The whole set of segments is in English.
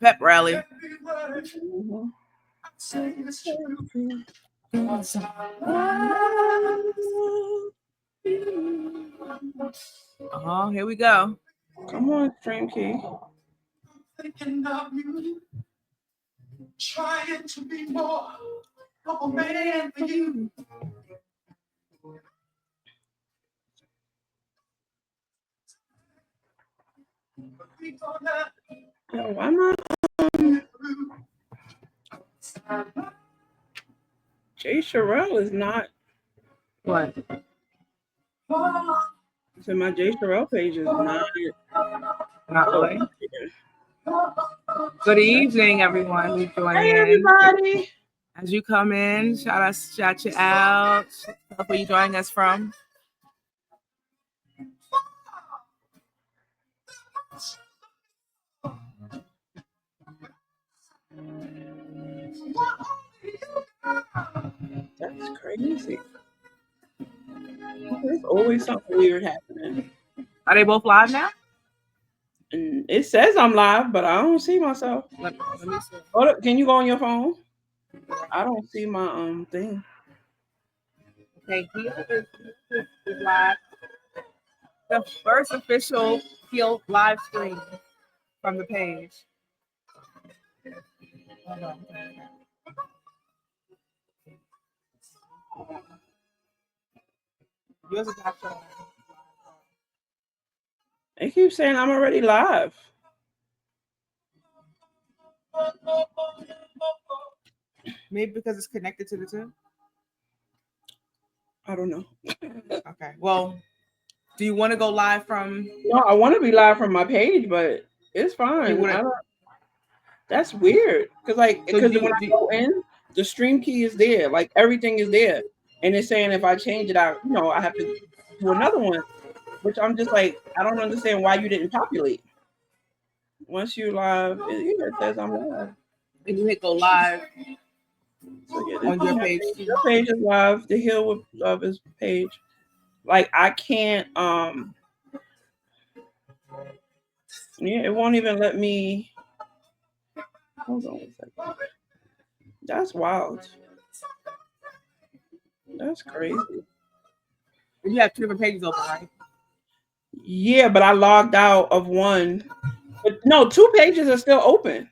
Pep rally. Mhm. Here we go. Come on, Stream Key. Thinking of you, trying to be more of a man for you. Yo, why not? H.E.A.L is not. What? So my H.E.A.L page is not. Not really. Good evening, everyone who's joining Hey, in. everybody. As you come in, shout you out. Tell us where you're joining us from. That's crazy. There's always something weird happening. Are they both live now? And it says I'm live, but I don't see myself. Let me see. Hold up, can you go on your phone? I don't see my thing. Okay, here is live. The first official H.E.A.L live stream from the page. Hold on. Yours is not showing. They keep saying I'm already live. Maybe because it's connected to the two? I don't know. Okay. Well, do you want to go live from? No, I want to be live from my page, but it's fine. That's weird because when I go in, the stream key is there, like everything is there, and it's saying if I change it out, I have to do another one, which I'm just like, I don't understand why you didn't populate. Once you live, it says I'm live. And you hit go live. So yeah, on your page. Your page is live. The H.E.A.L with Love is page. Like I can't. Yeah, it won't even let me. Hold on a second. That's wild. That's crazy. You have two different pages open, right? Yeah, but I logged out of one. But no, two pages are still open.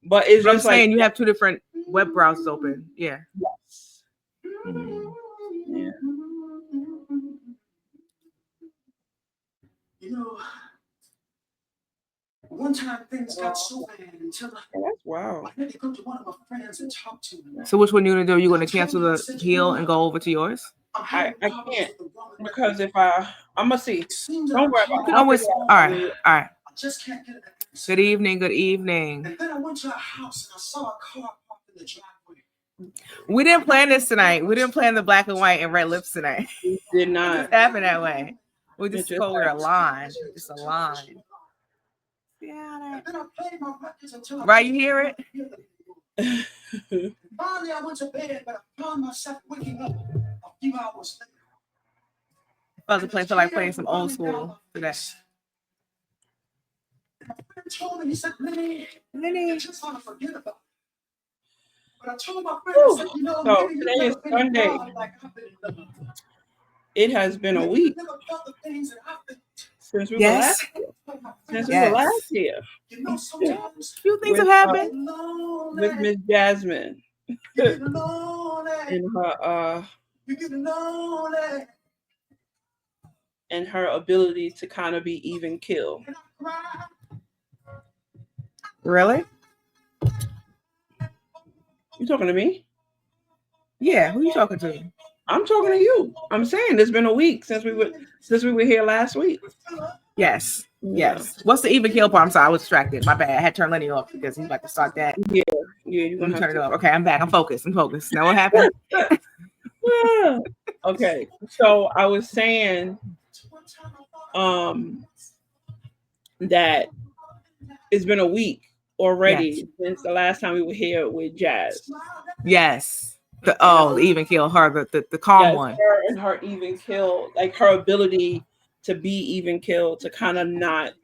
But it's but just I'm saying like you have two different web browsers open. Yeah. Yes. Yeah. You know, one time things got so bad until that's wow. I had to go to one of my friends and talk to him. So which one you gonna do? You gonna cancel the H.E.A.L and go over to yours? I can't because if I'm gonna see. Don't worry about it. Always, all right. I just can't get it. Good evening. Good evening. And then I went to a house and I saw a car parked in the driveway. We didn't plan this tonight. We didn't plan the black and white and red lips tonight. We did not. It just happened that way. We just told her a line. Just a line. Yeah. Right, you hear it? Finally, I went to bed, but I found myself waking up a few hours later. I was feel like playing some old school today. My friend told me, he said, Lenny, I just want to forget about it. But I told my friend, I said, so today is Sunday. It has been a week since we were last here. Since we were last here. A few things have happened with Miss Jasmine and her and her ability to kind of be even kill. Really? You talking to me? Yeah, who you talking to? I'm talking to you. I'm saying it's been a week since we were here last week. Yes. Yes. What's the even kill part? I'm sorry, I was distracted. My bad. I had to turn Lenny off because he's about to start that. Yeah, you're gonna turn it off. Okay, I'm back. I'm focused. Now what happened? Yeah. Okay. So I was saying that it's been a week already since the last time we were here with Jazz. Yes. The even kill her, the calm one. Her and her even kill, like her ability to be even kill, to kind of not,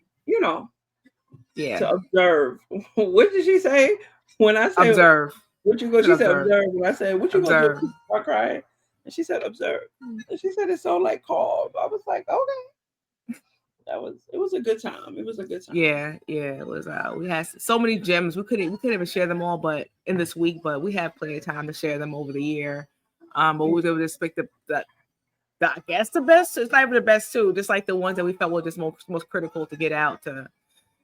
Yeah. To observe. What did she say? When I say observe. what you go, she said observe. When I said what you observe. Gonna do? Start crying. And she said observe. And she said it's so like calm. I was like, okay. It was a good time. It was a good time. Yeah, it was. We had so many gems. We couldn't even share them all, but in this week, but we had plenty of time to share them over the year. But we was able to pick the I guess the best. It's not even the best too. Just like the ones that we felt were just most critical to get out to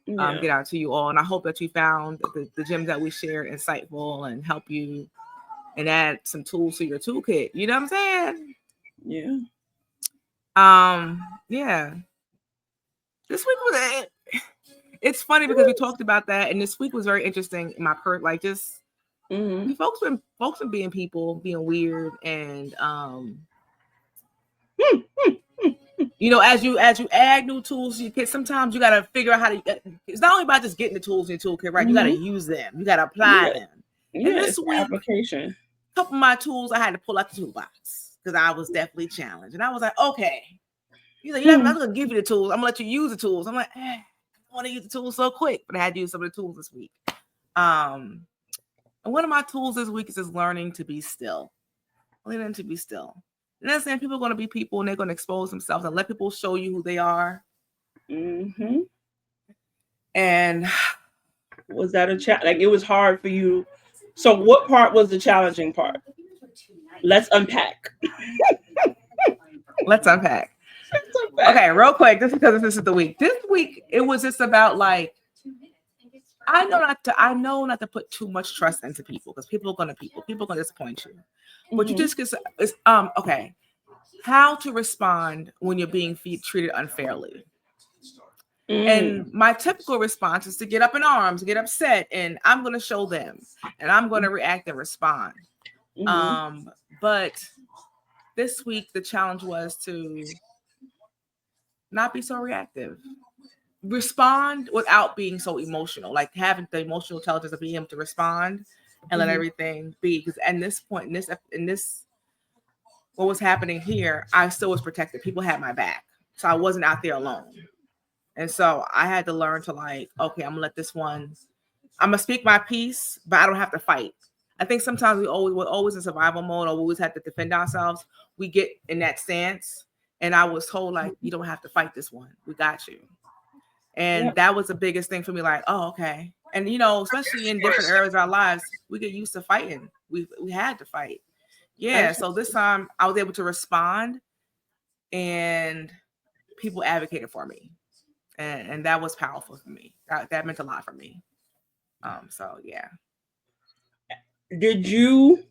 get out to you all. And I hope that you found the gems that we shared insightful and help you and add some tools to your toolkit. You know what I'm saying? Yeah. Yeah. This week was it's funny because we talked about that, and this week was very interesting in my like just folks been being people, being weird, and you know, as you add new tools to your kit, sometimes you gotta figure out how to. It's not only about just getting the tools in your toolkit, right? You gotta use them, you gotta apply them. And this week, application. A couple of my tools, I had to pull out the toolbox because I was definitely challenged, and I was like, okay, he's like, I'm not gonna give you the tools. I'm gonna let you use the tools. I'm like, I want to use the tools so quick, but I had to use some of the tools this week. And one of my tools this week is just learning to be still. Learning to be still. And that's saying people are going to be people and they're going to expose themselves and let people show you who they are. And was that a challenge? Like it was hard for you. So what part was the challenging part? Let's unpack. Let's unpack. Okay, real quick, just because this is the week. This week it was just about like I know not to put too much trust into people because people are gonna disappoint you. But you just it's okay. How to respond when you're being treated unfairly. And my typical response is to get up in arms, get upset, and I'm going to show them, and I'm going to react and respond. But this week the challenge was to not be so reactive. Respond without being so emotional, like having the emotional intelligence of being able to respond and let everything be. Because at this point, in this, what was happening here, I still was protected. People had my back, so I wasn't out there alone. And so I had to learn to like, okay, I'm gonna let this one. I'm gonna speak my piece, but I don't have to fight. I think sometimes we're always in survival mode, or we always have to defend ourselves. We get in that stance, and I was told like, you don't have to fight this one. We got you. And that was the biggest thing for me. Like, oh, okay. And you know, especially in different areas of our lives, we get used to fighting. We had to fight. Yeah. So this time I was able to respond, and people advocated for me, and that was powerful for me. That meant a lot for me. So yeah. Did you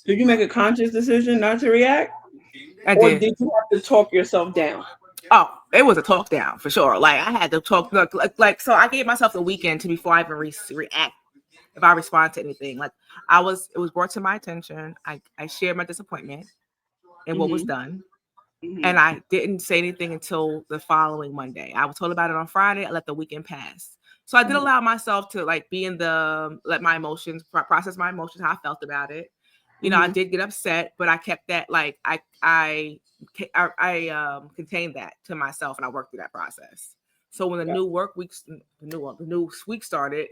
make a conscious decision not to react? Or did you have to talk yourself down? Oh, it was a talk down for sure. Like I had to talk like so I gave myself the weekend before I even react if I respond to anything. Like it was brought to my attention. I shared my disappointment and what was done. And I didn't say anything until the following Monday. I was told about it on Friday. I let the weekend pass. So I did allow myself to like be in let my emotions, process my emotions, how I felt about it. You know, I did get upset, but I kept that like I contained that to myself, and I worked through that process. So when the new week started,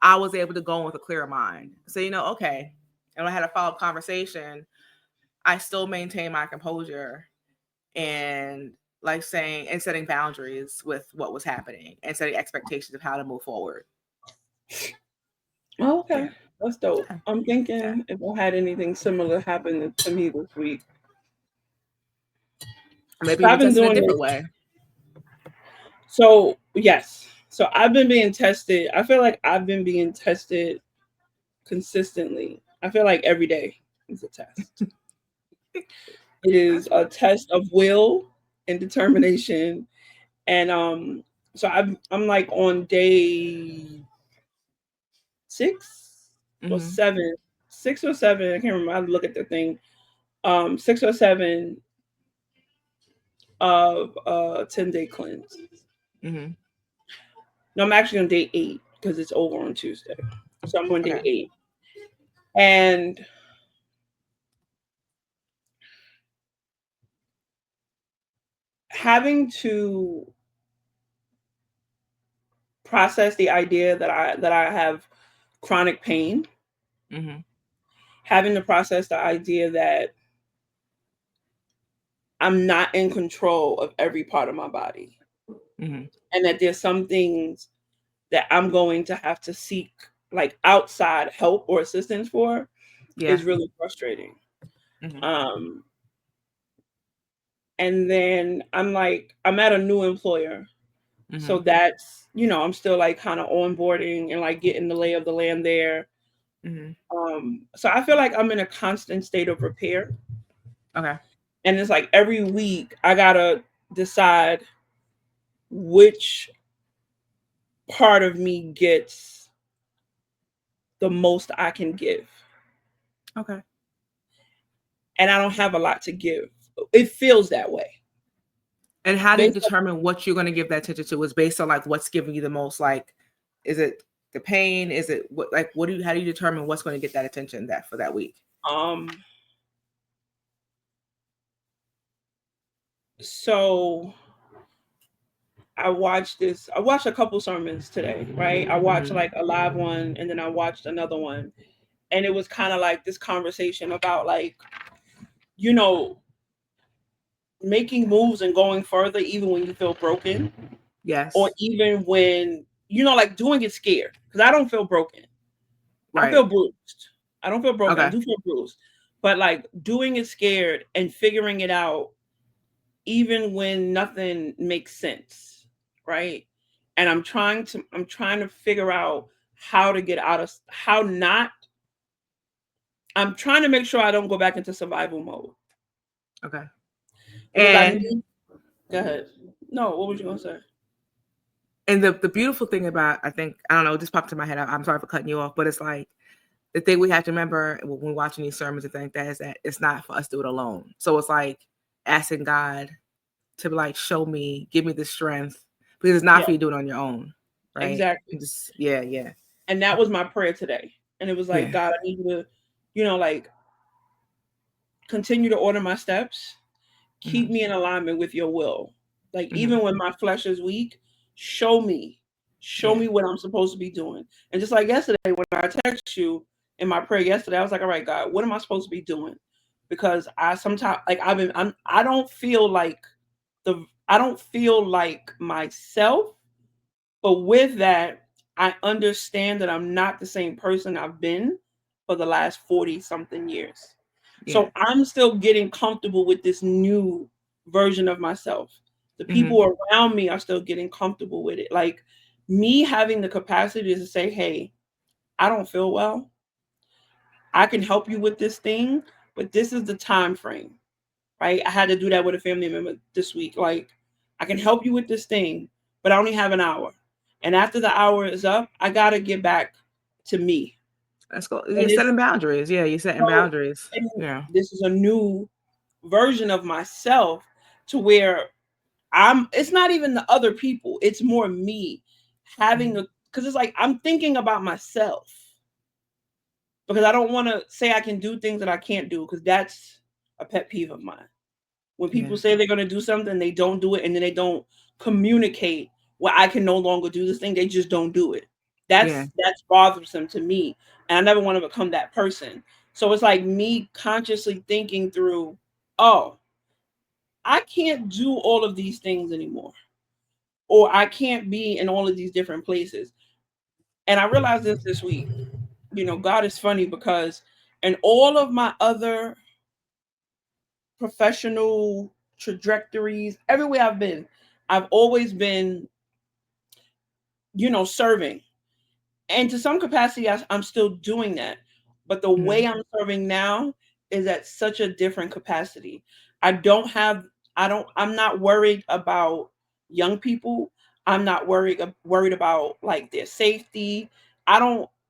I was able to go in with a clearer mind. So you know, okay, and I had a follow-up conversation. I still maintain my composure and like saying and setting boundaries with what was happening and setting expectations of how to move forward. Oh, okay. Yeah. That's dope. Yeah. I'm thinking if I had anything similar happen to me this week. Maybe you've been doing it a different way. So yes. So I've been being tested. I feel like I've been being tested consistently. I feel like every day is a test. It is a test of will and determination. And so I'm like on day 6 or 7. 6 or 7. I can't remember. I look at the thing. 6 or 7 of 10-day cleanse. No, I'm actually on day 8 because it's over on Tuesday. So I'm on day 8. And having to process the idea that I have chronic pain. Mm-hmm. Having to process the idea that I'm not in control of every part of my body. Mm-hmm. And that there's some things that I'm going to have to seek like outside help or assistance for Yeah. is really frustrating. Mm-hmm. Um, and then I'm at a new employer. So Mm-hmm. that's, I'm still like kind of onboarding and like getting the lay of the land there. Mm-hmm. So I feel like I'm in a constant state of repair. Okay. And it's like every week I gotta decide which part of me gets the most I can give. Okay. And I don't have a lot to give. It feels that way. And how do you Based determine what you're going to give that attention to? Is based on like what's giving you the most? Like, is it the pain? Is it what? Like, what do you? How do you determine what's going to get that attention that for that week? So I watched a couple sermons today, right? I watched like a live one and then I watched another one. And it was kind of like this conversation about like, you know, making moves and going further even when you feel broken. Yes. Or even when, like doing it scared. Because I don't feel broken. Right. I feel bruised. I don't feel broken. Okay. I do feel bruised. But like doing it scared and figuring it out even when nothing makes sense, right? And I'm trying to figure out how to get out of how not I'm trying to make sure I don't go back into survival mode. Okay. Because And go ahead. No, what was you gonna say? And the beautiful thing about, I think, I don't know, it just popped in my head. I'm sorry for cutting you off, but it's like the thing we have to remember when we're watching these sermons and things like that is that it's not for us to do it alone. So it's like asking God to like show me, give me the strength, because it's not for you to do it on your own, right? Exactly. Just yeah. And that was my prayer today. And it was like, God, I need you to, like continue to order my steps, keep me in alignment with your will. Like even when my flesh is weak, show me what I'm supposed to be doing. And just like yesterday, when I text you in my prayer yesterday, I was like, all right, God, what am I supposed to be doing? Because I sometimes like I don't feel like myself, but with that, I understand that I'm not the same person I've been for the last 40 something years. So I'm still getting comfortable with this new version of myself. The people around me are still getting comfortable with it. Like me having the capacity to say, hey, I don't feel well. I can help you with this thing, but this is the time frame, right? I had to do that with a family member this week. Like, I can help you with this thing, but I only have an hour. And after the hour is up, I got to get back to me. That's cool. You're setting boundaries. Yeah, you're setting boundaries. Yeah. This is a new version of myself to where it's not even the other people. It's more me having because it's like I'm thinking about myself because I don't want to say I can do things that I can't do because that's a pet peeve of mine. When people say they're going to do something, they don't do it, and then they don't communicate, well, I can no longer do this thing. They just don't do it. That's bothersome to me, and I never want to become that person. So it's like me consciously thinking through, oh, I can't do all of these things anymore, or I can't be in all of these different places. And I realized this week, God is funny because in all of my other professional trajectories, everywhere I've always been, serving. And to some capacity, I'm still doing that. But the way I'm serving now is at such a different capacity. I'm not worried about young people. I'm not worried about like their safety.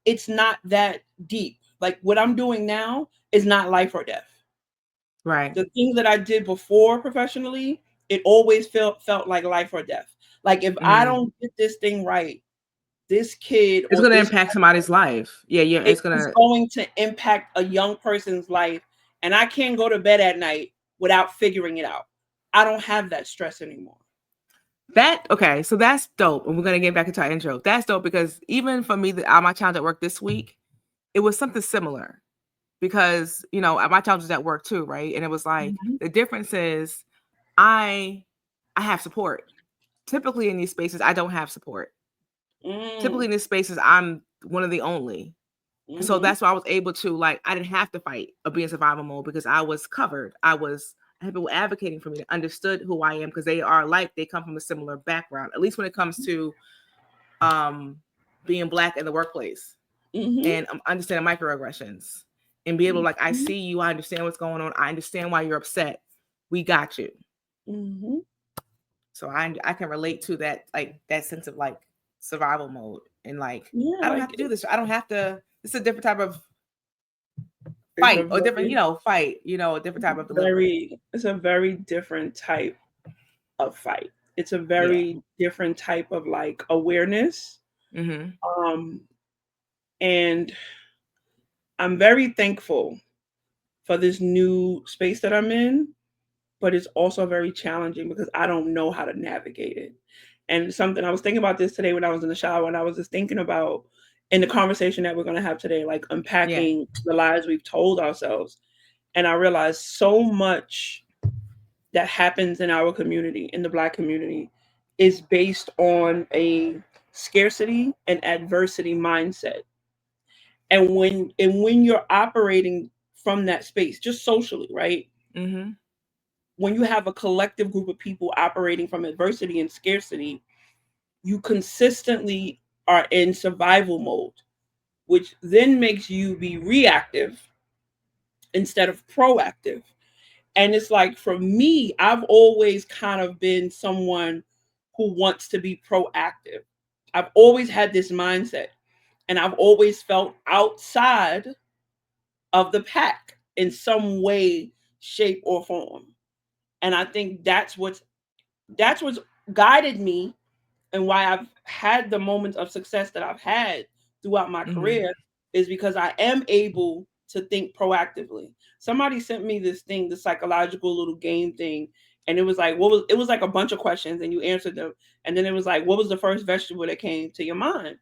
It's not that deep. Like what I'm doing now is not life or death. Right. The things that I did before professionally, it always felt like life or death. Like if I don't get this thing right, this kid it's going to impact somebody's life. Yeah, it's going to impact a young person's life, and I can't go to bed at night without figuring it out. I don't have that stress anymore. Okay, so that's dope. And we're gonna get back into our intro. That's dope because even for me, my challenge at work this week, it was something similar. Because my challenge was at work too, right? And it was like the difference is I have support. Typically in these spaces, I don't have support. Typically in these spaces, I'm one of the only. And so that's why I was able to, like, I didn't have to fight or be in survival mode because I was covered. I had people advocating for me that understood who I am because they come from a similar background, at least when it comes to being Black in the workplace and understanding microaggressions and be able to, like, I see you, I understand what's going on, I understand why you're upset. We got you. So I can relate to that, like that sense of like survival mode and like I don't have to do this. I don't have to. It's a different type of fight or different, fight. A different type of delivery. It's a very different type of fight. It's a very different type of like awareness. And I'm very thankful for this new space that I'm in, but it's also very challenging because I don't know how to navigate it. And something I was thinking about this today when I was in the shower, and I was just thinking about in the conversation that we're going to have today, like unpacking the lies we've told ourselves. And I realized so much that happens in our community, in the Black community, is based on a scarcity and adversity mindset. And when you're operating from that space, just socially, right? When you have a collective group of people operating from adversity and scarcity, you consistently are in survival mode, which then makes you be reactive instead of proactive. And it's like, for me, I've always kind of been someone who wants to be proactive. I've always had this mindset, and I've always felt outside of the pack in some way, shape, or form. And I think that's what's guided me and why I've had the moments of success that I've had throughout my career is because I am able to think proactively. Somebody sent me this thing, the psychological little game thing, and it was like, it was like a bunch of questions and you answered them. And then it was like, what was the first vegetable that came to your mind?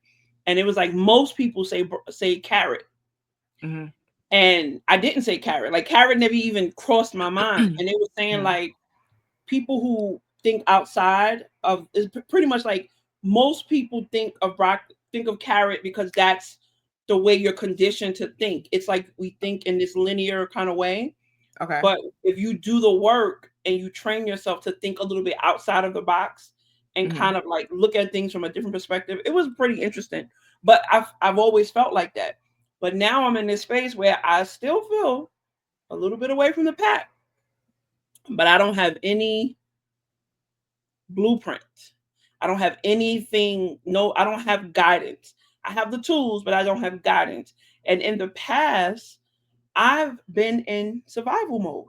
And it was like, most people say carrot. And I didn't say carrot. Like, carrot never even crossed my mind. And they were saying like, people who think outside of is pretty much like most people think of carrot because that's the way you're conditioned to think. It's like we think in this linear kind of way. Okay. But if you do the work and you train yourself to think a little bit outside of the box and kind of like look at things from a different perspective, it was pretty interesting. But I've always felt like that. But now I'm in this space where I still feel a little bit away from the pack, but I don't have any blueprint. I don't have anything. No, I don't have guidance. I have the tools, but I don't have guidance. And in the past, I've been in survival mode.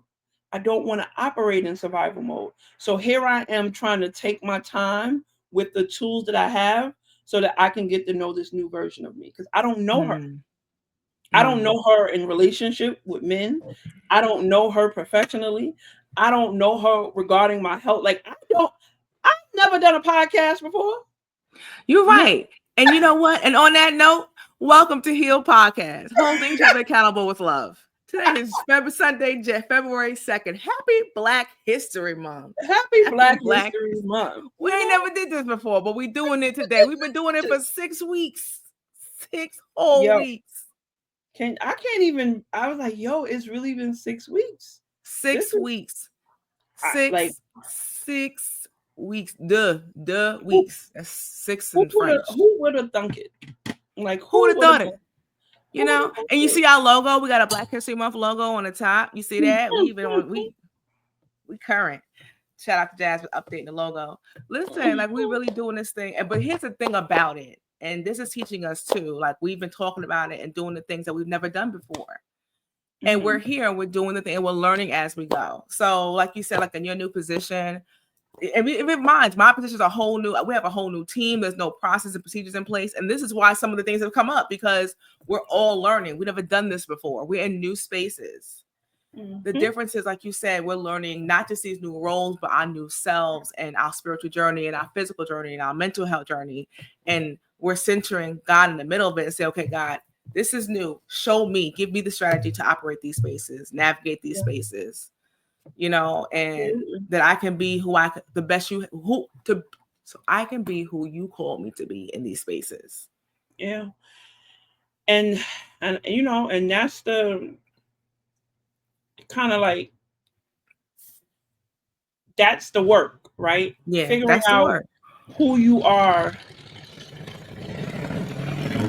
I don't want to operate in survival mode. So here I am trying to take my time with the tools that I have so that I can get to know this new version of me, because I don't know her. I don't know her in relationship with men. I don't know her professionally. I don't know her regarding my health. Like, I've never done a podcast before. You're right. And you know what? And on that note, welcome to H.E.A.L Podcast, holding each other accountable with love. Today is Sunday, February 2nd. Happy Black History Month. Happy Black History Month. We ain't never did this before, but we're doing it today. We've been doing it for 6 weeks. 6 whole weeks. I was like, yo, it's really been 6 weeks. 6 weeks. 6 weeks. Duh weeks. That's 6 in French. Who would have thunk it? Like, who would have thought it? You know, and you see our logo. We got a Black History Month logo on the top. You see that? We current. Shout out to Jazz for updating the logo. Listen, like, we really doing this thing. But here's the thing about it, and this is teaching us too. Like, we've been talking about it and doing the things that we've never done before. And we're here and we're doing the thing and we're learning as we go. So, like you said, like in your new position, it reminds my position is we have a whole new team. There's no process and procedures in place. And this is why some of the things have come up, because we're all learning. We've never done this before. We're in new spaces. The difference is, like you said, we're learning not just these new roles, but our new selves and our spiritual journey and our physical journey and our mental health journey. And we're centering God in the middle of it and say, okay, God, this is new. Show me, give me the strategy to operate these spaces, navigate these spaces, and that I can be so I can be who you call me to be in these spaces. Yeah. And that's the kind of like, that's the work, right? Yeah, Figuring that's the out work. who you are.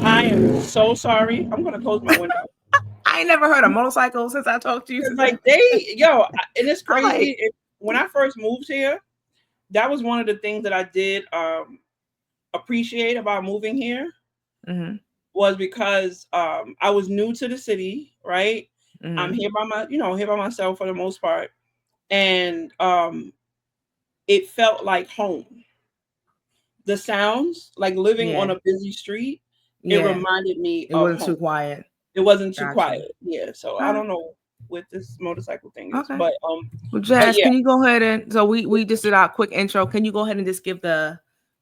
I am so sorry. I'm gonna close my window. I ain't never heard of motorcycles since I talked to you. Like and it's crazy. When I first moved here, that was one of the things that I did appreciate about moving here. Mm-hmm. Was because I was new to the city, right? Mm-hmm. I'm here by myself for the most part, and it felt like home. The sounds, like living on a busy street, it reminded me of wasn't home. too quiet. It wasn't too quiet. Yeah. So I don't know what this motorcycle thing is, but well, Jazz, can you go ahead and we just did our quick intro. Can you go ahead and just give the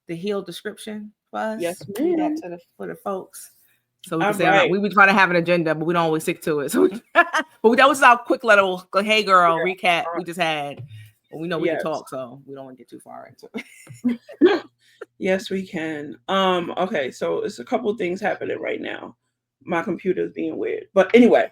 H.E.A.L description for us? Yes, read that for the folks. So we can say right. We be trying to have an agenda, but we don't always stick to it. So that was our quick little hey girl recap we just had. But we know we can talk, so we don't want to get too far into it. Yes, we can. Okay, so it's a couple of things happening right now. My computer is being weird. But anyway,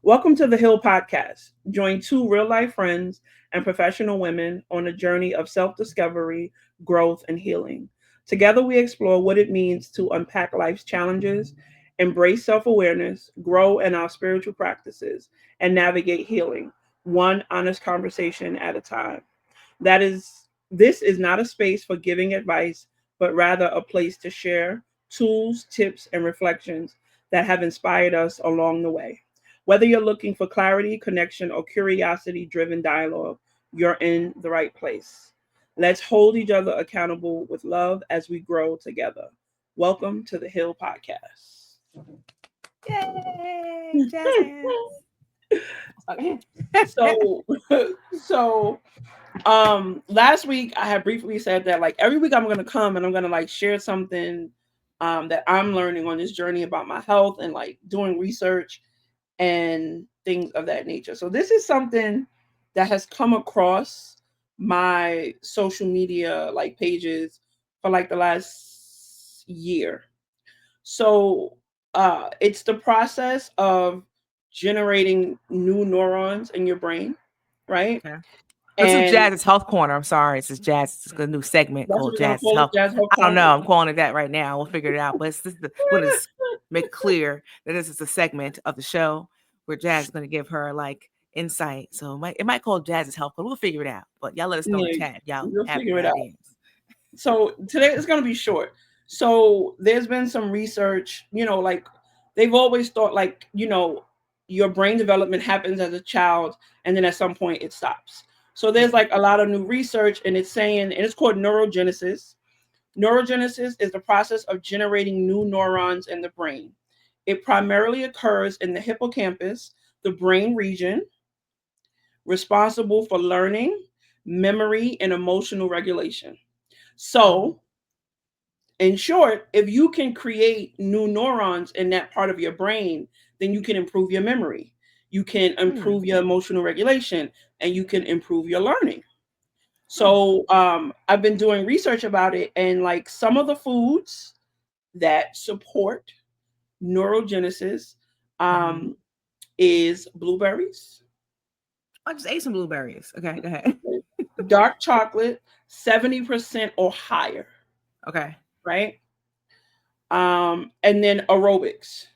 welcome to the H.E.A.L podcast. Join two real-life friends and professional women on a journey of self-discovery, growth, and healing. Together, we explore what it means to unpack life's challenges, embrace self-awareness, grow in our spiritual practices, and navigate healing, one honest conversation at a time. This is not a space for giving advice, but rather a place to share tools, tips, and reflections that have inspired us along the way. Whether you're looking for clarity, connection, or curiosity-driven dialogue, you're in the right place. Let's hold each other accountable with love as we grow together. Welcome to the H.E.A.L podcast. Yay, Jazz. Okay. So last week I had briefly said that like every week I'm going to come and I'm going to like share something that I'm learning on this journey about my health and like doing research and things of that nature. So this is something that has come across my social media like pages for like the last year. So it's the process of generating new neurons in your brain, right? Okay. This is Jazz's Health Corner. I'm sorry. This is Jazz. It's a new segment called Jazz's Health. I don't know. I'm calling it that right now. We'll figure it out. But we'll just make clear that this is a segment of the show where Jazz is going to give her like insight. So it might call Jazz's Health Corner. We'll figure it out. But y'all let us know in the chat. Y'all have figure it ideas. Out. So today it's going to be short. So there's been some research, like they've always thought like, your brain development happens as a child and then at some point it stops. So there's like a lot of new research and it's saying, and it's called neurogenesis. Neurogenesis is the process of generating new neurons in the brain. It primarily occurs in the hippocampus, the brain region responsible for learning, memory, and emotional regulation. So in short, if you can create new neurons in that part of your brain, then you can improve your memory. You can improve your emotional regulation and you can improve your learning. So I've been doing research about it and like some of the foods that support neurogenesis is blueberries. I just ate some blueberries. Okay, go ahead. Dark chocolate, 70% or higher. Okay. Right? And then aerobics.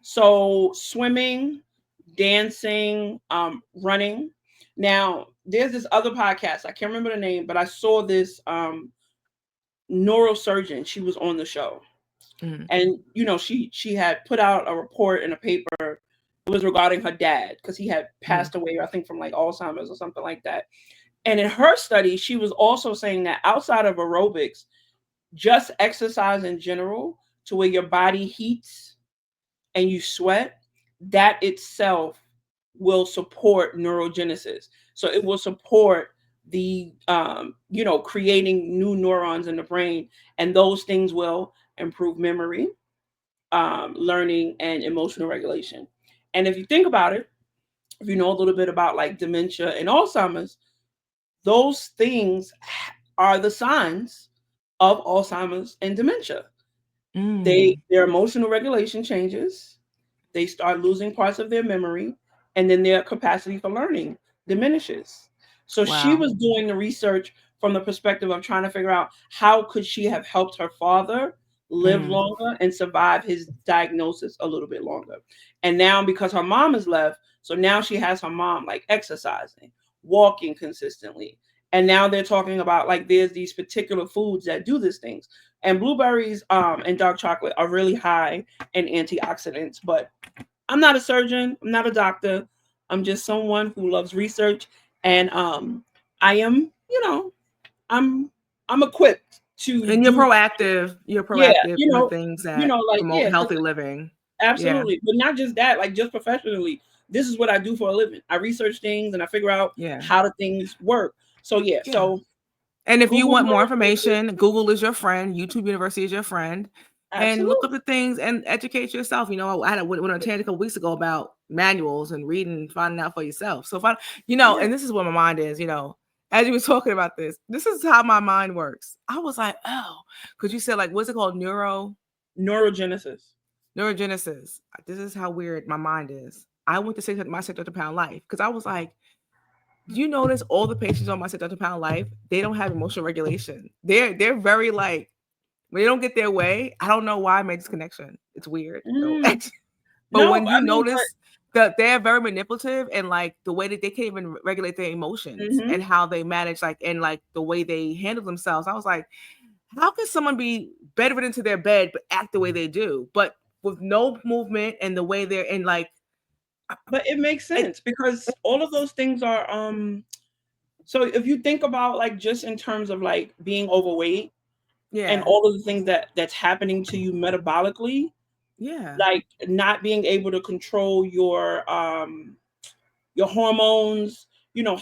So swimming, dancing, running. Now, there's this other podcast. I can't remember the name, but I saw this neurosurgeon. She was on the show. Mm-hmm. And, she had put out a report in a paper. It was regarding her dad because he had passed away, I think, from like Alzheimer's or something like that. And in her study, she was also saying that outside of aerobics, just exercise in general to where your body heats and you sweat, that itself will support neurogenesis. So it will support the creating new neurons in the brain, and those things will improve memory, learning, and emotional regulation. And if you think about it, if you know a little bit about like dementia and Alzheimer's, those things are the signs of Alzheimer's and dementia. Their emotional regulation changes, they start losing parts of their memory, and then their capacity for learning diminishes. So she was doing the research from the perspective of trying to figure out how could she have helped her father live longer and survive his diagnosis a little bit longer. And now because her mom has left, so now she has her mom like exercising, walking consistently. And now they're talking about like there's these particular foods that do these things. And blueberries and dark chocolate are really high in antioxidants, but I'm not a surgeon, I'm not a doctor. I'm just someone who loves research, and I am, I'm equipped to and you're proactive. You're yeah, proactive in the things that like promote healthy living. Absolutely. But not just that, like just professionally, this is what I do for a living. I research things and I figure out how the things work. So so and if you want more information, Google is your friend, YouTube University is your friend. And look up the things and educate yourself. I went on a tangent a couple weeks ago about manuals and reading, finding out for yourself. So and this is where my mind is, as you were talking about this is how my mind works. I was like, oh, because you said like, what's it called? Neurogenesis. This is how weird my mind is. I went to my 600-pound life because I was like, do you notice all the patients on my 600-pound life, they don't have emotional regulation. They're very like, when they don't get their way, I don't know why I made this connection. It's weird. But when you notice that they're very manipulative and like the way that they can't even regulate their emotions and how they manage and the way they handle themselves, I was like, how can someone be bedridden into their bed but act the way they do, but with no movement and the way they're in like. But it makes sense because all of those things are so if you think about like just in terms of like being overweight and all of the things that's happening to you metabolically, like not being able to control your hormones,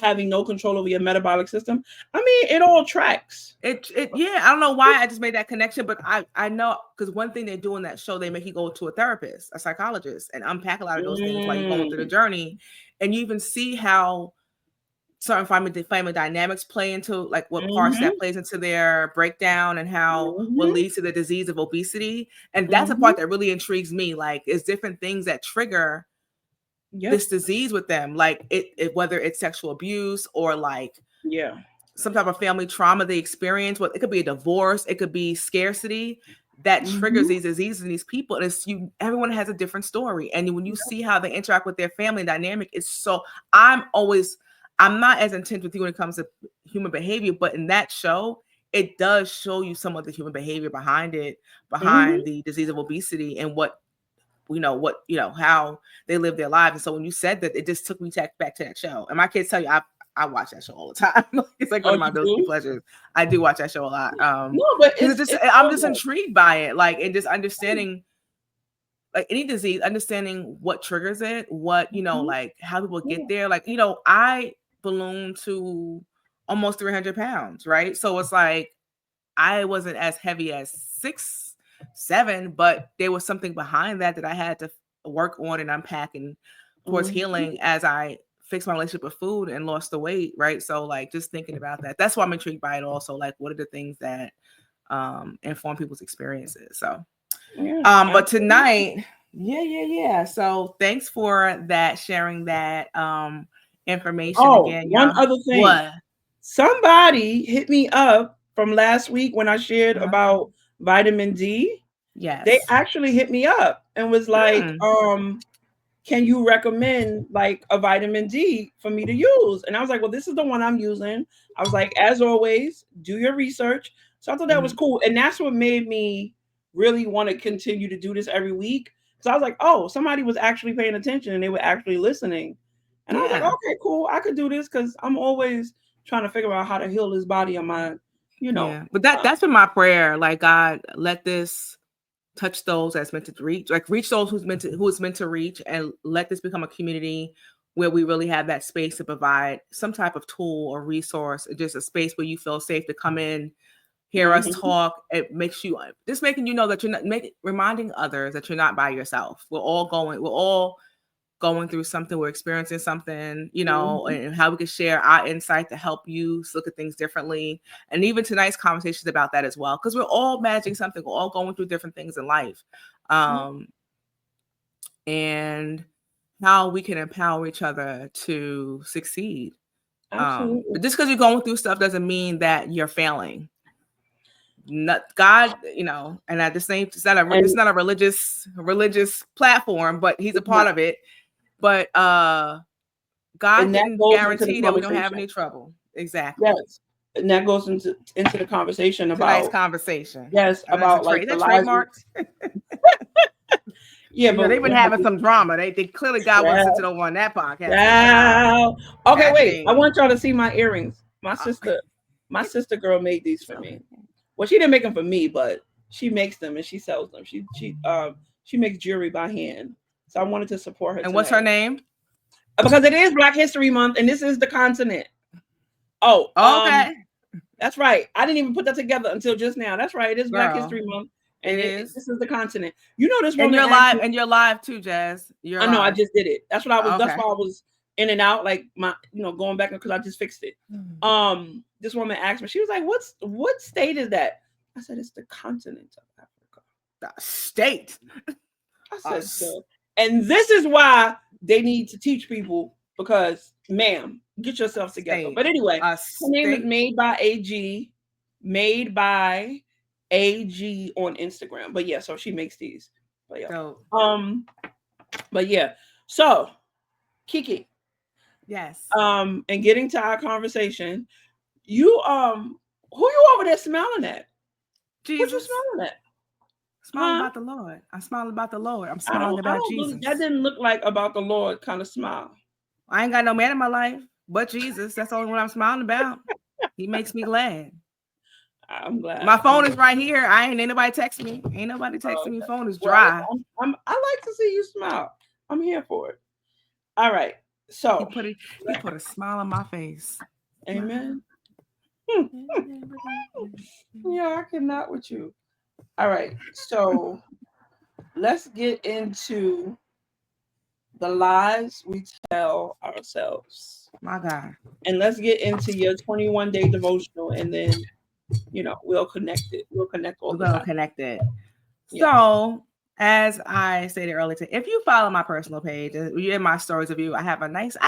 having no control over your metabolic system. I mean, it all tracks. I don't know why I just made that connection, but I know because one thing they do in that show, they make you go to a therapist, a psychologist, and unpack a lot of those things while you're going through the journey, and you even see how certain family dynamics play into like what parts that plays into their breakdown and how what leads to the disease of obesity. And that's a part that really intrigues me. Like, it's different things that trigger this disease with them, like it whether it's sexual abuse or like some type of family trauma they experience. It could be a divorce, it could be scarcity that triggers these diseases in these people. And everyone has a different story. And when you see how they interact with their family dynamic, I'm not as intense with you when it comes to human behavior, but in that show, it does show you some of the human behavior behind the disease of obesity and how they live their lives. And so when you said that, it just took me back to that show. And my kids tell you, I watch that show all the time. It's like one of my guilty pleasures. I do watch that show a lot. No, but I'm just intrigued by it. Like, and just understanding like any disease, understanding what triggers it, what, like how people get there. Like, I ballooned to almost 300 pounds, right? So it's like, I wasn't as heavy as 6'7", but there was something behind that I had to work on and unpack and towards healing as I fixed my relationship with food and lost the weight, right? So like just thinking about that, that's why I'm intrigued by it also. Like, what are the things that inform people's experiences? So but tonight, so thanks for that, sharing that information again. One other thing. What? Somebody hit me up from last week when I shared about vitamin D. Yes. They actually hit me up and was like, can you recommend like a vitamin D for me to use? And I was like, well, this is the one I'm using. I was like, as always, do your research. So I thought that was cool. And that's what made me really want to continue to do this every week. So I was like, oh, somebody was actually paying attention and they were actually listening. And I was like, okay, cool. I could do this because I'm always trying to figure out how to heal this body of mine, But that's been my prayer. Like, God, let this touch those that's meant to reach, like reach those who is meant to reach, and let this become a community where we really have that space to provide some type of tool or resource, or just a space where you feel safe to come in, hear us talk. It makes you just making you know that you're not reminding others that you're not by yourself. We're all going through something. We're experiencing something, you know, and how we can share our insight to help you look at things differently. And even tonight's conversation is about that as well, because we're all managing something. We're all going through different things in life. And how we can empower each other to succeed. But just because you're going through stuff doesn't mean that you're failing. God, you know, and at the same, it's not a religious platform, but he's a part of it. But God didn't guarantee that we don't have any trouble. Exactly. Yes. And that goes into the conversation about tonight's conversation. Yes, about like the trademarks. Yeah, but they've been having some drama. They clearly God was into the one that podcast. Wow. Okay, wait. I want y'all to see my earrings. My sister girl made these for me. Well, she didn't make them for me, but she makes them and she sells them. She makes jewelry by hand. So I wanted to support her. And tonight. What's her name? Because it is Black History Month and this is the continent. Oh, okay. That's right. I didn't even put that together until just now. That's right. It is Black History Month. And this is the continent. You know this woman. And you're live too, Jazz. I know. I just did it. That's what I was. That's why I was in and out, like my, going back because I just fixed it. This woman asked me. She was like, "What state is that?" I said, "It's the continent of Africa." The state. I said so. And this is why they need to teach people because, ma'am, get yourself together. But anyway, her name is Made by AG. Made by AG on Instagram. But yeah, so she makes these. But yeah. But yeah. So Kiki. Yes. And getting to our conversation, you who you over there smiling at? Jesus. What you smiling at? Smiling about the Lord. I'm smiling about the Lord. I'm smiling about Jesus. That didn't look like about the Lord kind of smile. I ain't got no man in my life but Jesus. That's the only one I'm smiling about. He makes me glad. I'm glad. My phone is right here. Ain't nobody text me. Ain't nobody texting me. Phone is dry. I like to see you smile. I'm here for it. All right. So he put a smile on my face. Amen. Yeah, I cannot with you. All right. So let's get into the lies we tell ourselves. My God. And let's get into your 21-day devotional and then we'll connect it. We'll connect all the time. Connect it. Yeah. So, as I stated earlier, if you follow my personal page and you're in my stories review, I have a nice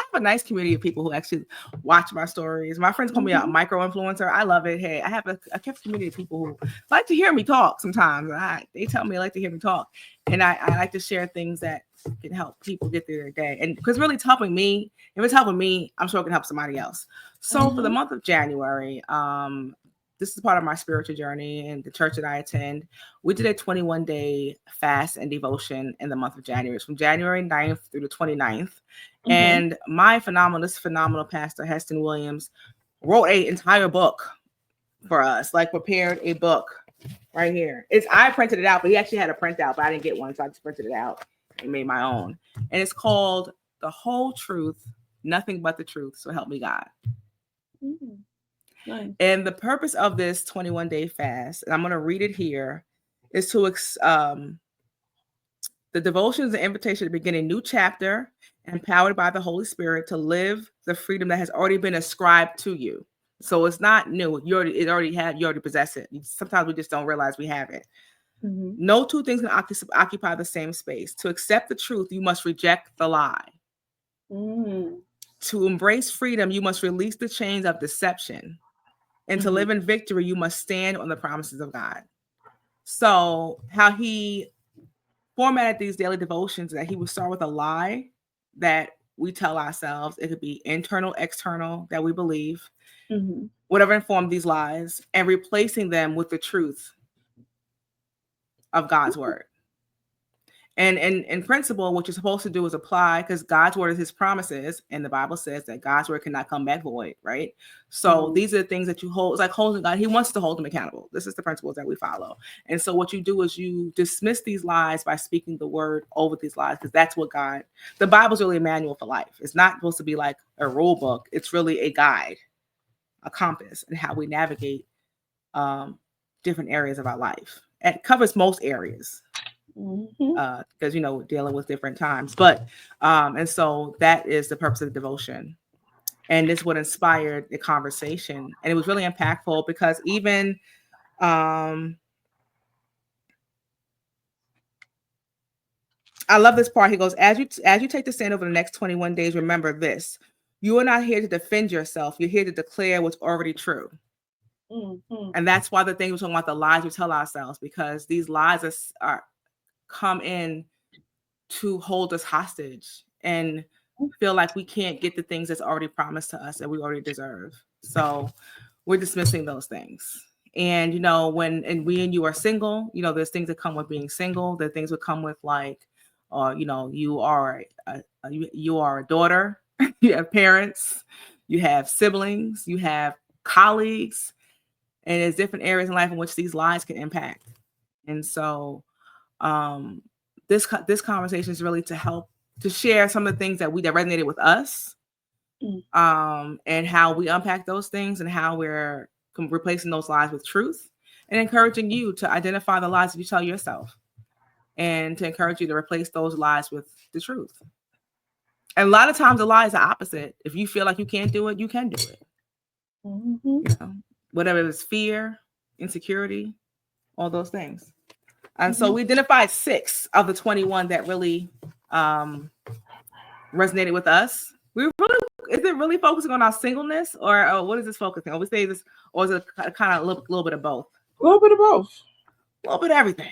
community of people who actually watch my stories. My friends call me a micro influencer. I love it. Hey, I have a community of people who like to hear me talk sometimes. They tell me they like to hear me talk. And I like to share things that can help people get through their day. And because really it's helping me. If it's helping me, I'm sure it can help somebody else. So for the month of January, this is part of my spiritual journey and the church that I attend. We did a 21-day fast and devotion in the month of January. It's from January 9th through the 29th. And my phenomenal pastor, Heston Williams, wrote an entire book for us, like prepared a book right here. I printed it out, but he actually had a printout, but I didn't get one. So I just printed it out and made my own. And it's called The Whole Truth, Nothing But the Truth. So help me God. Nice. And the purpose of this 21-day fast, and I'm going to read it here, is to the devotion is an invitation to begin a new chapter, empowered by the Holy Spirit to live the freedom that has already been ascribed to you. So it's not new. You already possess it. Sometimes we just don't realize we have it. No two things can occupy the same space. To accept the truth, you must reject the lie. To embrace freedom, you must release the chains of deception. And to live in victory, you must stand on the promises of God. So how he formatted these daily devotions, that he would start with a lie that we tell ourselves. It could be internal, external, that we believe, whatever informed these lies, and replacing them with the truth of God's word. And in principle, what you're supposed to do is apply, because God's word is his promises, and the Bible says that God's word cannot come back void, right? So these are the things that you hold. It's like holding God. He wants to hold them accountable. This is the principles that we follow. And so what you do is you dismiss these lies by speaking the word over these lies, because that's what God, the Bible's really a manual for life. It's not supposed to be like a rule book. It's really a guide, a compass, and how we navigate different areas of our life. It covers most areas, because we're dealing with different times, but and so that is the purpose of the devotion, and this what inspired the conversation, and it was really impactful because even I love this part. He goes, as you take the stand over the next 21 days, remember this: you are not here to defend yourself, you're here to declare what's already true. And that's why the thing we're talking about, the lies we tell ourselves, because these lies are come in to hold us hostage and feel like we can't get the things that's already promised to us that we already deserve. So we're dismissing those things. And when we and you are single, there's things that come with being single. There are things that come with like, you are a daughter, you have parents, you have siblings, you have colleagues, and there's different areas in life in which these lies can impact. And so this conversation is really to help to share some of the things that resonated with us, and how we unpack those things and how we're replacing those lies with truth, and encouraging you to identify the lies that you tell yourself, and to encourage you to replace those lies with the truth. And a lot of times the lie is the opposite. If you feel like you can't do it, you can do it. Whatever it is, fear, insecurity, all those things. And so we identified 6 of the 21 that really resonated with us. Is it really focusing on our singleness, or what is this focusing on? We say this, or is it kind of a little bit of both? A little bit of both. A little bit of everything.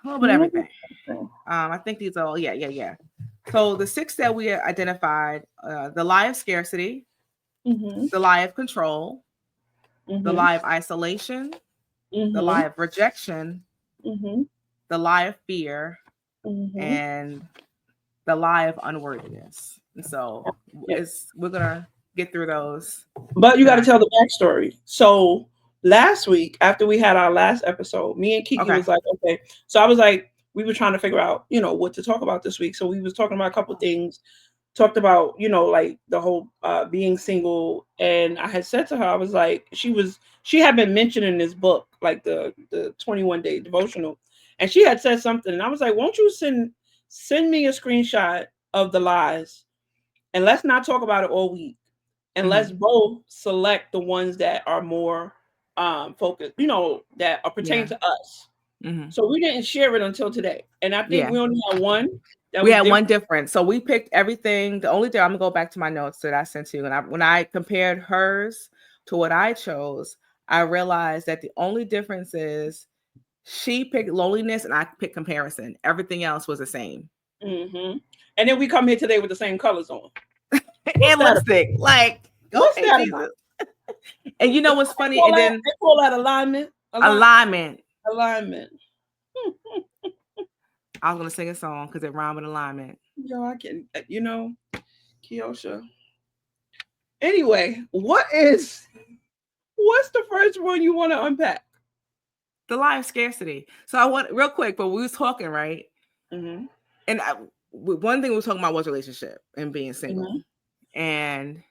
A little bit of everything. I think these are all, yeah. So the 6 that we identified, the lie of scarcity, the lie of control, the lie of isolation, the lie of rejection, the lie of fear, and the lie of unworthiness. And so we're gonna get through those. But you got to tell the backstory. So last week, after we had our last episode, me and Kiki was like, okay. So I was like, we were trying to figure out, what to talk about this week. So we was talking about a couple things. Talked about, like the whole being single. And I had said to her, I was like, she had been mentioning this book, like the 21-day devotional. And she had said something. And I was like, won't you send me a screenshot of the lies? And let's not talk about it all week. And let's both select the ones that are more focused, that are pertain to us. So we didn't share it until today. And I think we only had one. We had one different. So we picked everything. The only thing, I'm gonna go back to my notes that I sent to you. And when I compared hers to what I chose, I realized that the only difference is she picked loneliness and I picked comparison. Everything else was the same. And then we come here today with the same colors on. And lipstick. Like, what's that Jesus. And you know what's funny? And then they call that alignment. Alignment. I was gonna sing a song because it rhymed with alignment. Yo, I can, Kiosha. Anyway, what's the first one you want to unpack? The lie of scarcity. So I want real quick, but we was talking, right? And one thing we were talking about was relationship and being single. And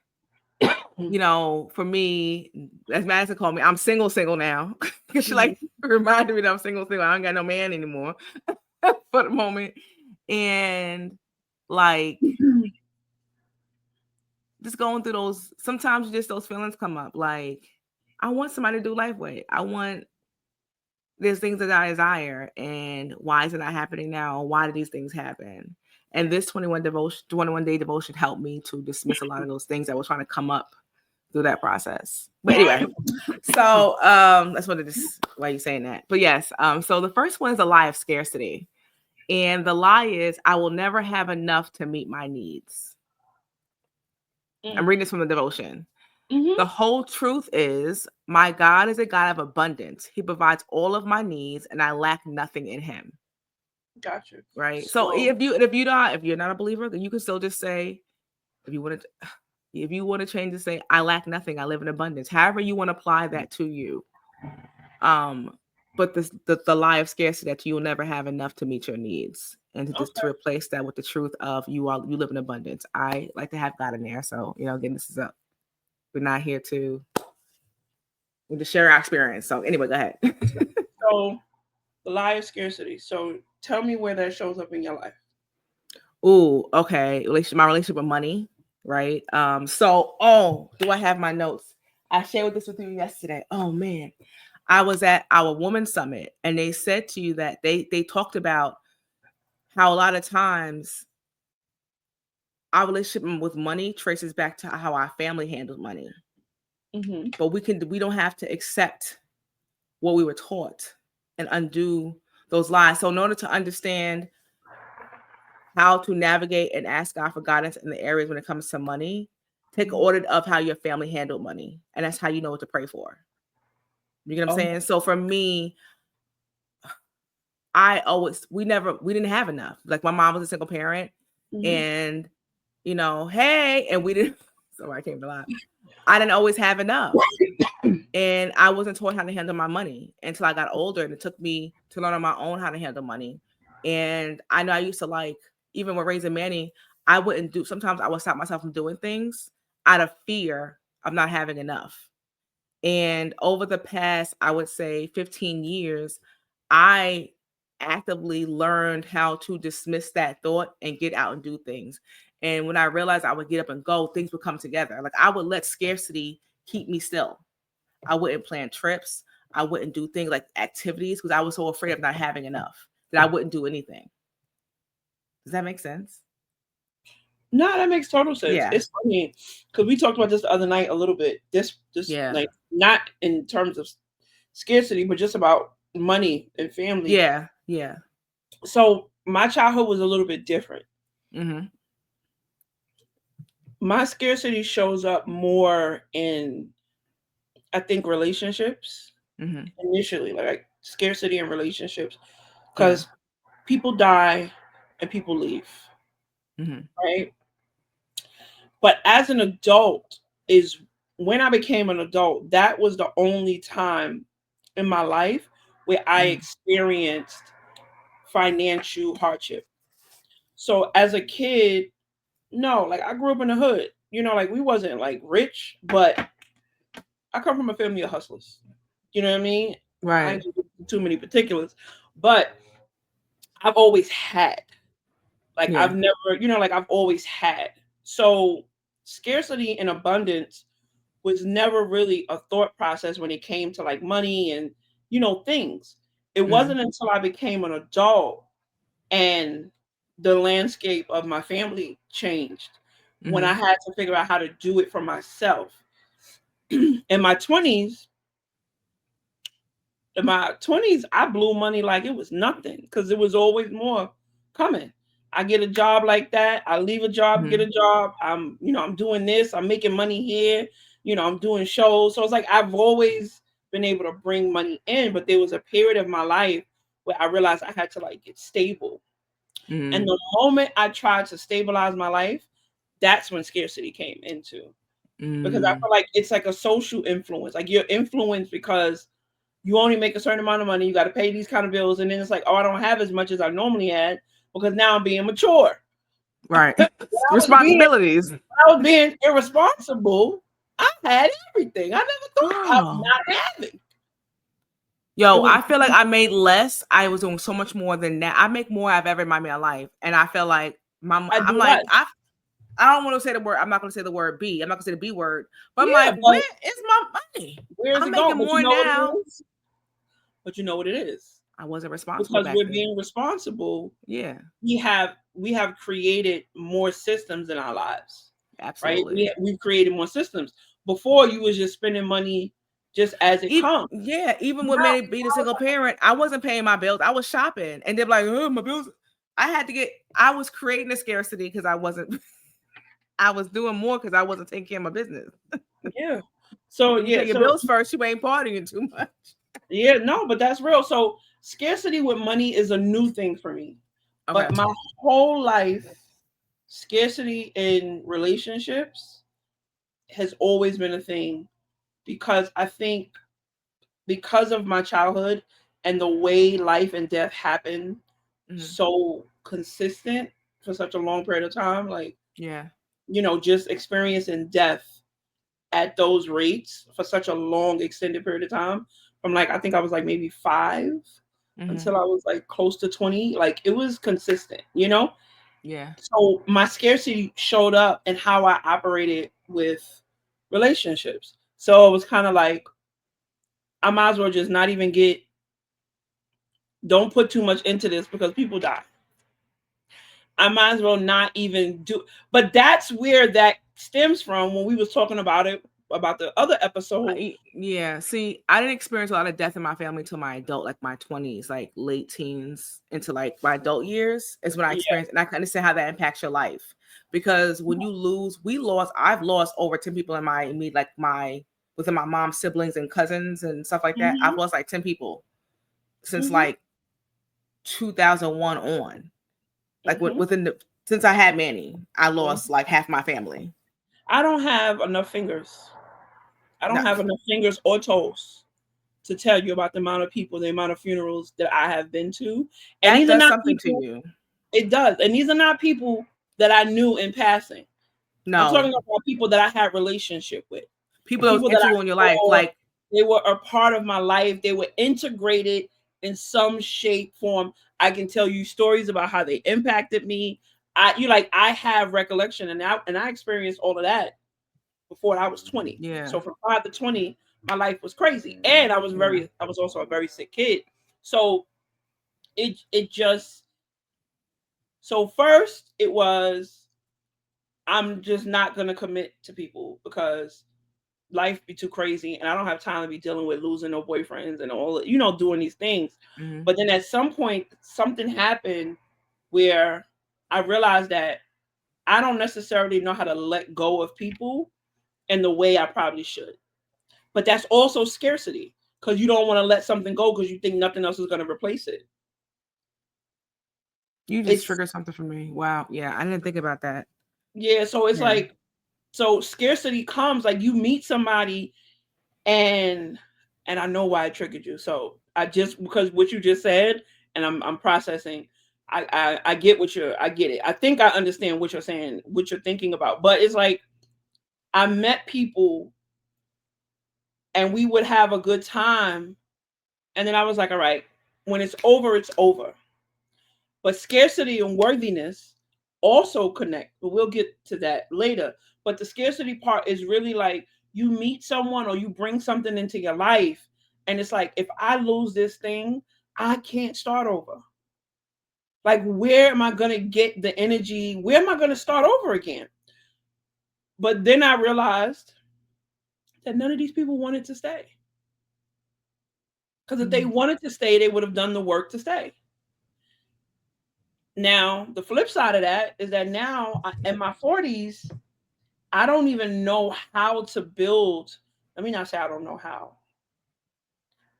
for me, as Madison called me, I'm single now. Because she reminded me that I'm single. I don't got no man anymore for the moment. And just going through those, sometimes just those feelings come up. Like, I want somebody to do life with. There's things that I desire, and why is it not happening now? Why do these things happen? And this 21-day devotion helped me to dismiss a lot of those things that were trying to come up through that process. But anyway, so that's what it is. Why are you saying that? But yes, so the first one is a lie of scarcity. And the lie is, I will never have enough to meet my needs. I'm reading this from the devotion. The whole truth is, my God is a God of abundance. He provides all of my needs, and I lack nothing in him. Gotcha. Right. So if you're not a believer, then you can still just say, if you want to change to say, I lack nothing, I live in abundance. However you want to apply that to you. But the lie of scarcity, that you'll never have enough to meet your needs, and to just to replace that with the truth of you live in abundance. I like to have God in there. So, again, we're not here to share our experience. So anyway, go ahead. So the lie of scarcity. So tell me where that shows up in your life. Ooh, okay. My relationship with money, right? Do I have my notes? I shared this with you yesterday. Oh man. I was at our women's summit, and they said to you that they talked about how a lot of times our relationship with money traces back to how our family handled money. Mm-hmm. But we don't have to accept what we were taught and undo those lies. So in order to understand how to navigate and ask God for guidance in the areas when it comes to money, take an audit of how your family handled money. And that's how you know what to pray for. You get what I'm saying? So for me, we didn't have enough. Like, my mom was a single parent, and hey, and we didn't, sorry, I came to lie. I didn't always have enough. And I wasn't taught how to handle my money until I got older, and it took me to learn on my own how to handle money. And I know I used to, even with raising Manny, sometimes I would stop myself from doing things out of fear of not having enough. And over the past, I would say 15 years, I actively learned how to dismiss that thought and get out and do things. And when I realized I would get up and go, things would come together. Like, I would let scarcity keep me still. I wouldn't plan trips. I wouldn't do things like activities because I was so afraid of not having enough that I wouldn't do anything. Does that make sense? No, that makes total sense. Yeah. It's funny because we talked about this the other night a little bit. Like, not in terms of scarcity, but just about money and family. Yeah, yeah. So my childhood was a little bit different. Mm-hmm. My scarcity shows up more in, I think, relationships. Mm-hmm. Initially, like scarcity in relationships, because people die and people leave. Mm-hmm. Right. But as an adult, is when I became an adult, that was the only time in my life where I experienced financial hardship. So as a kid, no, like, I grew up in the hood, like, we wasn't like rich, but I come from a family of hustlers. You know what I mean? Right. I ain't too many particulars, but I've always had. Like, I've never, like, I've always had. So scarcity and abundance was never really a thought process when it came to, like, money and, things. It wasn't until I became an adult and the landscape of my family changed when I had to figure out how to do it for myself. In my 20s, I blew money like it was nothing because it was always more coming. I get a job like that. I leave a job, get a job. I'm doing this. I'm making money here. I'm doing shows. So it's like I've always been able to bring money in, but there was a period of my life where I realized I had to, like, get stable. And the moment I tried to stabilize my life, that's when scarcity came into. Because I feel like it's like a social influence. Like, you're influenced because you only make a certain amount of money. You got to pay these kind of bills. And then it's like, oh, I don't have as much as I normally had because now I'm being mature. Right. Responsibilities. I was being irresponsible. I had everything. I never thought of not having. Yo, I feel like I made less. I was doing so much more than that. I make more I've ever made in my life. And I feel like I don't want to say the word. I'm not going to say the word B. I'm not going to say the B word. But I'm like, where is my money? Where's it going? More now. But you know what it is? I wasn't responsible because we're being responsible. Yeah, we have created more systems in our lives. Absolutely, right? We've created more systems. Before, you was just spending money just as it comes. Yeah, even with me being a single parent, I wasn't paying my bills. I was shopping, and they're like, "Oh, my bills." I was creating a scarcity because I wasn't. I was doing more because I wasn't taking care of my business. Yeah. So you pay your bills first. You ain't partying too much. Yeah, no, but that's real. So scarcity with money is a new thing for me. Okay. But my whole life, scarcity in relationships has always been a thing because I think because of my childhood and the way life and death happen so consistent for such a long period of time, like, Yeah. just experiencing death at those rates for such a long extended period of time, from like I think I was like maybe 5 until I was like close to 20, like it was consistent. Yeah. So my scarcity showed up in how I operated with relationships. So it was kind of like I might as well just not even don't put too much into this because people die. I might as well not even do. But that's where that stems from when we was talking about it about the other episode. Yeah. See, I didn't experience a lot of death in my family till my adult, like my 20s, like late teens into like my adult years is when I Yeah. experienced, and I can understand how that impacts your life. Because when you lose, I've lost over 10 people in my immediate, like within my mom's siblings and cousins and stuff like that. I've lost like 10 people since like 2001 on. Like since I had Manny, I lost like half my family. I don't have enough fingers. I No, don't have enough fingers or toes to tell you about the amount of people, the amount of funerals that I have been to. And that these are does not something to people, you. it does. And these are not people that I knew in passing. I'm No, talking about people that I had relationship with. people that was People that I integral in your life, saw, like they were a part of my life. They were integrated in some shape, form. I can tell you stories about how they impacted me. I have recollection, and I experienced all of that before I was 20. yeah, So from 5 to 20, my life was crazy. And yeah, I was also a very sick kid. So it just so first it was I'm just not gonna commit to people because life be too crazy and I don't have time to be dealing with losing no boyfriends and all doing these things. But then at some point something happened where I realized that I don't necessarily know how to let go of people in the way I probably should. But that's also scarcity because you don't want to let something go because you think nothing else is going to replace it. you just It's triggered something for me. Wow, yeah, I didn't think about that. Yeah, so it's Yeah, like scarcity comes like you meet somebody and I know why it triggered you. So I just because what you just said and I'm processing. I get I get it. I think I understand what you're saying, what you're thinking about. But it's like I met people and we would have a good time. And then I was like, all right, when it's over, it's over. But scarcity and worthiness also connect, but we'll get to that later. But the scarcity part is really like you meet someone or you bring something into your life, and it's like, if I lose this thing, I can't start over. Like, where am I going to get the energy? Where am I going to start over again? But then I realized that none of these people wanted to stay. Because if they wanted to stay, they would have done the work to stay. Now, the flip side of that is that now in my 40s, I don't even know how to build. Let me not say I don't know how.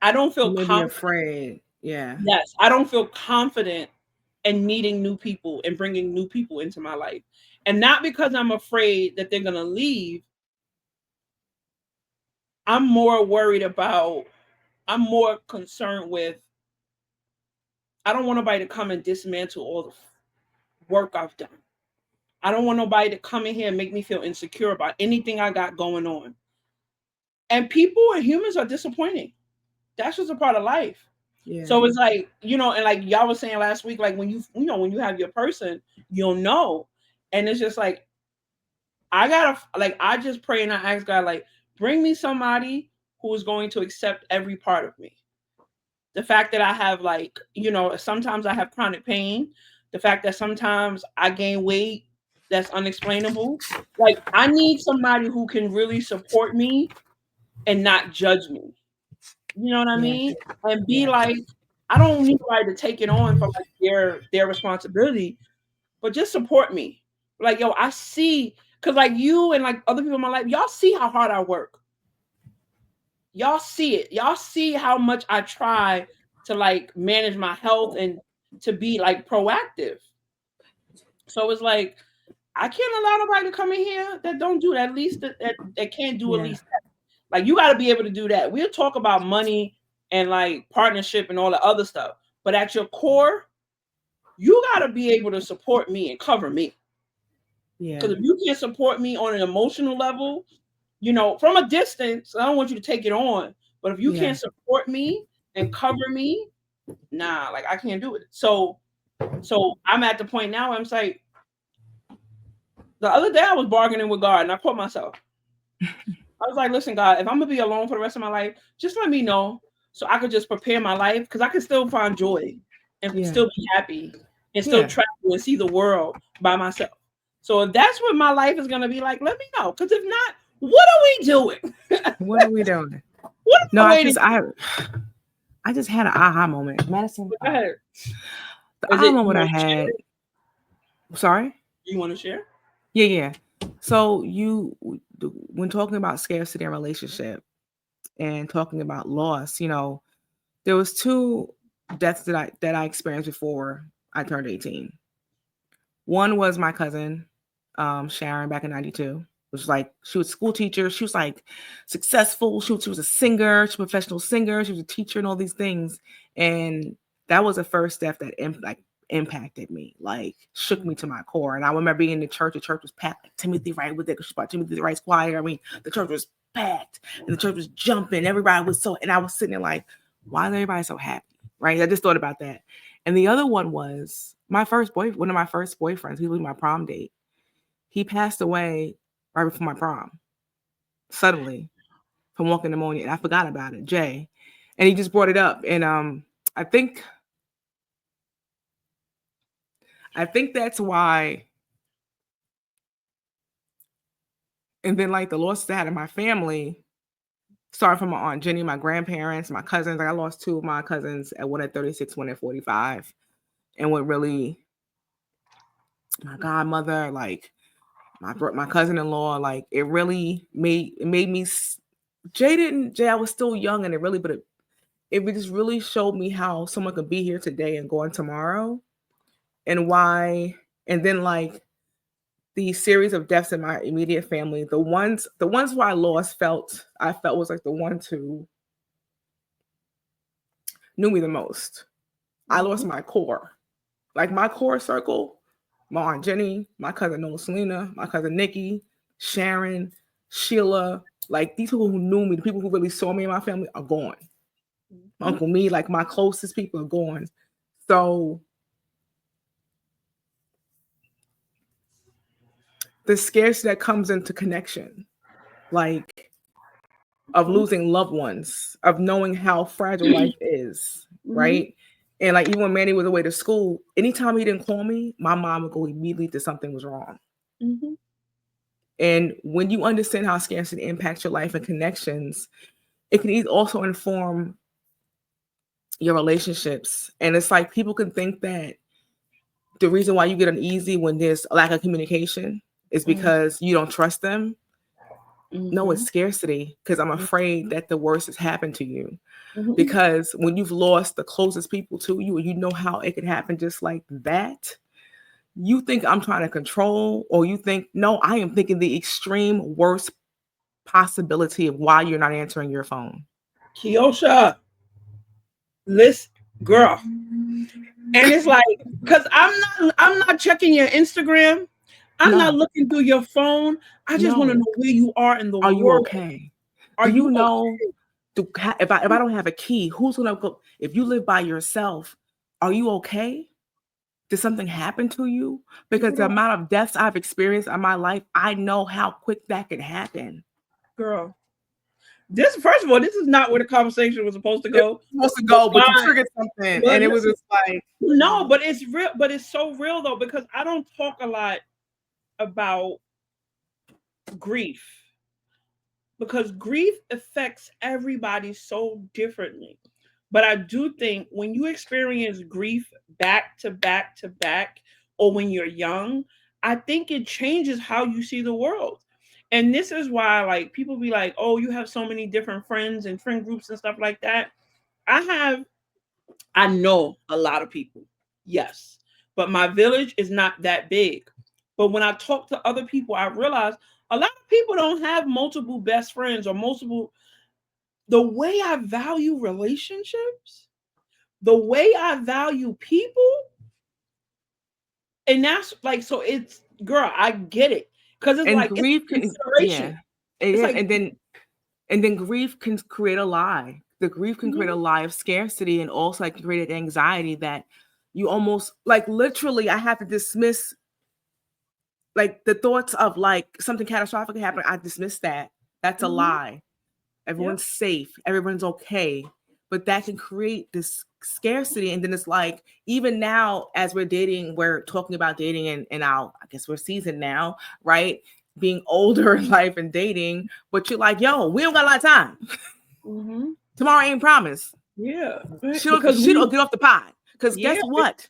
I don't feel maybe confident. afraid. Yeah, Yes, I don't feel confident in meeting new people and bringing new people into my life. And not because I'm afraid that they're going to leave. I'm more worried about, I'm more concerned with, I don't want nobody to come and dismantle all the work I've done. I don't want nobody to come in here and make me feel insecure about anything I got going on. And people and humans are disappointing. That's just a part of life. yeah, So it's like, and like y'all was saying last week, like when when you have your person, you'll know. And it's just like, I just pray and I ask God, like, bring me somebody who is going to accept every part of me. The fact that I have like, sometimes I have chronic pain, the fact that sometimes I gain weight that's unexplainable. Like, I need somebody who can really support me and not judge me. You know what I yeah, mean? And be yeah. like, I don't need anybody to take it on for like their responsibility, but just support me. Like, yo, I see, cause like you and like other people in my life, y'all see how hard I work. Y'all see it. Y'all see how much I try to like manage my health and to be like proactive. So it's like I can't allow nobody to come in here that don't do that. At least that can't do at least that. Like you got to be able to do that. We'll talk about money and like partnership and all the other stuff, but at your core, you got to be able to support me and cover me. Yeah. Because if you can't support me on an emotional level, you know, from a distance, I don't want you to take it on. But if you can't support me and cover me, nah, like I can't do it. So I'm at the point now where I'm like, the other day I was bargaining with God and I caught myself. I was like, listen, God, if I'm gonna be alone for the rest of my life, just let me know so I could just prepare my life because I can still find joy and still be happy and still travel and see the world by myself. So if that's what my life is gonna be like, let me know. Because if not, what are we doing? What are we doing? What am I waiting? I just had an aha moment. Madison. Go ahead. The aha moment I had. Sorry? You want to share? Yeah. So when talking about scarcity and relationship and talking about loss, you know, there was 2 deaths that I experienced before I turned 18. One was my cousin, Sharon, back in 92. It was like she was a school teacher. She was like successful. She was a singer. She was a professional singer. She was a teacher and all these things. And that was the first death that impacted me, like shook me to my core. And I remember being in the church. The church was packed. Like Timothy Wright was there because she brought Timothy Wright's choir. I mean, the church was packed and the church was jumping. Everybody was and I was sitting there like, why is everybody so happy? Right? I just thought about that. And the other one was one of my first boyfriends. He was my prom date. He passed away right before my prom, suddenly, from walking pneumonia. And I forgot about it, Jay. And he just brought it up. And I think that's why. And then like the loss I had in my family, starting from my Aunt Jenny, my grandparents, my cousins. Like I lost 2 of my cousins, one at 36, one at 45. And what really, my godmother, like my cousin-in-law, like it really made me. Jay, I was still young, and it just really showed me how someone could be here today and gone tomorrow, and why. And then like the series of deaths in my immediate family, the ones who I felt was like the ones who knew me the most. I lost my core, like my core circle. My Aunt Jenny, my cousin Nola Selena, my cousin Nikki, Sharon, Sheila, like these people who knew me, the people who really saw me and my family are gone. Uncle Me, like my closest people are gone. So the scarcity that comes into connection, like of losing loved ones, of knowing how fragile life is, right? And like even when Manny was away to school, anytime he didn't call me, my mom would go immediately to something was wrong. And when you understand how scarcity impacts your life and connections, it can also inform your relationships. And it's like people can think that the reason why you get uneasy when there's a lack of communication is because you don't trust them. No, it's scarcity, because I'm afraid that the worst has happened to you. Because when you've lost the closest people to you, and you know how it can happen just like that, you think I'm trying to control, or you think, no, I am thinking the extreme worst possibility of why you're not answering your phone. Kiosha, listen, girl. And it's like, because I'm not checking your Instagram. I'm not looking through your phone. I just want to know where you are in the world. Are you okay? Do you know okay? If I don't have a key, who's gonna go? If you live by yourself, are you okay? Did something happen to you? Because the amount of deaths I've experienced in my life, I know how quick that can happen. Girl, first of all, this is not where the conversation was supposed to go. But you triggered something, and it was just like no, but it's real. But it's so real though, because I don't talk a lot about grief, because grief affects everybody so differently. But I do think when you experience grief back to back to back, or when you're young, I think it changes how you see the world. And this is why, like, people be like, oh, you have so many different friends and friend groups and stuff like that. I know a lot of people. Yes. But my village is not that big. But when I talk to other people, I realize a lot of people don't have multiple best friends or multiple. The way I value relationships, the way I value people, and that's like, so it's, girl, I get it. Because it's And like, it's grief can, consideration. yeah, It's like, and then grief can create a lie. The grief can create mhm, a lie of scarcity, and also like create an anxiety that you almost like literally I have to dismiss like the thoughts of like something catastrophic happening. I dismiss that. That's a mhm, lie. yeah, Everyone's safe, everyone's okay. But that can create this scarcity. And then it's like, even now, as we're dating, we're talking about dating and our, I guess we're seasoned now, right? Being older in life and dating, but you're like, yo, we don't got a lot of time. mhm, Tomorrow ain't promised. yeah, right? Shit, Because shit or we, get off the pot. Because yeah, guess what?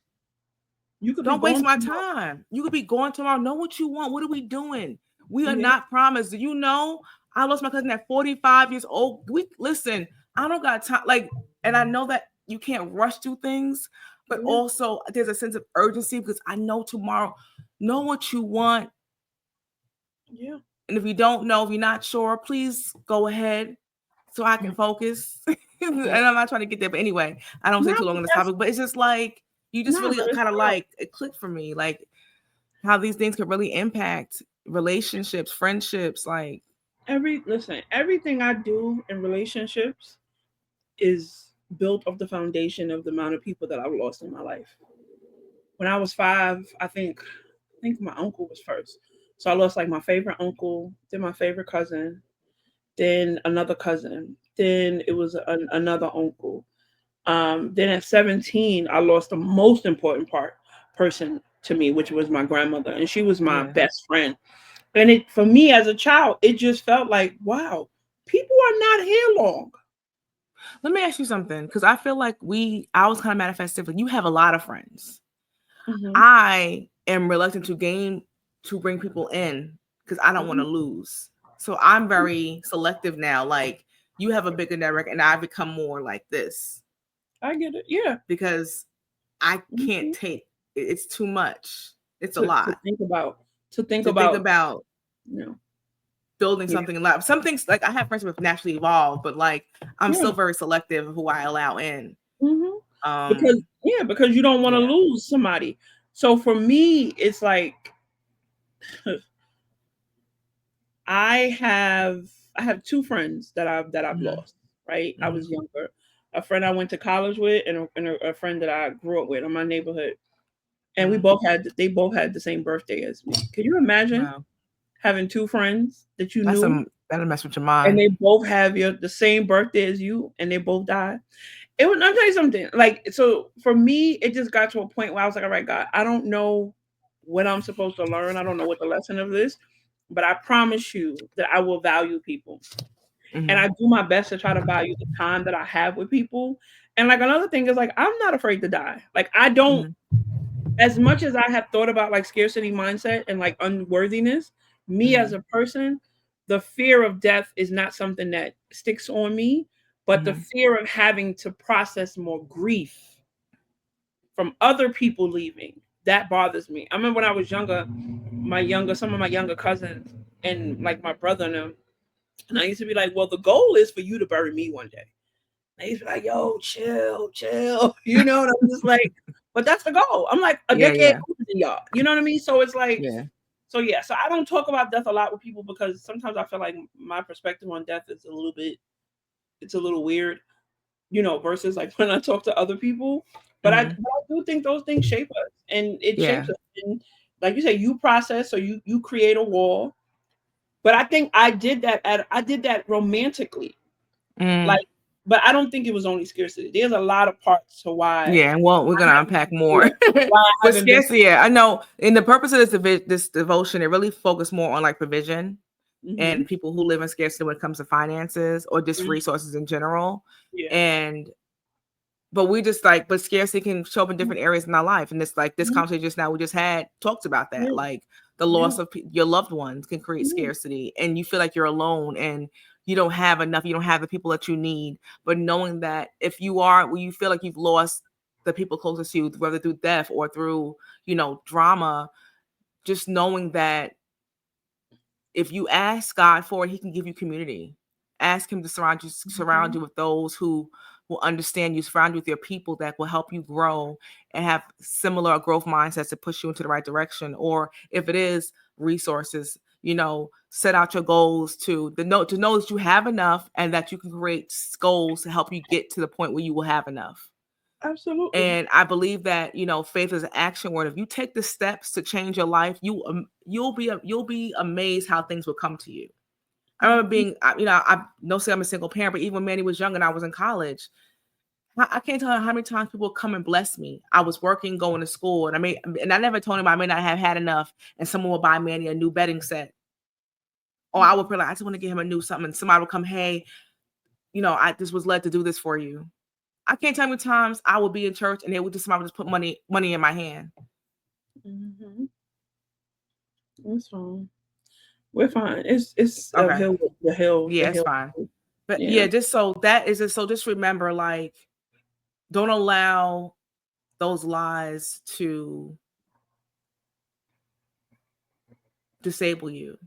you could be Don't waste going my tomorrow. time. You could be going tomorrow. Know what you want. What are we doing? We are Yeah, not promised. Do you know? I lost my cousin at 45 years old. We listen, I don't got time. Like, and I know that you can't rush through things, but yeah, also there's a sense of urgency because I know tomorrow. Know what you want. yeah. And if you don't know, if you're not sure, please go ahead so I can Mm, focus. And yeah. I'm not trying to get there, but anyway, I don't No, stay too long but on this that's topic. But it's just like you just not, really but it's kind of real. like it clicked for me. Like how these things could really impact relationships, friendships, like Everything I do in relationships is built of the foundation of the amount of people that I've lost in my life. When I was 5, I think my uncle was first. So I lost like my favorite uncle, then my favorite cousin, then another cousin, then it was another uncle. Then at 17, I lost the most important person to me, which was my grandmother, and she was my yeah. best friend. And it, for me as a child, it just felt like, wow, people are not here long. Let me ask you something, because I feel like I was kind of manifestive. Like you have a lot of friends. Hmm. I am reluctant to bring people in because I don't want Hmm. to lose. So I'm very selective now. Like you have a bigger network, and I become more like this I get it. Yeah. because I can't Hmm. take it's too much. It's a To lot think about, to think to think about, about you know, building yeah, something in life. Some things like I have friends with naturally evolved, but like I'm yeah. still very selective of who I allow in. Hmm. Because, Um, yeah, because you don't want to yeah. lose somebody. So for me, it's like I have I have two friends that I've Mhm, lost. Right, I mhm, was younger. A friend I went to college with, and a friend that I grew up with in my neighborhood, and mhm. they both had the same birthday as me. Can you imagine Wow, having two friends that you that's knew, that'll mess with your and mind. they both have the same birthday as you, and they both died? It was. I'll tell you something. Like, so for me, it just got to a point where I was like, all right, God, I don't know what I'm supposed to learn. I don't know what the lesson of this, but I promise you that I will value people. And I Mhm, do my best to try to value the time that I have with people. And like, another thing is, like, I'm not afraid to die. Like, I don't, mhm, as much as I have thought about like scarcity mindset and like unworthiness, me as mhm, a person, the fear of death is not something that sticks on me, but the mhm, fear of having to process more grief from other people leaving, that bothers me. I remember when I was younger, some of my younger cousins and like my brother and them, and I used to be like, well, the goal is for you to bury me one day. And they used to be like, yo, chill, chill. And I'm just like, but that's the goal. I'm like a yeah, decade yeah, older than y'all. You know what I mean? So it's like, yeah, so yeah. So I don't talk about death a lot with people because sometimes I feel like my perspective on death is it's a little weird, versus like when I talk to other people. But I, mhm, but I do think those things shape us, and it yeah, shapes us. And like you say, you process, so you create a wall. But I think I did that romantically, mm, like. But I don't think it was only scarcity. There's a lot of parts to why yeah. Well, we're I gonna haven't, unpack more, yeah, why I but haven't been. scarcity. Yeah, I know. In the purpose of this devotion, it really focused more on like provision Hmm. and people who live in scarcity when it comes to finances or just Hmm. resources in general. Yeah. And but we just like, but scarcity can show up in different areas in our life. And it's like this Mhm. conversation just now we just had talked about that. Yeah. Like the Yeah. loss of your loved ones can create Yeah. scarcity, and you feel like you're alone and you don't have enough. You don't have the people that you need. But knowing that if you are, when you feel like you've lost the people closest to you, whether through death or through, drama, just knowing that if you ask God for it, he can give you community. Ask him to surround you with those who will understand you, surround you with your people that will help you grow and have similar growth mindsets to push you into the right direction. Or if it is resources, set out your goals to know that you have enough and that you can create goals to help you get to the point where you will have enough. Absolutely. And I believe that, faith is an action word. If you take the steps to change your life, you'll be amazed how things will come to you. I remember being, I know say I'm a single parent, but even when Manny was young and I was in college, I can't tell you how many times people come and bless me. I was working, going to school, and I never told him I may not have had enough, and someone would buy Manny a new bedding set. Or I would be like, I just want to get him a new something, and somebody would come, hey, I just was led to do this for you. I can't tell you how many times I would be in church and somebody would just put money in my hand. Mm-hmm. That's fine. We're fine. It's okay. The hill. Yeah, it's fine. But yeah, just remember, like, don't allow those lies to disable you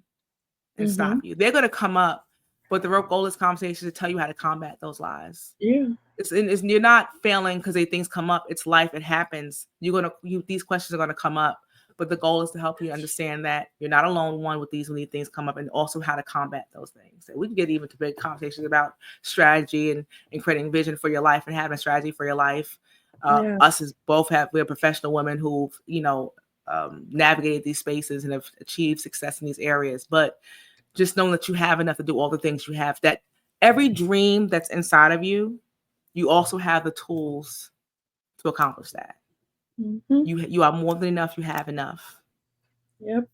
and stop you. They're gonna come up, but the real goal of this conversation is to tell you how to combat those lies. Yeah. You're not failing because things come up. It's life. It happens. These questions are gonna come up. But the goal is to help you understand that you're not alone, one, with these when these things come up, and also how to combat those things. And we can get even to big conversations about strategy and creating vision for your life and having a strategy for your life. Us as we're professional women who've, navigated these spaces and have achieved success in these areas. But just knowing that you have enough to do all the things you have, that every dream that's inside of you, you also have the tools to accomplish that. You are more than enough. You have enough. Yep.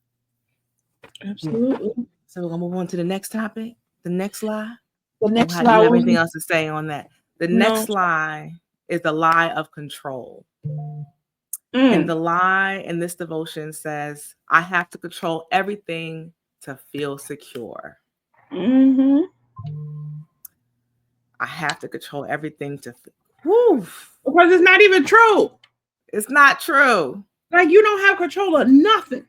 Absolutely. So we're gonna move on to the next topic. The next lie. The next lie. Do you have anything else to say on that? The next lie is the lie of control. And the lie in this devotion says, I have to control everything to feel secure. I have to control everything to feel. Because it's not even true. It's not true. Like, you don't have control of nothing.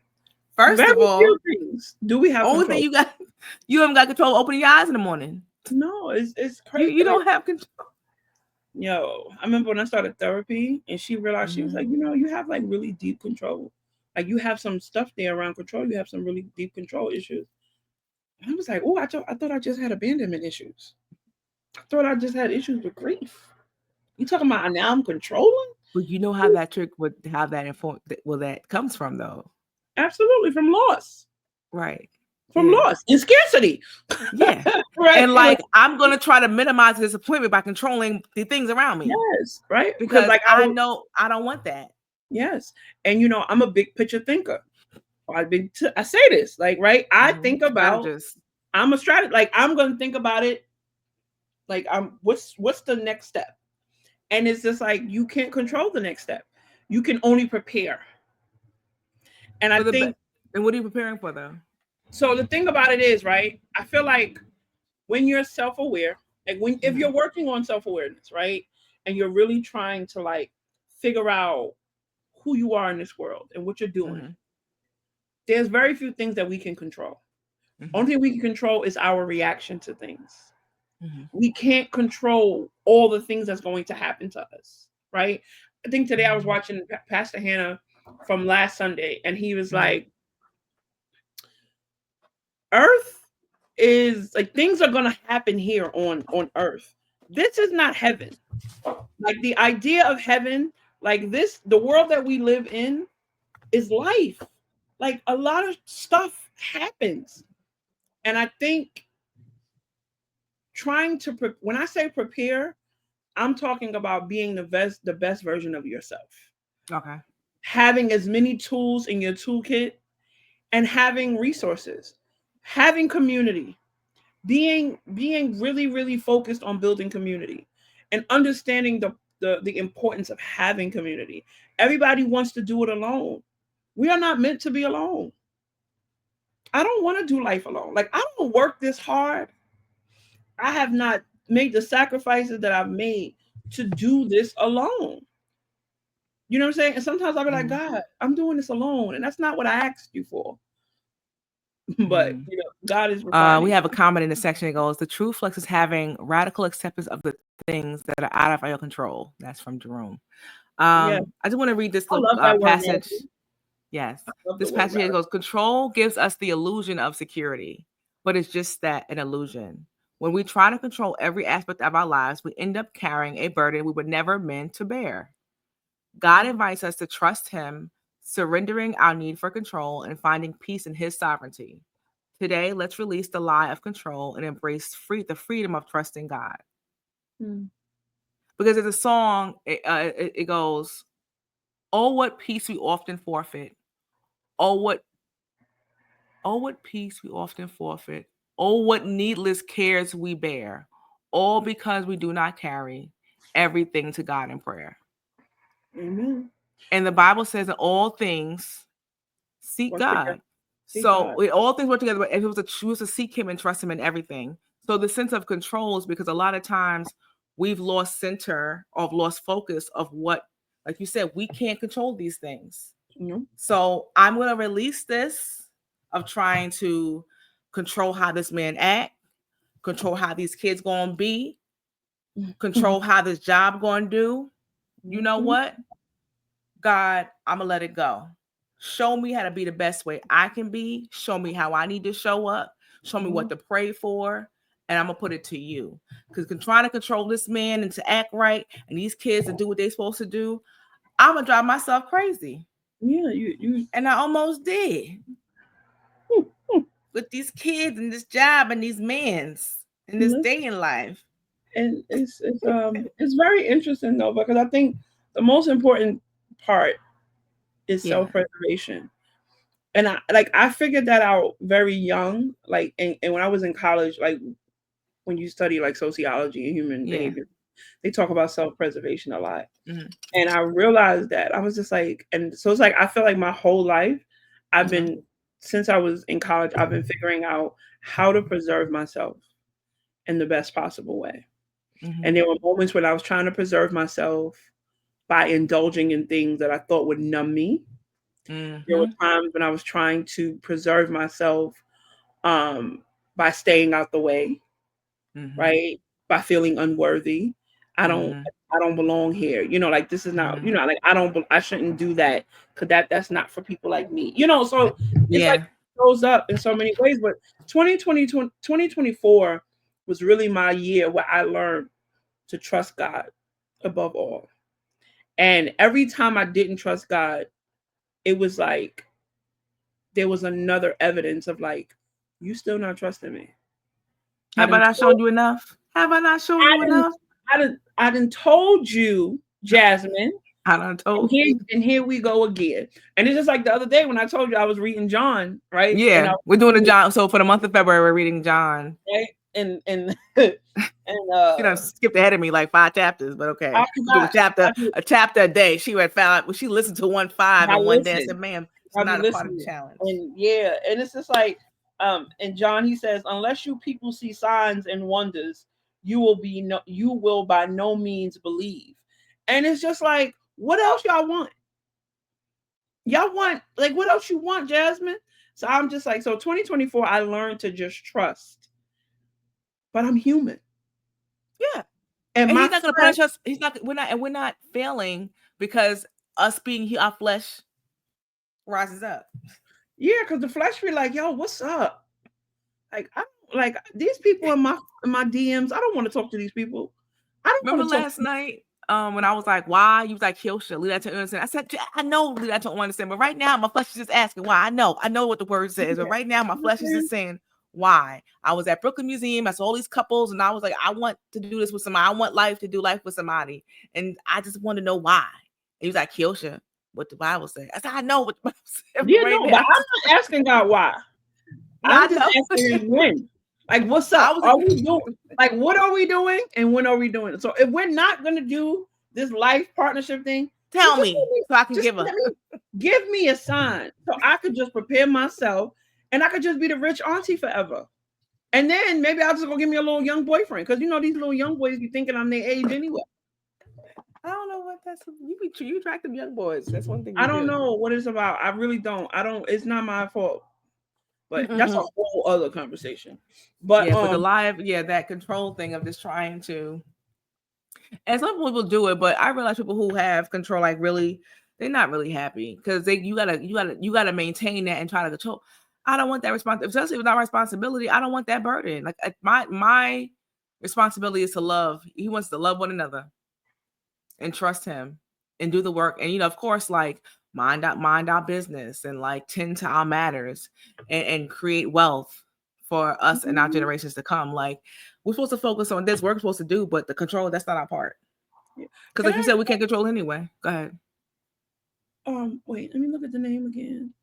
First of all, few things do we have only control? thing you haven't got control of opening your eyes in the morning. No, it's crazy. You don't have control. Yo, I remember when I started therapy and she realized, she was like, you have like really deep control. Like, you have some stuff there around control. You have some really deep control issues. And I was like, oh, I thought I just had abandonment issues. I thought I just had issues with grief. You talking about now I'm controlling? Well, you know how that that comes from, though. Absolutely, from loss. Right. From loss and scarcity. Yeah. Right. And like, I'm gonna try to minimize disappointment by controlling the things around me. Yes, right. Because like I know I don't want that. Yes. And I'm a big picture thinker. I say this, like, right. I think about I'm a strategist. Like, I'm gonna think about it. Like, what's the next step? And it's just like, you can't control the next step. You can only prepare. And I think. And what are you preparing for, though? So the thing about it is, right, I feel like when you're self-aware, like if you're working on self-awareness, right, and you're really trying to like figure out who you are in this world and what you're doing, there's very few things that we can control. Only thing we can control is our reaction to things. We can't control all the things that's going to happen to us, right? I think today I was watching Pastor Hannah from last Sunday, and he was like, Earth is like, things are going to happen here on Earth. This is not heaven. Like, the idea of heaven, like this, the world that we live in is life. Like, a lot of stuff happens. And I think when I say prepare, I'm talking about being the best version of yourself. Okay. Having as many tools in your toolkit and having resources, having community, being really, really focused on building community and understanding the importance of having community. Everybody wants to do it alone. We are not meant to be alone. I don't want to do life alone. Like, I don't work this hard. I have not made the sacrifices that I've made to do this alone. You know what I'm saying? And sometimes I'll be like, God, I'm doing this alone, and that's not what I asked you for. But God is refining. We have a comment in the section that goes, the true flex is having radical acceptance of the things that are out of your control. That's from Jerome. I just want to read this little passage. Yes. This passage here goes, control gives us the illusion of security, but it's just that, an illusion. When we try to control every aspect of our lives, we end up carrying a burden we were never meant to bear. God invites us to trust him, surrendering our need for control and finding peace in his sovereignty. Today, let's release the lie of control and embrace the freedom of trusting God. Because there's a song, it goes, oh, what peace we often forfeit. Oh, what peace we often forfeit. Oh, what needless cares we bear. All because we do not carry everything to God in prayer. Amen. And the Bible says in all things, seek God. All things work together, but if it was to choose to seek him and trust him in everything. So the sense of control is because a lot of times we've lost center or lost focus of what, like you said, we can't control these things. So I'm going to release this of trying to control how this man act, control how these kids going to be, control how this job going to do. You know what? God, I'm going to let it go. Show me how to be the best way I can be. Show me how I need to show up. Show me what to pray for. And I'm going to put it to you. Because trying to control this man and to act right and these kids to do what they're supposed to do, I'm going to drive myself crazy. Yeah, you and I almost did. With these kids and this job and these mans and this day in life. And it's very interesting though, because I think the most important part is self-preservation. And I figured that out very young, like and when I was in college, like when you study like sociology and human behavior, they talk about self-preservation a lot. And I realized that I was just like, and so it's like I feel like my whole life I've been, since I was in college, I've been figuring out how to preserve myself in the best possible way. And there were moments when I was trying to preserve myself by indulging in things that I thought would numb me. There were times when I was trying to preserve myself by staying out the way, right? By feeling unworthy. I don't belong here. Like this is not, like I shouldn't do that because that's not for people like me. So it's like it goes up in so many ways. But 2024 was really my year where I learned to trust God above all. And every time I didn't trust God, it was like there was another evidence of like, you still not trusting me. Have I not shown you enough? Have I not shown you enough? I done told you, Jasmine. I done told you. And here we go again. And it's just like the other day when I told you I was reading John, right? Yeah, we're doing a John. So for the month of February, we're reading John. Right? And she done skipped ahead of me like 5 chapters, but okay. Do a chapter a day. She read 5. She listened to 1:5 and one day. I said, "Ma'am, it's not a part of the challenge." And and it's just like, and John, he says, unless you people see signs and wonders, you will by no means believe. And it's just like, what else y'all want? Y'all want, like, what else you want, Jasmine? So I'm just like, so 2024, I learned to just trust. But I'm human. Yeah. And he's not going to punish us. We're not failing because us being our flesh rises up. Yeah, because the flesh be like, yo, what's up? Like these people in my DMs, I don't want to talk to these people. I don't remember last night when I was like, why? You was like, H.E.A.L, leave that to understand. I said, I know leave that to understand, but right now my flesh is just asking why. I know what the word says, but right now my flesh is just saying why. I was at Brooklyn Museum, I saw all these couples, and I was like, I want to do this with somebody. I want to do life with somebody, and I just want to know why. And he was like, H.E.A.L, what the Bible says. I said, I know what the Bible says. Yeah, right, no, but I'm not asking God why. I'm just asking when. Like, what's up? Are we doing? Like, what are we doing, and when are we doing it? So, if we're not gonna do this life partnership thing, tell me so I can give me a sign so I could just prepare myself, and I could just be the rich auntie forever. And then maybe I'll just go give me a little young boyfriend because these little young boys be thinking I'm their age anyway. I don't know what that's. You attract them young boys. That's one thing. I don't know what it's about. I really don't. It's not my fault. But that's a whole other conversation. But yeah, but that control thing of just trying to. And some people do it, but I realize people who have control, like really, they're not really happy because you gotta maintain that and try to control. I don't want that responsibility, especially without responsibility. I don't want that burden. Like my responsibility is to love. He wants to love one another and trust him and do the work. And of course, like mind our business and like tend to our matters and create wealth for us and our generations to come. Like we're supposed to focus on this work we're supposed to do, but the control, that's not our part. Because like you said, we can't control anyway. Go ahead. Wait, let me look at the name again.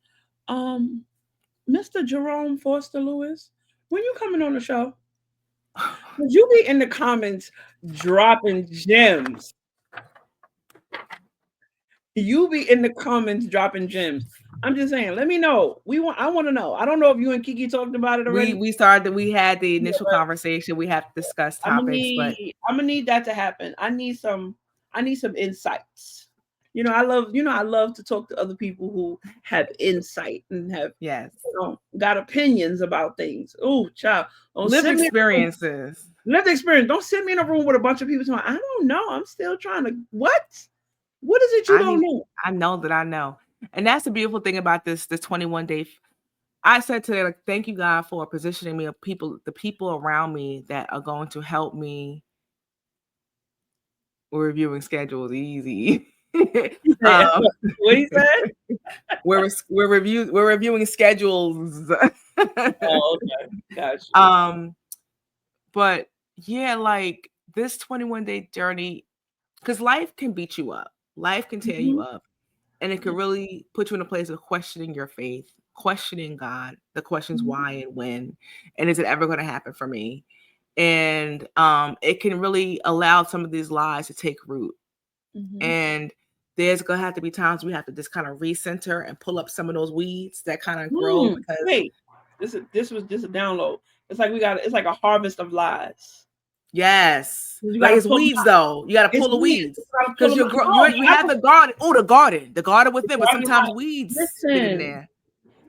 Mr. Jerome Foster Lewis, when you coming on the show? Would you be in the comments dropping gems? You be in the comments dropping gems. I'm just saying, let me know. I want to know. I don't know if you and Kiki talked about it already. We had the initial conversation. We have to discuss topics, I'm gonna need that to happen. I need some insights. I love to talk to other people who have insight and have got opinions about things. Oh, child. Lived experiences. Lived experience. Don't send me in a room with a bunch of people saying, I don't know. I'm still trying to What is it you don't know? I know that I know. And that's the beautiful thing about this 21 day. I said today, like, thank you, God, for positioning me of the people around me that are going to help me. We're reviewing schedules easy. What you said? We're reviewing schedules. Oh, okay. Gotcha. But yeah, like this 21 day journey, because life can beat you up. Life can tear you up. And it can really put you in a place of questioning your faith, questioning God, the questions why and when, and is it ever going to happen for me? And it can really allow some of these lies to take root. And there's going to have to be times we have to just kind of recenter and pull up some of those weeds that kind of grow. Because wait, this was just a download. It's like a harvest of lies. Yes. Like it's weeds though. You gotta pull the weeds. Because you have the garden. Oh, the garden within, but sometimes weeds get in there.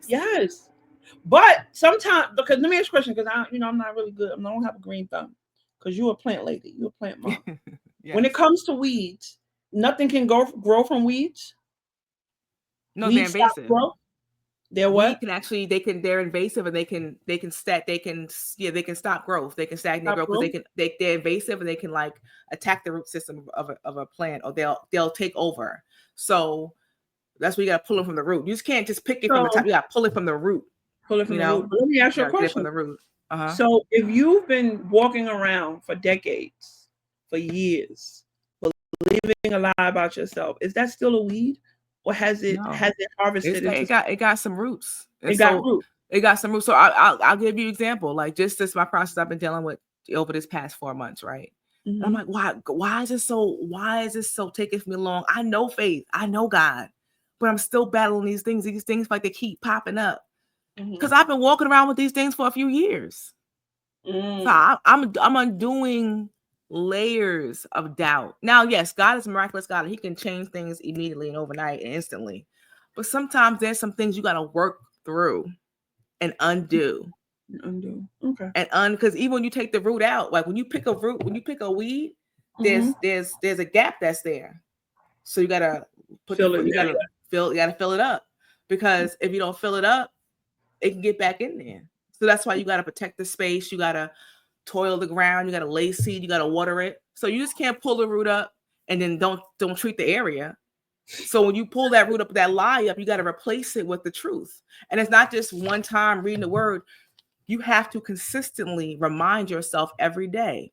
Yes. But sometimes, because let me ask you a question, because I'm not really good. I don't have a green thumb. Because you're a plant lady. You're a plant mom. Yes. When it comes to weeds, nothing can grow from weeds. No, weeds they're invasive. They're what? They're invasive and they can stop growth. They can stagnate growth because they're invasive and they can like attack the root system of a plant, or they'll take over. So that's where you gotta pull them from the root. You just can't just pick it from the top. You gotta pull it from the root. Pull it from the root. But let me ask you a question. From the root. So if you've been walking around for decades, for years, believing a lie about yourself, is that still a weed? Or has it harvested? It got some roots. It got roots. It got some roots. So I'll give you an example. Like just this, my process I've been dealing with over this past 4 months, right? And I'm like, why is this so taking me long? I know faith, I know God, but I'm still battling these things. These things like they keep popping up because I've been walking around with these things for a few years. So I'm undoing layers of doubt. Now, yes, God is a miraculous God. He can change things immediately and overnight and instantly. But sometimes there's some things you got to work through and undo. Okay. And because even when you take the root out, like when you pick a weed, there's a gap that's there. So you gotta fill it up. Because if you don't fill it up, it can get back in there. So that's why you gotta protect the space. You gotta toil the ground, you gotta lay seed, you gotta water it. So you just can't pull the root up and then don't treat the area. So when you pull that root up, that lie up, you got to replace it with the truth. And it's not just one time reading the word. You have to consistently remind yourself every day.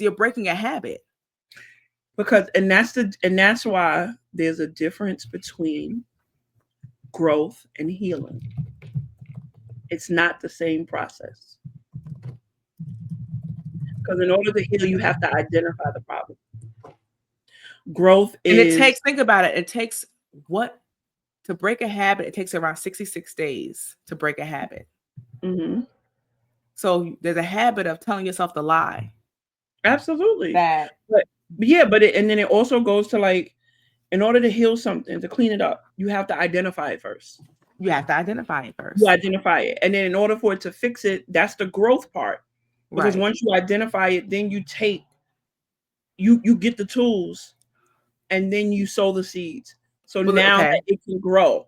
You're breaking a habit. And that's why there's a difference between growth and healing. It's not the same process. Because in order to heal, you have to identify the problem. Growth is... And think about it. It takes to break a habit, it takes around 66 days to break a habit. So there's a habit of telling yourself the lie. Absolutely. That But yeah, and then it also goes to like, in order to heal something, to clean it up, you have to identify it first. You have to identify it You first. identify it, and then in order for it to fix it, that's the growth part. Because Right. once you identify it, then you get the tools, and then you sow the seeds. So But now that okay, it can grow. You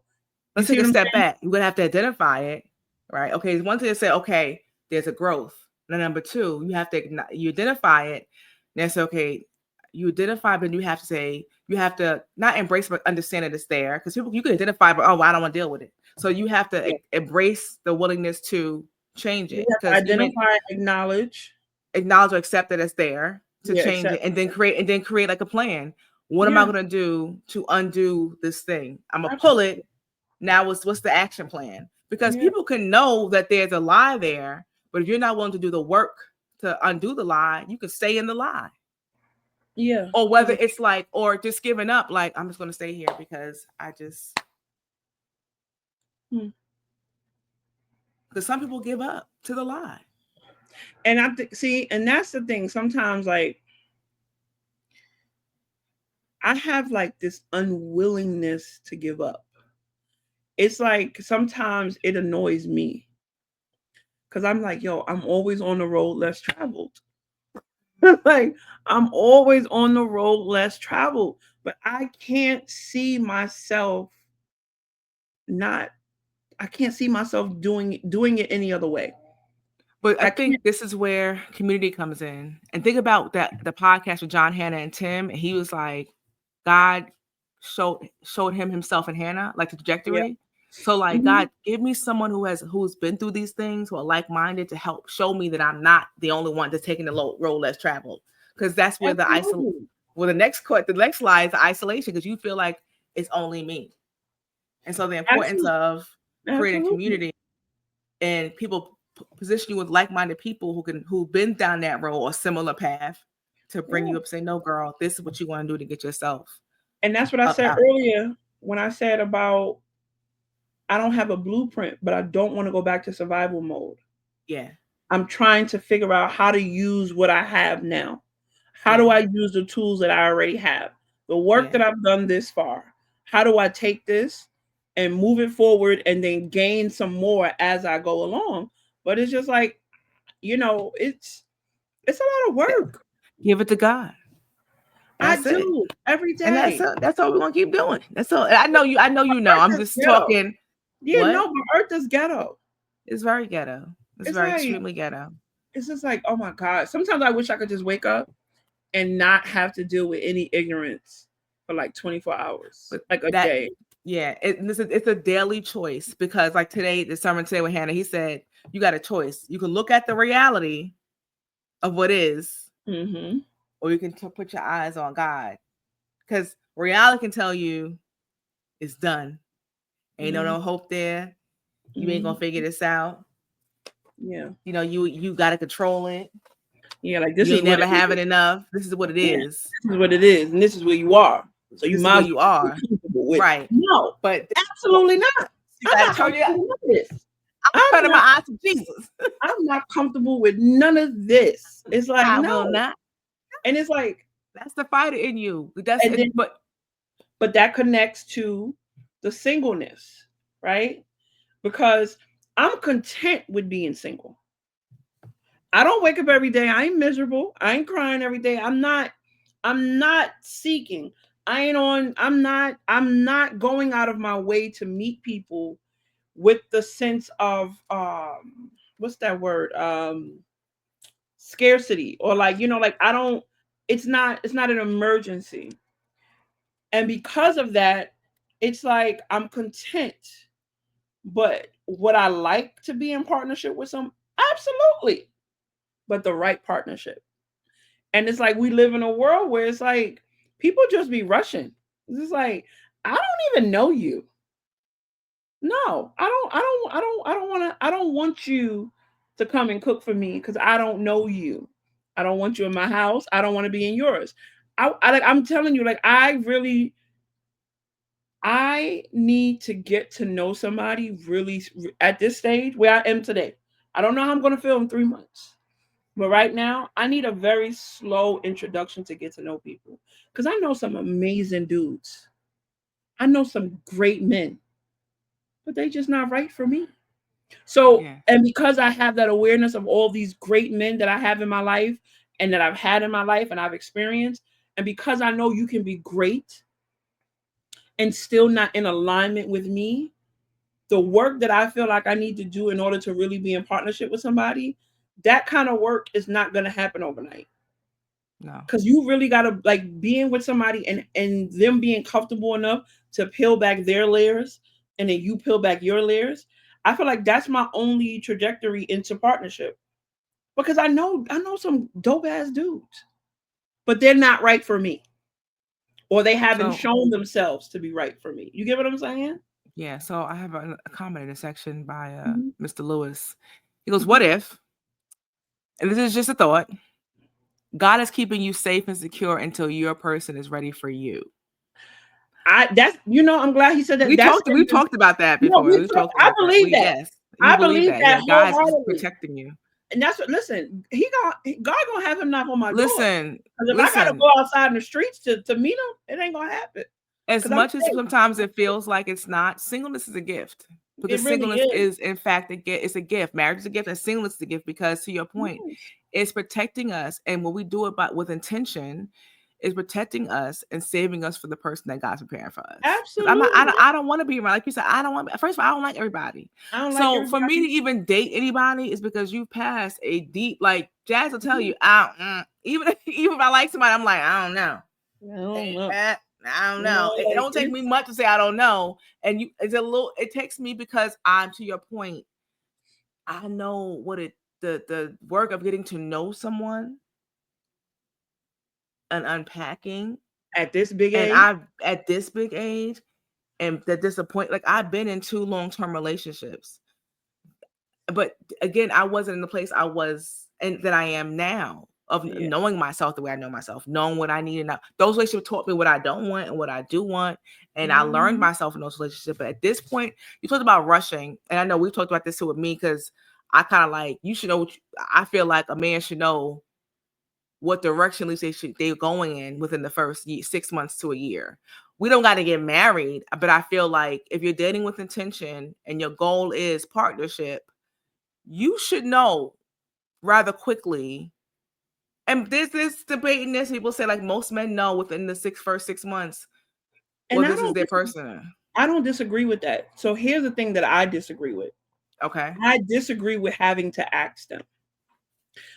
let's see take a what I'm step saying? back. You're gonna have to identify it, right? Okay, it's one thing to say, okay, there's a growth. Now, number two, you have to you identify it. That's okay. You identify, but you have to say you have to not embrace but understand that it's there because people you can identify, but oh, well, I don't want to deal with it. So you have to Yeah. embrace the willingness to change You it have to because you may identify, acknowledge. acknowledge or accept that it's there to Yeah, change accept. it and then create like a plan. What am I Yeah, going to do to undo this thing? I'm gonna pull absolutely. it. Now what's the action plan? Because Yeah, people can know that there's a lie there, but if you're not willing to do the work to undo the lie, you can stay in the lie. yeah. Or Because whether it's like or just giving up like I'm just going to stay here because because some people give up to the lie. and I see, and that's the thing. Sometimes, like, I have like this unwillingness to give up. It's like sometimes it annoys me because I'm like, yo, I'm always on the road less traveled. Like, I'm always on the road less traveled, but I can't see myself not. I can't see myself doing it any other way. But I I think can't. this is where community comes in. And think about that the podcast with John, Hannah, and Tim. And he was like, God showed him himself and Hannah, like the Yeah. trajectory. So like Mhm. God, give me someone who's been through these things, who are like-minded to help show me that I'm not the only one that's taking the road less traveled. Because that's where Absolutely. the next lie is the isolation, because you feel like it's only me. And so the importance Absolutely. of creating Absolutely. community and people position you with like-minded people who've been down that road or similar path to bring you Yeah. up and say, no, girl, this is what you want to do to get yourself And that's what I up said out. earlier when I said about I don't have a blueprint, but I don't want to go back to survival mode. Yeah. I'm trying to figure out how to use what I have now. How do Yeah. I use the tools that I already have? The work Yeah. that I've done this far. How do I take this and move it forward and then gain some more as I go along? But it's just like, it's a lot of Yeah. work. Give it to God. I That's it. do every And day. that's all we're gonna keep doing. That's all. I know you. I know you know. Earth I'm is just ghetto. talking. Yeah, What? no, but Earth is ghetto. It's very ghetto. It's It's very like extremely ghetto. it's just like, oh my God. Sometimes I wish I could just wake up and not have to deal with any ignorance for like 24 hours, But like a that, day. yeah, it's a daily choice, because like today, the sermon today with Hannah, he said you got a choice. You can look at the reality of what is, Mm-hmm. or you can put your eyes on God, because reality can tell you it's done. Ain't Mm-hmm. no hope there. You ain't gonna Mm-hmm. figure this out. Yeah. You gotta control it. Yeah, like this You is ain't what never it having is. enough. This is what it Yeah. is. This is what it is, and this is where you are. So you This is might where as you well be are, comfortable with. right? No, But absolutely not. you I'm gotta not turn your comfortable with this. I'm turning my not eyes to Jesus. I'm not comfortable with none of this. It's like I will no. not. And it's like, That's the fighter in you. That's and it. then But but that connects to the singleness, right? Because I'm content with being single. I don't wake up every day. I ain't miserable. I ain't crying every day. I'm not seeking. I'm not going out of my way to meet people with the sense of what's that word? Scarcity, or like, like I don't it's not an emergency. And because of that, it's like I'm content. But would I like to be in partnership with some? Absolutely. But the right partnership. And it's like we live in a world where it's like people just be rushing. It's just like, I don't even know you. No, I don't want you to come and cook for me because I don't know you. I don't want you in my house. I don't want to be in yours. I'm telling you, like, I need to get to know somebody really at this stage where I am today. I don't know how I'm going to feel in 3 months. But right now, I need a very slow introduction to get to know people. Because I know some amazing dudes. I know some great men, but they just not right for me. So, Yeah. and because I have that awareness of all these great men that I have in my life and that I've had in my life and I've experienced, and because I know you can be great and still not in alignment with me, the work that I feel like I need to do in order to really be in partnership with somebody, that kind of work is not going to happen overnight. No. Because you really got to like being with somebody and them being comfortable enough to peel back their layers and then you peel back your layers. I feel like that's my only trajectory into partnership because I know some dope ass dudes, but they're not right for me or they haven't So shown themselves to be right for me. You get what I'm saying? yeah, so I have a comment in a section by Mhm, Mr. Lewis. He goes, mhm. "What if?" And this is just a thought. God is keeping you safe and secure until your person is ready for you. I'm glad he said that. We've talked about that No, before. We've talked I about that. believe that. Yes, you I believe believe that. Yeah, that God's wholeheartedly. protecting you. And that's what listen, God gonna have him knock on my door. Listen, Because if I gotta listen. go outside in the streets to meet him, it ain't gonna happen. As Because I'm much as safe. sometimes it feels like it's not, singleness is a gift. It Because really singleness is. is, in fact, it's a gift. Marriage is a gift, and singleness is a gift. Because to your point, Yes. it's protecting us, and when we do it with intention, is protecting us and saving us for the person that God's preparing for us. Because Absolutely. I don't want to be around. Like you said, I don't want. First of all, I don't like everybody. I don't like So for me to everybody. even date anybody is because you've passed a deep. Like Jazz will tell Mhm. you, even even if I like somebody, I'm like, I don't know. I don't know. I don't You know, know. It like don't take me much to say I don't know. And it takes me because I'm, to your point, I know what the work of getting to know someone and unpacking. at this big And age. I've at this big age and the disappoint, like I've been in 2 long-term relationships. But again, I wasn't in the place I was and that I am now of Yeah. knowing myself the way I know myself, knowing what I need and those relationships taught me what I don't want and what I do want. And I learned Mhm. myself in those relationships. But at this point, you talked about rushing. And I know we've talked about this too with me because I kind of like, you should know I feel like a man should know what direction at least they're going in within the first 6 months to a year. We don't got to get married, but I feel like if you're dating with intention and your goal is partnership, you should know rather quickly. And there's this debate in this. People say like most men know within the first 6 months, well, And this is their person. I don't disagree with that. So here's the thing that I disagree with. Okay. I disagree with having to ask them.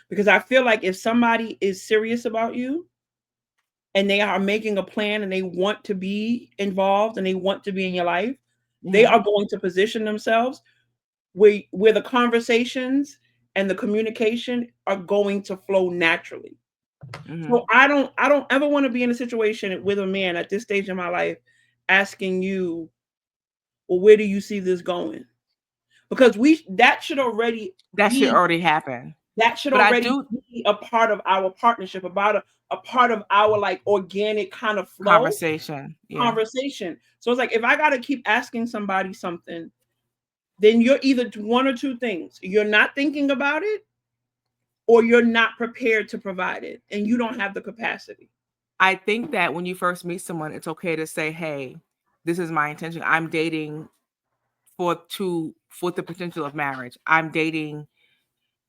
Because I feel like if somebody is serious about you and they are making a plan and they want to be involved and they want to be in your life, they Mm-hmm. are going to position themselves where the conversations and the communication are going to flow naturally. Mm-hmm. So I don't ever want to be in a situation with a man at this stage in my life asking you, well, where do you see this going? Because that should already That should be already happen. that should But I already do be a part of our partnership, about a part of our like organic kind of flow conversation. Yeah. conversation. So it's like if I gotta keep asking somebody something, then you're either one or two things. You're not thinking about it or you're not prepared to provide it and you don't have the capacity. I think that when you first meet someone, it's okay to say, hey, this is my intention. I'm dating for the potential of marriage. I'm dating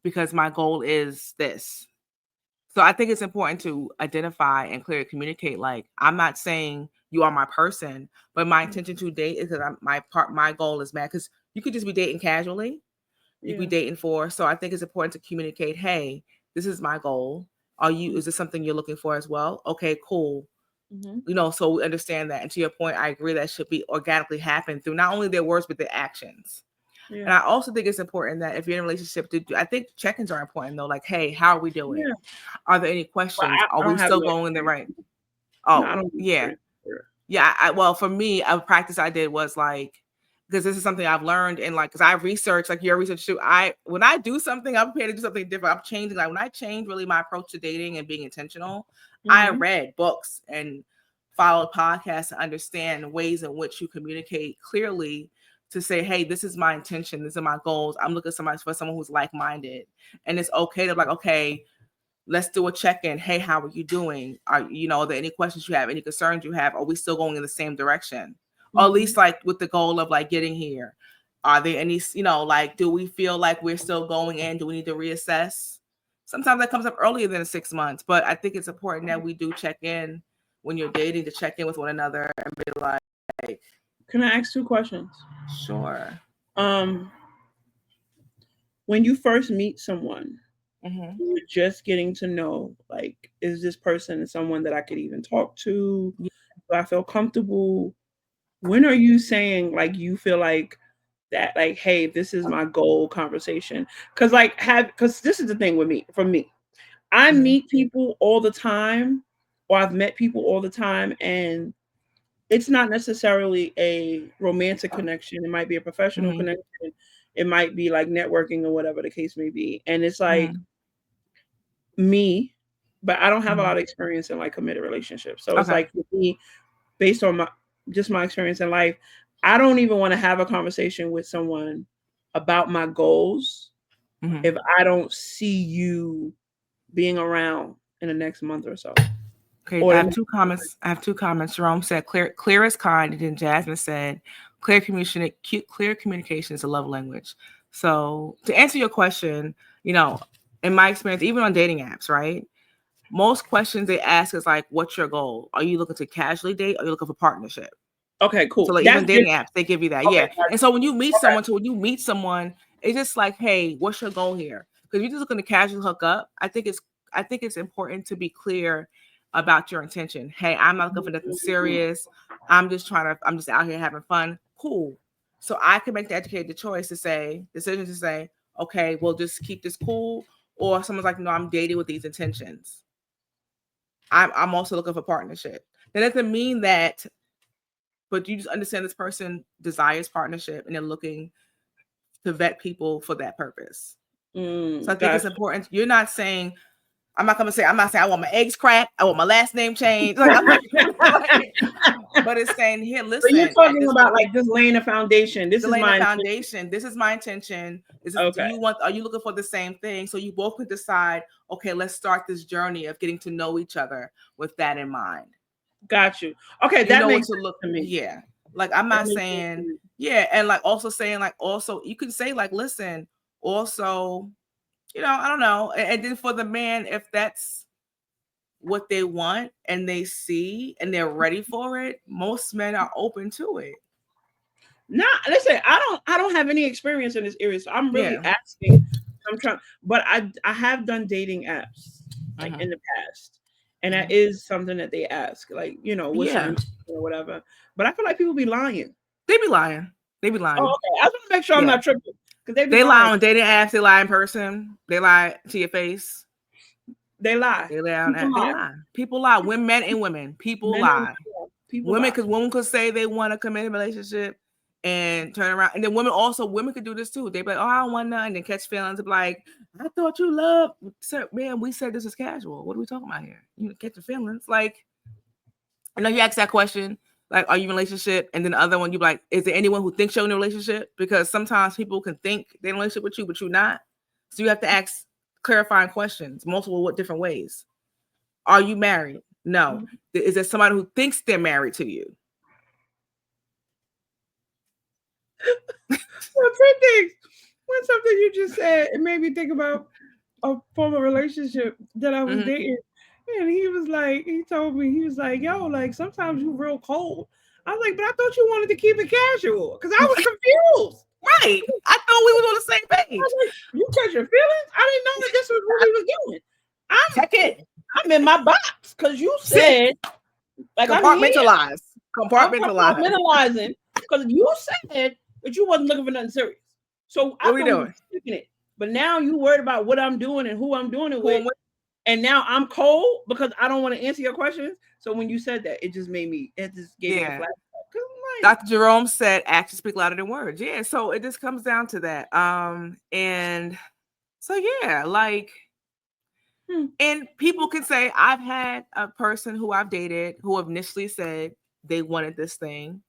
because my goal is this. So I think it's important to identify and clearly communicate. Like I'm not saying you are my person, but my intention to date is that my goal is mad. Because you could just be dating casually. You could be Yeah. dating for. So I think it's important to communicate. Hey, this is my goal. Is this something you're looking for as well? Okay, cool. Mm-hmm. So we understand that. And to your point, I agree that should be organically happen through not only their words but their actions. Yeah. And I also think it's important that if you're in a relationship, I think check-ins are important though. Like, hey, how are we doing? Yeah. Are there any But questions? Are I we don't have still no going in the experience. right? No, I Oh, don't have yeah. experience. Yeah. Well, for me, a practice I did was like, because this is something I've learned and like, because I research, like your research too. When I do something, I'm prepared to do something different. I'm changing. Like when I change really my approach to dating and being intentional, I Mm-hmm. read books and followed podcasts to understand ways in which you communicate clearly to say, hey, this is my intention, these are my goals. I'm looking for someone who's like-minded. And it's okay to like, okay, let's do a check-in. Hey, how are you doing? Are there any questions you have, any concerns you have? Are we still going in the same direction? Or at least like with the goal of like getting here. Are there any, like, do we feel like we're still going in? Do we need to reassess? Sometimes that comes up earlier than 6 months, but I think it's important that we do check in when you're dating, to check in with one another and be like, can I ask 2 questions? Sure. When you first meet someone, you're just getting to know, like, is this person someone that I could even talk to? Do I feel comfortable? When are you saying like you feel like that, like, hey, this is my goal conversation? Because this is the thing with me. For me, I meet people all the time, or I've met people all the time, and it's not necessarily a romantic connection. It might be a professional connection. It might be like networking or whatever the case may be. And it's like me, but I don't have a lot of experience in like committed relationships. So it's like, with me, based on my experience in life, I don't even want to have a conversation with someone about my goals if I don't see you being around in the next month or so. Okay, I have 2 comments. Jerome said, clear is kind. And then Jasmine said, clear communication is a love language. So to answer your question, in my experience, even on dating apps, right? Most questions they ask is like, what's your goal? Are you looking to casually date? Or are you looking for partnership? Okay, cool. So like even dating apps, they give you that. Okay, yeah. And so when you meet someone, it's just like, hey, what's your goal here? Because you're just looking to casually hook up. I think it's important to be clear about your intention. Hey, I'm not looking for nothing serious. I'm just out here having fun. Cool. So I can make the educated decision to say, okay, we'll just keep this cool. Or someone's like, no, I'm dating with these intentions. I'm also looking for partnership. That doesn't mean that, but you just understand this person desires partnership and they're looking to vet people for that purpose. So I think it's important. You're not saying, I'm not saying I want my eggs cracked, I want my last name changed. Like, but it's saying, here, listen. So you're talking about like just laying a foundation. This is my foundation. This is my intention. Are you looking for the same thing? So you both can decide, okay, let's start this journey of getting to know each other with that in mind. Got you. Okay, that makes sense to me. Yeah. Like, I'm not saying, yeah, and like also saying like, also you can say like, listen, also, I don't know. And then for the man, if that's what they want and they see and they're ready for it, most men are open to it. Nah, listen, I don't have any experience in this area, so I'm really asking. I'm trying, but I have done dating apps like in the past, and that is something that they ask, like, what's your intention or whatever. But I feel like people be lying. They be lying. Oh, okay. I just want to make sure I'm not tripping, because they lie on dating apps. They lie in person. They lie to your face. They lie. They lie. People lie. Women, men and women. People lie. Women, because women could say they want a committed relationship and turn around, and then women could do this too. They be like, oh, I don't want none, and then catch feelings and be like, I thought you loved, man. We said this is casual. What are we talking about here? You catch your feelings. Like, I know you asked that question, like, are you in a relationship? And then the other one, you be like, is there anyone who thinks you're in a relationship? Because sometimes people can think they're in a relationship with you, but you're not. So you have to ask clarifying questions, multiple different ways. Are you married? No. Is there somebody who thinks they're married to you? Well, 2 things. One, something you just said, it made me think about a former relationship that I was dating. And he told me, he was like, yo, like, sometimes you real cold. I was like, but I thought you wanted to keep it casual, because I was confused. Right. I thought we was on the same page. Like, you catch your feelings? I didn't know that this was what we was doing. I'm in my box, because you said, like, compartmentalizing, because you said that you wasn't looking for nothing serious. So I we doing it. But now you worried about what I'm doing and who I'm doing it with. And now I'm cold because I don't want to answer your questions. So when you said that, it just gave me a flashback. Dr. Jerome said actions speak louder than words. Yeah. So it just comes down to that. And so, yeah, like, and people can say, I've had a person who I've dated who initially said they wanted this thing.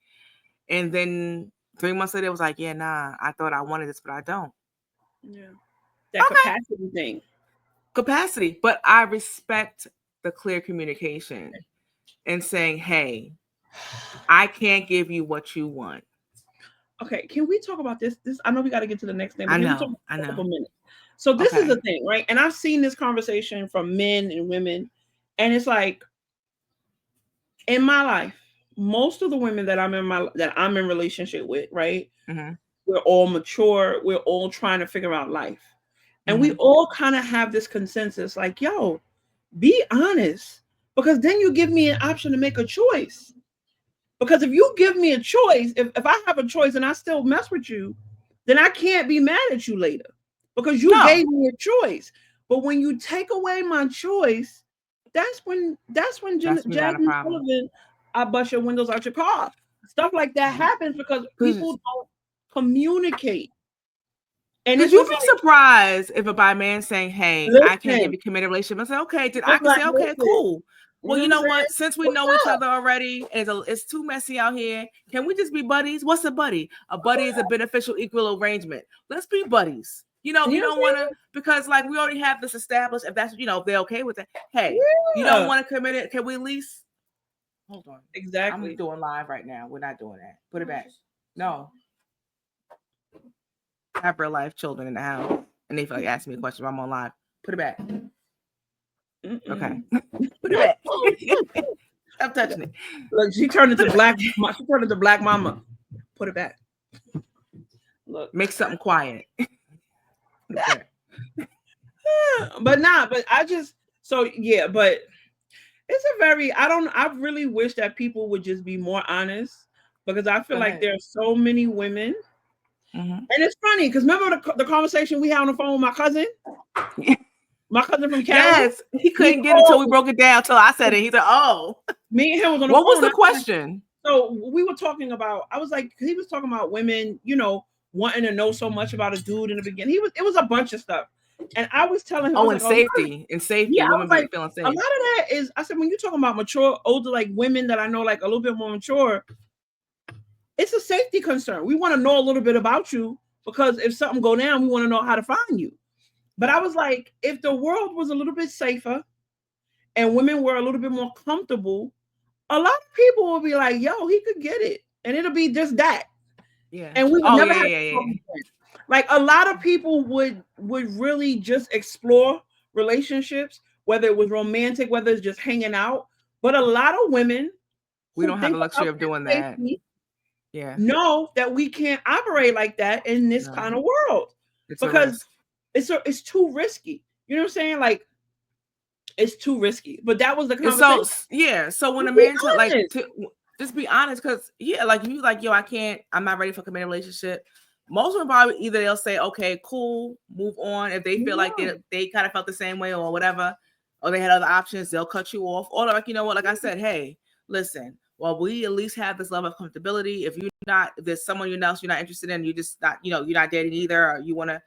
And then 3 months later, it was like, yeah, nah, I thought I wanted this, but I don't. Yeah. That capacity thing. Capacity. But I respect the clear communication and saying, hey, I can't give you what you want. Okay, can we talk about this? I know we got to get to the next thing, but can we talk about a couple minutes? So this is the thing, right? And I've seen this conversation from men and women, and it's like, in my life, most of the women that I'm in relationship with, right? Mm-hmm. We're all mature. We're all trying to figure out life, and we all kind of have this consensus, like, yo, be honest, because then you give me an option to make a choice. Because if you give me a choice, if I have a choice and I still mess with you, then I can't be mad at you later because you gave me a choice. But when you take away my choice, that's when Jasmine Sullivan, I bust your windows out your car. Stuff like that happens because people don't communicate. And could you be surprised if a bi man saying, hey, I can't give you a committed relationship? I say, okay, then I can say, okay, cool. Well, you know what? Since we know each other already, it's too messy out here. Can we just be buddies? What's a buddy? A buddy is a beneficial equal arrangement. Let's be buddies. You know, you don't want to, because like we already have this established. If that's, if they're okay with it. Hey, you don't want to commit it. Can we at least? Hold on. Exactly. I'm doing live right now. We're not doing that. Put it back. No. I have real life children in the house, and they feel like asking me a question. I'm on live. Put it back. Okay. Put it back. Stop touching it. Look, she turned into black. She turned into black mama. Put it back. Look, make something quiet. Okay. But I just but it's a very I really wish that people would just be more honest, because I feel like there are so many women. And it's funny because remember the conversation we had on the phone with my cousin? My cousin from Cali? Yes, he couldn't get it until we broke it down. Until I said it. He said, "Oh." Me and him was on the phone. What was the question? So we were talking about. I was like, he was talking about women, wanting to know so much about a dude in the beginning. It was a bunch of stuff, and I was telling him, safety, yeah, women be feeling safe. A lot of that is. I said, when you're talking about mature, older, like women that I know, like a little bit more mature, it's a safety concern. We want to know a little bit about you, because if something go down, we want to know how to find you. But I was like, if the world was a little bit safer and women were a little bit more comfortable, a lot of people will be like, yo, he could get it. And it'll be just that. Yeah. And we would never have like a lot of people would really just explore relationships, whether it was romantic, whether it's just hanging out. But a lot of women, we don't have the luxury of doing that. Know that we can't operate like that in this kind of world, because it's too risky. You know what I'm saying? Like, it's too risky. But that was the conversation. So when a man just be honest, because like you like, yo, I'm not ready for a committed relationship. Most of them probably either they'll say, okay, cool, move on. If they feel like they kind of felt the same way or whatever, or they had other options, they'll cut you off. Or like, you know what, like I said, hey, listen, well, we at least have this level of comfortability. If there's someone else you're not interested in, you just not, you're not dating either, or you want to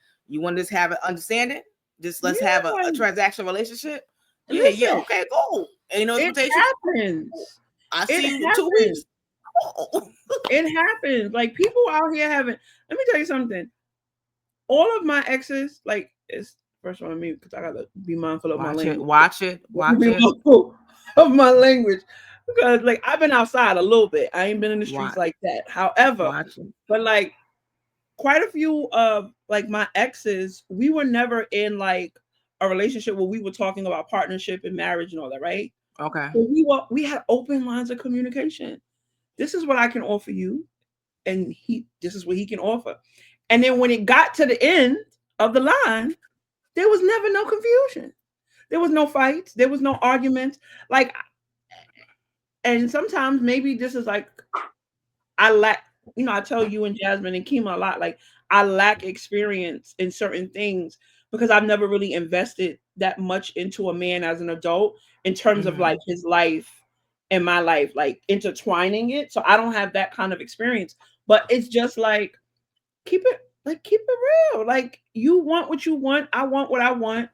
just have an understanding, just let's have a transactional relationship. Yeah, okay, cool. Ain't no expectation. It happens. I see you in 2 weeks. It happens. Like, people out here having. Let me tell you something. All of my exes, like, it's first one on me because I gotta be mindful of my language. Watch it. Of my language, because like I've been outside a little bit. I ain't been in the streets like that. However, but like quite a few of like my exes, we were never in like a relationship where we were talking about partnership and marriage and all that, right? Okay. So we had open lines of communication. This is what I can offer you, and this is what he can offer. And then when it got to the end of the line, there was never no confusion. There was no fights. There was no arguments. Like, and sometimes maybe this is like, I lack, I tell you and Jasmine and Kima a lot, like I lack experience in certain things because I've never really invested that much into a man as an adult in terms of like his life and my life, like intertwining it. So I don't have that kind of experience, but it's just like, keep it real. Like, you want what you want. I want what I want.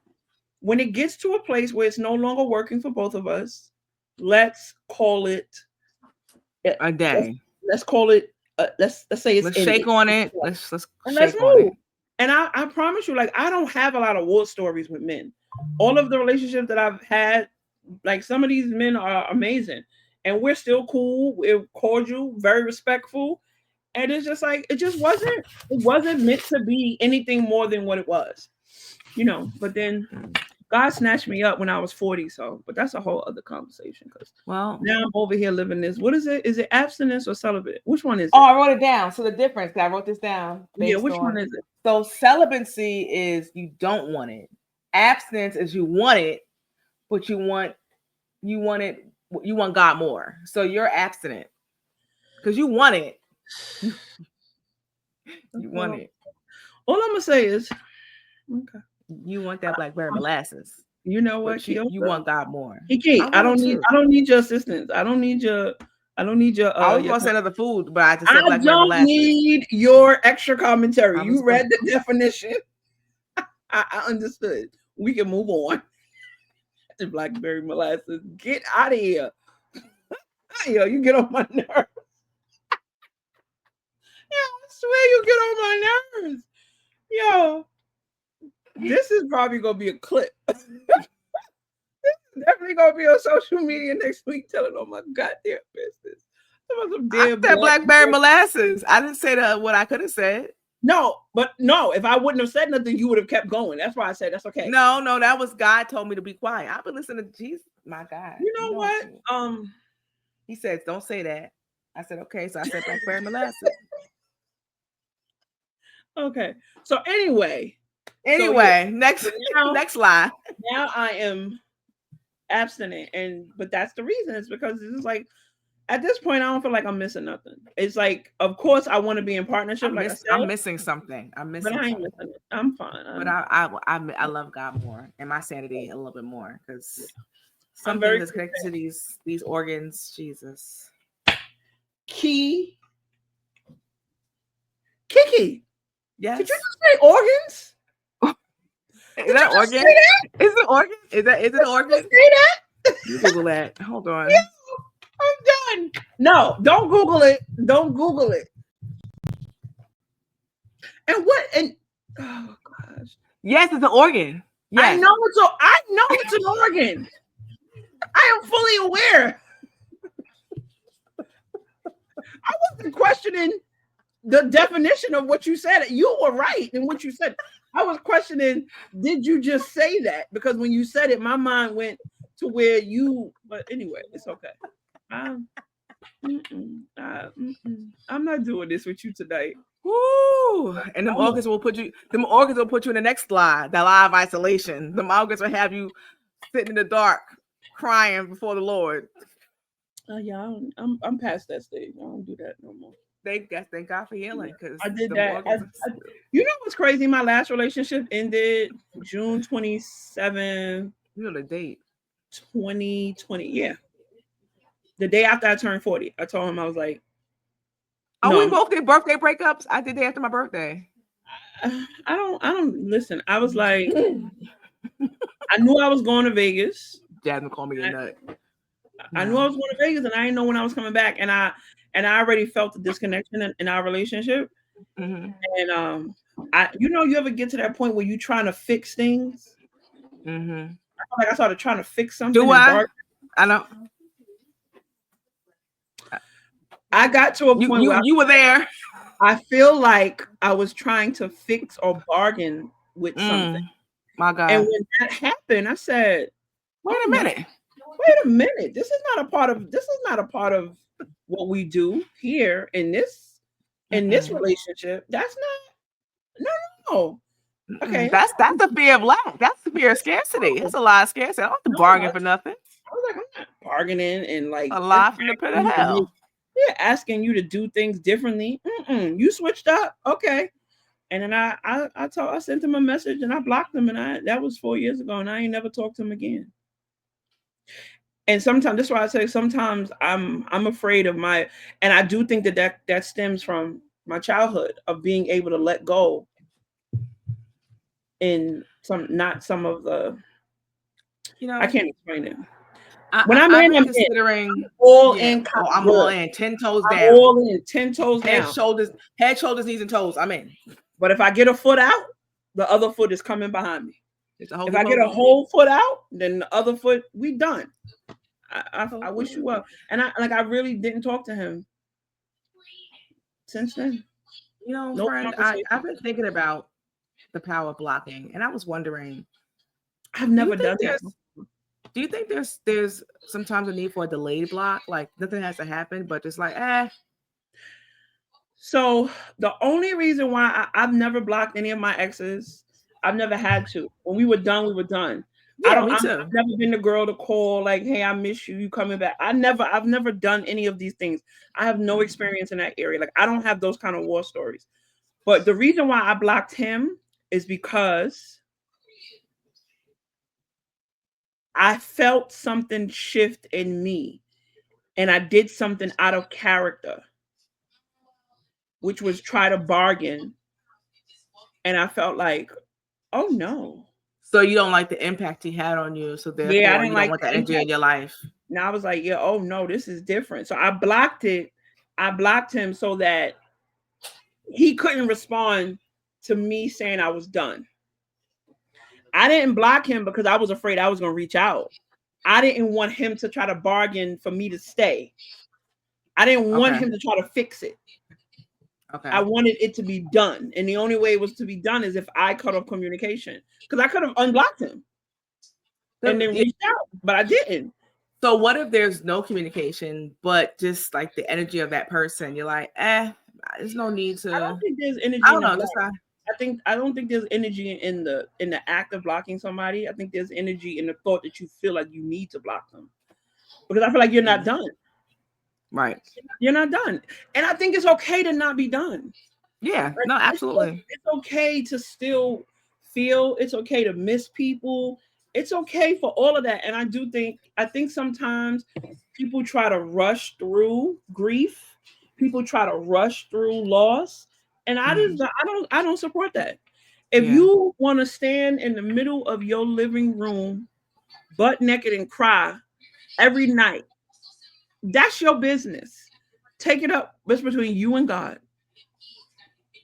When it gets to a place where it's no longer working for both of us, let's call it a day. Let's call it let's say it's let's ended. shake on it. Let's Let's shake on move. it. And I promise you, like, I don't have a lot of war stories with men. All of the relationships that I've had, like, some of these men are amazing, and we're still cool. We're cordial, very respectful, and it's just like it wasn't meant to be anything more than what it was, you know. But then God snatched me up when I was 40, so but that's a whole other conversation because now I'm over here living this. What is it? Is it abstinence or celibate? Which one is it? Oh, I wrote it down. So the difference, I wrote this down. Yeah, which one is it? So celibacy is you don't want it. Abstinence is you want it, but you want God more. So you're abstinent because you want it. You want it. All I'm gonna say is, okay, you want that blackberry molasses. You know what? You want God more. Kiki, I don't need your assistance. I don't need your. I was gonna say another food, but I just said blackberry molasses. I don't need your extra commentary. You read the definition. I understood. We can move on. The blackberry molasses. Get out of here. Yo, you get on my nerves. Yeah, I swear you get on my nerves. Yo, this is probably gonna be a clip. This is definitely gonna be on social media next week telling all my goddamn business. I said blackberry molasses. I didn't say what I could have said. No, if I wouldn't have said nothing, you would have kept going. That's why I said that's okay. No, that was God told me to be quiet. I've been listening to Jesus. My God. You know what? He said, don't say that. I said, okay. So I said blackberry molasses. Okay. So anyway, next slide. Now I am abstinent, but that's the reason. It's because it's like at this point I don't feel like I'm missing nothing. It's like, of course, I want to be in partnership. I'm missing something. I'm missing. But I ain't missing it. I'm fine. But I love God more and my sanity a little bit more because something that's connected to these organs. Jesus. Kiki. Yes. Did you just say organs? Is that organ? Is it organ? Is it organ? Say that? You Google that. Hold on. Yeah, I'm done. No, don't Google it. Don't Google it. And what? And oh gosh. Yes, it's an organ. Yes. I know it's an organ. I am fully aware. I wasn't questioning the definition of what you said. You were right in what you said. I was questioning, did you just say that? Because when you said it, my mind went to where you, but anyway, it's okay. I'm not doing this with you tonight. Woo! And them organs will put you in the next slide, that live isolation. The organs will have you sitting in the dark, crying before the Lord. Yeah, I'm past that stage. I don't do that no more. Thank God for healing, because I did that. You know what's crazy? My last relationship ended June 27. You know the date. 2020. Yeah. The day after I turned 40. I told him, I was like, no. We both did birthday breakups. I did day after my birthday. I don't listen. I was like, I knew I was going to Vegas. Jasmine called me a nut. I knew I was going to Vegas and I didn't know when I was coming back. And I already felt the disconnection in our relationship. Mm-hmm. And you ever get to that point where you're trying to fix things? Mm-hmm. I started trying to fix something. Do I? I know. I got to a point where you were there. I feel like I was trying to fix or bargain with something. My God. And when that happened, I said, wait a minute. This is not a part of what we do here in this relationship. That's not no. Okay. That's the fear of lack. That's the fear of scarcity. It's a lot of scarcity. I don't have to bargain for nothing. I was like, I'm not bargaining and like a lie from the pit of hell. Yeah, asking you to do things differently. You switched up. Okay. And then I sent him a message and I blocked him, and that was 4 years ago, and I ain't never talked to him again. And sometimes that's why I say sometimes I'm afraid of and I do think that stems from my childhood of being able to let go in some of the, I can't explain it. When I'm I've in, been I'm in. considering. All Yeah, in. oh, I'm all Good. in. 10 toes I'm down. all in. 10 toes Head, down. shoulders, knees, and toes. I'm in. But if I get a foot out, the other foot is coming behind me. It's a If hokey I get a pokey. whole foot out, then the other foot, we done. I wish you well. And I really didn't talk to him since then. You know, No friend, conversation. I've been thinking about the power of blocking, and I was wondering, I've do never you think done that. do you think there's sometimes a need for a delayed block? Like nothing has to happen, but just like, So the only reason why I've never blocked any of my exes, I've never had to. When we were done, we were done. Yeah, me I've too. never been the girl to call like, "Hey, I miss you. You coming back?" I've never done any of these things. I have no experience in that area. Like, I don't have those kind of war stories. But the reason why I blocked him is because I felt something shift in me, and I did something out of character, which was try to bargain, and I felt like, oh no. So you don't like the impact he had on you, so Yeah, I therefore didn't you don't like want the that energy in impact. your life. Now I was like, yeah, oh no, this is different. So I blocked it. I blocked him so that he couldn't respond to me saying I was done. I didn't block him because I was afraid I was going to reach out. I didn't want him to try to bargain for me to stay. I didn't want Okay. him to try to fix it. Okay. I wanted it to be done. And the only way it was to be done is if I cut off communication. Because I could have unblocked him and then reached out, but I didn't. So what if there's no communication, but just like the energy of that person, you're like, there's no need to. I don't think there's energy I in don't the know. block. Just I don't think there's energy in the act of blocking somebody. I think there's energy in the thought that you feel like you need to block them. Because I feel like you're not done. Right. You're not done. And I think it's okay to not be done. Yeah. Like, No, absolutely. It's okay to still feel. It's okay to miss people. It's okay for all of that. And I think sometimes people try to rush through grief. People try to rush through loss. And I don't support that. If you want to stand in the middle of your living room butt naked and cry every night, that's your business. Take it up. It's between you and God.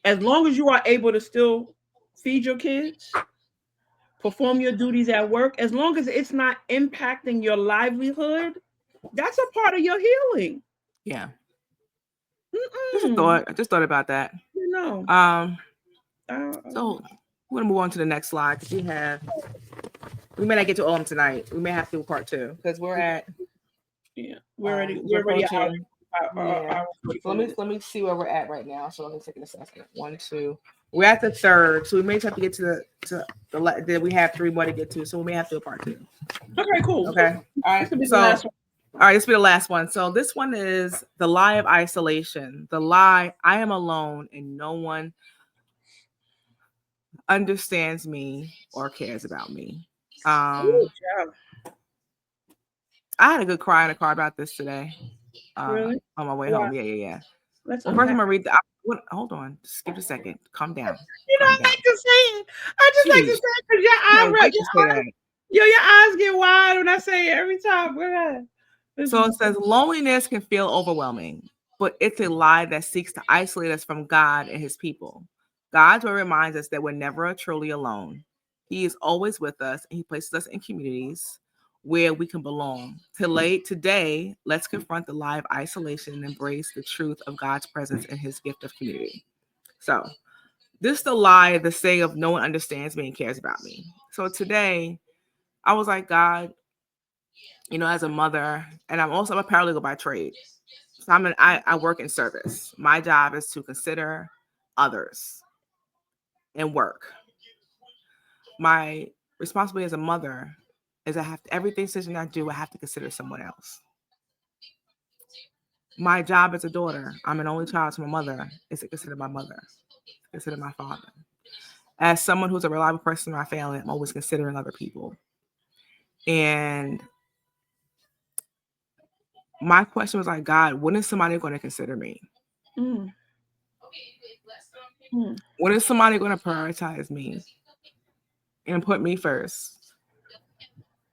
As long as you are able to still feed your kids, perform your duties at work, as long as it's not impacting your livelihood, that's a part of your healing. Yeah. Mm-mm. I just thought about that. You know. So we're gonna move on to the next slide because we may not get to all of them tonight. We may have to do part 2 because we're already out. So let me see where we're at right now. So let me take a second. 1, 2. We're at the third, so we may just have to get to the we have 3 more to get to, so we may have to do a part 2. Okay, cool. Okay. All right. So all right, this will be the last one. So this one is the lie of isolation. The lie, I am alone and no one understands me or cares about me. I had a good cry in the car about this today. Really? On my way home. Yeah. Let's first I'm gonna read the. Hold on, just give it a second. Calm down. I like to say it. I just like to say it because your eyes get wide when I say it every time. Go ahead. So it says loneliness can feel overwhelming, but it's a lie that seeks to isolate us from God and his people. God's word reminds us that we're never truly alone. He is always with us, and he places us in communities where we can belong. Today, let's confront the lie of isolation and embrace the truth of God's presence and his gift of community. So this is the lie, the saying of no one understands me and cares about me. So today, I was like, God, as a mother, and I'm a paralegal by trade. So I work in service. My job is to consider others and work. My responsibility as a mother is every decision I do, I have to consider someone else. My job as a daughter, I'm an only child to my mother, is to consider my mother, to consider my father. As someone who's a reliable person in my family, I'm always considering other people. And my question was like, God, when is somebody going to consider me? When is somebody going to prioritize me and put me first?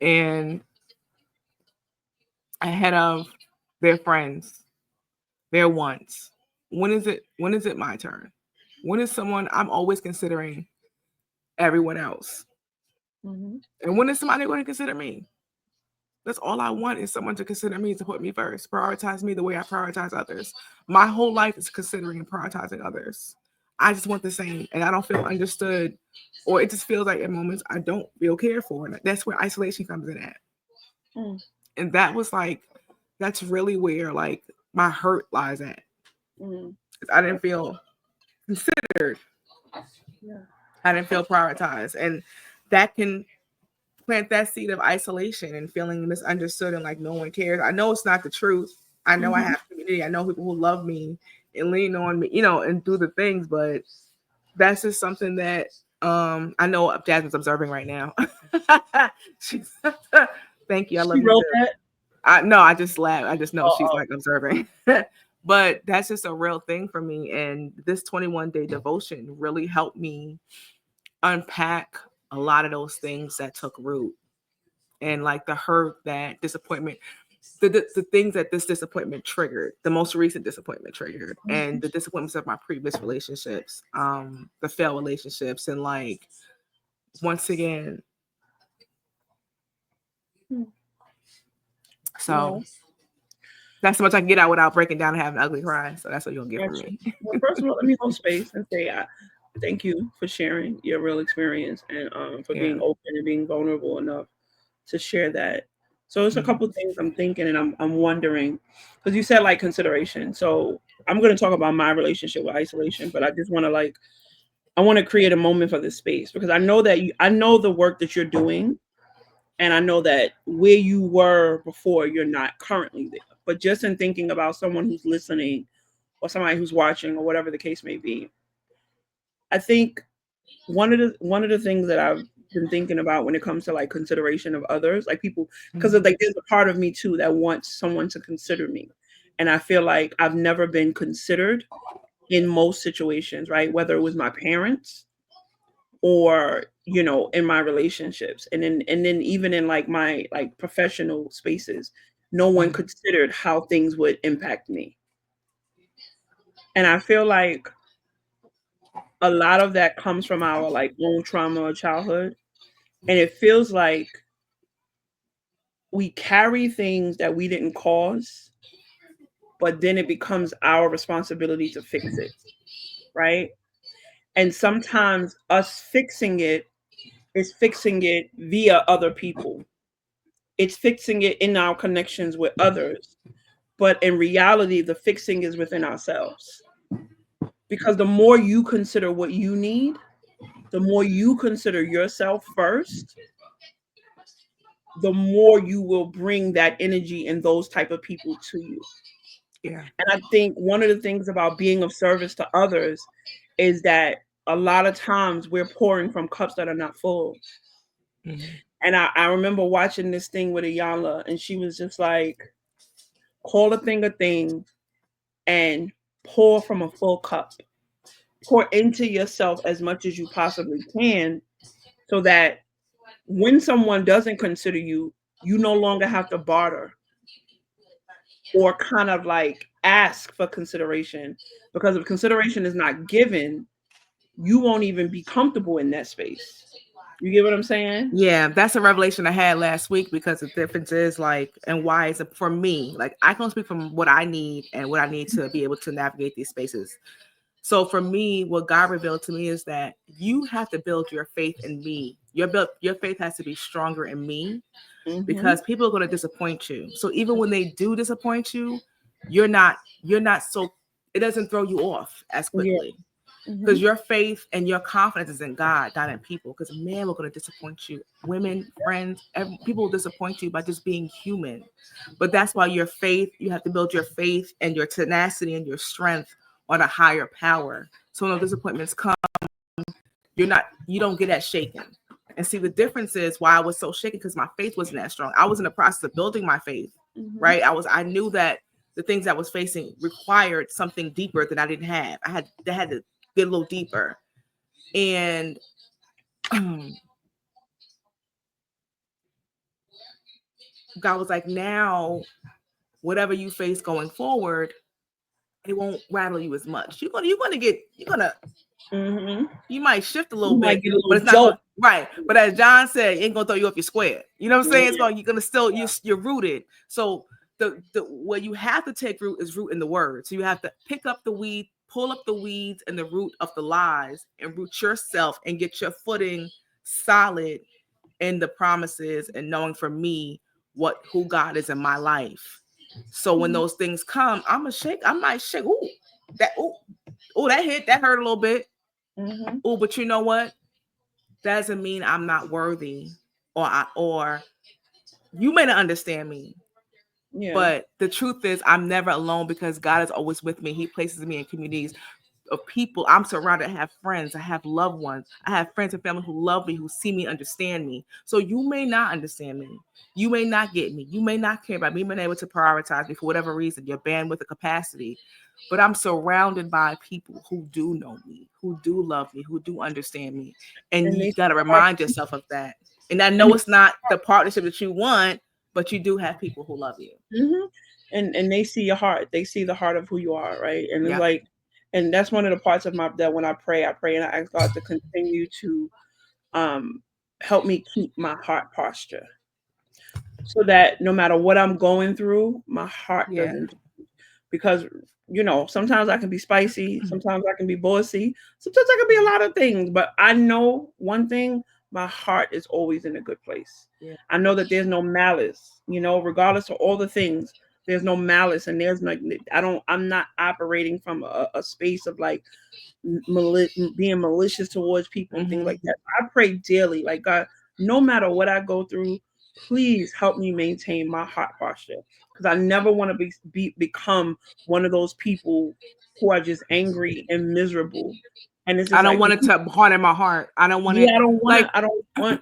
And ahead of their friends, their wants. When is it my turn? When is someone I'm always considering everyone else? Mm-hmm. And when is somebody going to consider me? That's all I want is someone to consider me, to put me first, prioritize me the way I prioritize others. My whole life is considering and prioritizing others. I just want the same, and I don't feel understood, or it just feels like at moments I don't feel cared for, and that's where isolation comes in at. Mm. And that was like, that's really where like my hurt lies at. Mm. I didn't feel considered. Yeah. I didn't feel prioritized, and that can plant that seed of isolation and feeling misunderstood and like no one cares. I know it's not the truth. I know I have community. I know people who love me and lean on me, and do the things, but that's just something that I know Jasmine's observing right now. She's thank you. I love She you wrote too. that. I just laugh. I just know she's Oh. like observing. But that's just a real thing for me. And this 21-day devotion really helped me unpack a lot of those things that took root, and like the hurt, that disappointment, the things that this disappointment triggered, the most recent disappointment triggered, and the disappointments of my previous relationships, the failed relationships, and like once again. So that's so much I can get out without breaking down and having an ugly cry. So that's what you'll get from me. Well, first of all, let me hold space and say thank you for sharing your real experience and for being open and being vulnerable enough to share that. So there's a couple of things I'm thinking and I'm wondering, because you said like consideration. So I'm going to talk about my relationship with isolation, but I just want to I want to create a moment for this space because I know that I know the work that you're doing, and I know that where you were before, you're not currently there. But just in thinking about someone who's listening or somebody who's watching or whatever the case may be, I think one of the things that I've been thinking about when it comes to like consideration of others, like people, because like there's a part of me too that wants someone to consider me, and I feel like I've never been considered in most situations, right? Whether it was my parents or in my relationships, and then even in like my like professional spaces, no one considered how things would impact me. And I feel like a lot of that comes from our like own trauma of childhood. And it feels like we carry things that we didn't cause, but then it becomes our responsibility to fix it, right? And sometimes us fixing it is fixing it via other people. It's fixing it in our connections with others. But in reality, the fixing is within ourselves. Because the more you consider what you need, the more you consider yourself first, the more you will bring that energy and those type of people to you. Yeah. And I think one of the things about being of service to others is that a lot of times we're pouring from cups that are not full. And I remember watching this thing with Ayala, and she was just like, call a thing and pour from a full cup. Pour into yourself as much as you possibly can so that when someone doesn't consider you, you no longer have to barter or kind of like ask for consideration, because if consideration is not given, you won't even be comfortable in that space. You get what I'm saying? Yeah, that's a revelation I had last week, because the difference is like, and why is it for me? Like, I can speak from what I need and what I need to be able to navigate these spaces. So for me, what God revealed to me is that you have to build your faith in me. Your faith has to be stronger in me, because people are going to disappoint you. So even when they do disappoint you, you're not so, it doesn't throw you off as quickly. Because your faith and your confidence is in God, not in people. Because men are going to disappoint you. Women, friends, people will disappoint you by just being human. But that's why your faith, you have to build your faith and your tenacity and your strength on a higher power. So when those disappointments come, you don't get that shaken. And see, the difference is why I was so shaken, because my faith wasn't that strong. I was in the process of building my faith, right? I knew that the things I was facing required something deeper that I didn't have. I had to get a little deeper. And God was like, now whatever you face going forward, it won't rattle you as much. You might shift a little You might bit, get a but little it's not going joke. right. But as John said, it ain't gonna throw you off your square. You know what I'm saying? It's Yeah. going, you're gonna still you're rooted. So the where you have to take root is root in the word. So you have to pick up the weed, pull up the weeds and the root of the lies, and root yourself and get your footing solid in the promises and knowing for me who God is in my life. So when those things come, I'm a shake. I might shake. That hit. That hurt a little bit. Oh, but you know what? That doesn't mean I'm not worthy, or you may not understand me. Yeah. But the truth is, I'm never alone because God is always with me. He places me in communities of people. I'm surrounded. I have friends. I have loved ones. I have friends and family who love me, who see me, understand me. So you may not understand me. You may not get me. You may not care about me. You may not be able to prioritize me for whatever reason, your bandwidth or capacity. But I'm surrounded by people who do know me, who do love me, who do understand me. And you got to remind yourself of that. And I know it's not the partnership that you want, but you do have people who love you. And they see your heart. They see the heart of who you are, right? And it's like, and that's one of the parts of that when I pray and I ask God to continue to help me keep my heart posture, so that no matter what I'm going through, my heart doesn't. Because sometimes I can be spicy, sometimes I can be bossy, sometimes I can be a lot of things. But I know one thing: my heart is always in a good place. Yeah. I know that there's no malice, regardless of all the things. There's no malice, and there's no. I'm not operating from a space of like being malicious towards people and things like that. I pray daily, like, God, no matter what I go through, please help me maintain my heart posture, because I never want to become one of those people who are just angry and miserable. And it's just I don't want it to harden my heart. I don't want it. I don't want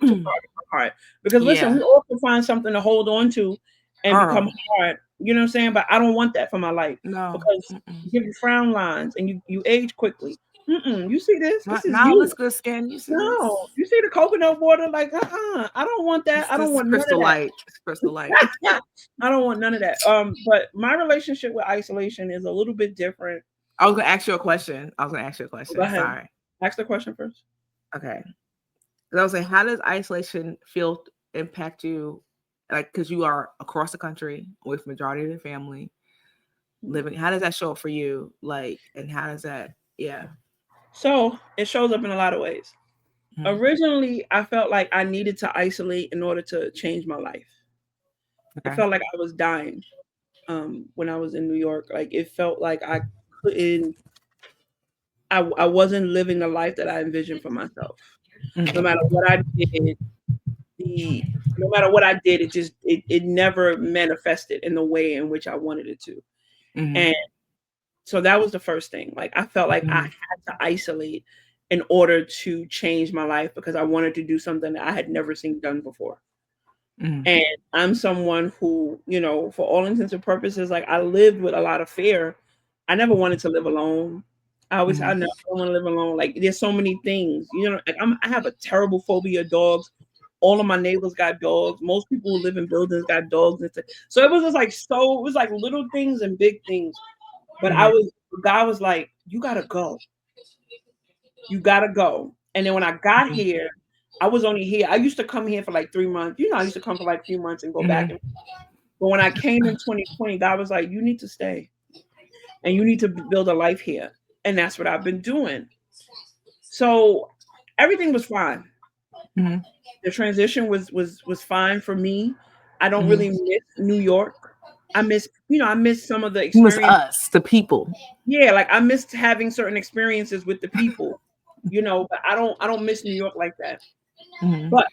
to harden my heart, because listen, we all can find something to hold on to and become hard. You know what I'm saying? But I don't want that for my life. No, because you give you frown lines and you age quickly. You see this? This is you. Let's good skin. You see no, this? You see the coconut water? Like, I don't want that. I don't want crystal none of light. It's crystal light. I don't want none of that. But my relationship with isolation is a little bit different. I was gonna ask you a question. Go ahead. Sorry. Ask the question first. Okay. I was saying, how does isolation impact you? Like, because you are across the country with majority of your family living. How does that show up for you? Like, and how does that? Yeah. So it shows up in a lot of ways. Originally, I felt like I needed to isolate in order to change my life. Okay. It felt like I was dying when I was in New York. Like, it felt like I couldn't. I wasn't living the life that I envisioned for myself. No matter what I did, it never manifested in the way in which I wanted it to. And so that was the first thing. Like, I felt like I had to isolate in order to change my life, because I wanted to do something that I had never seen done before. And I'm someone who, for all intents and purposes, like, I lived with a lot of fear. I never wanted to live alone. I never want to live alone. Like, there's so many things, like, I have a terrible phobia of dogs. All of my neighbors got dogs. Most people who live in buildings got dogs. So it was just like, it was like little things and big things. But God was like, you gotta go. You gotta go. And then when I got here, I was only here. I used to come here for like 3 months. I used to come for like a few months and go back. But when I came in 2020, God was like, you need to stay. And you need to build a life here. And that's what I've been doing. So everything was fine. The transition was fine for me. I don't really miss New York. I miss some of the experience. You miss us, the people. Yeah, like, I missed having certain experiences with the people, but I don't miss New York like that. But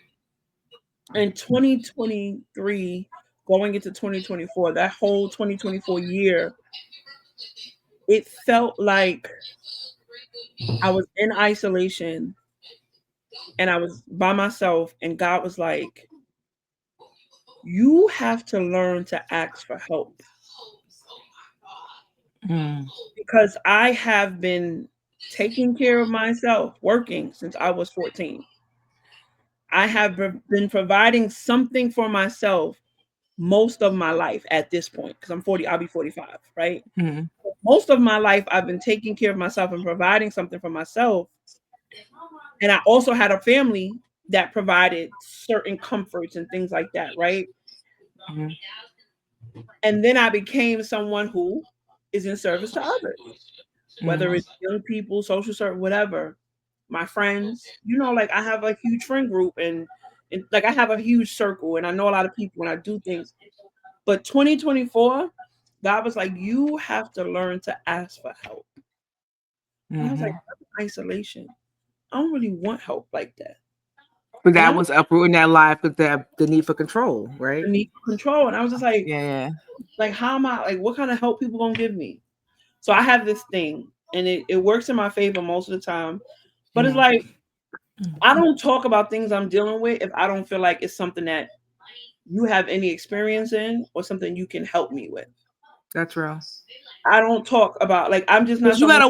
in 2023, going into 2024, that whole 2024 year, it felt like I was in isolation and I was by myself, and God was like, you have to learn to ask for help. Because I have been taking care of myself, working since I was 14. I have been providing something for myself most of my life at this point, because I'm 40, I'll be 45, right? Mm-hmm. Most of my life, I've been taking care of myself and providing something for myself. And I also had a family that provided certain comforts and things like that, right? Mm-hmm. And then I became someone who is in service to others, whether it's young people, social service, whatever. My friends, like I have a huge friend group and like I have a huge circle and I know a lot of people and I do things. But 2024, God was like, you have to learn to ask for help. I was like, isolation. I don't really want help like that. But And I that was uprooting that life with the need for control, right? need control. And I was just like, Yeah. how am I, like, what kind of help people gonna give me? So I have this thing and it works in my favor most of the time. But it's like, I don't talk about things I'm dealing with if I don't feel like it's something that you have any experience in or something you can help me with. That's real. I don't talk about, like, I'm just not Because you someone.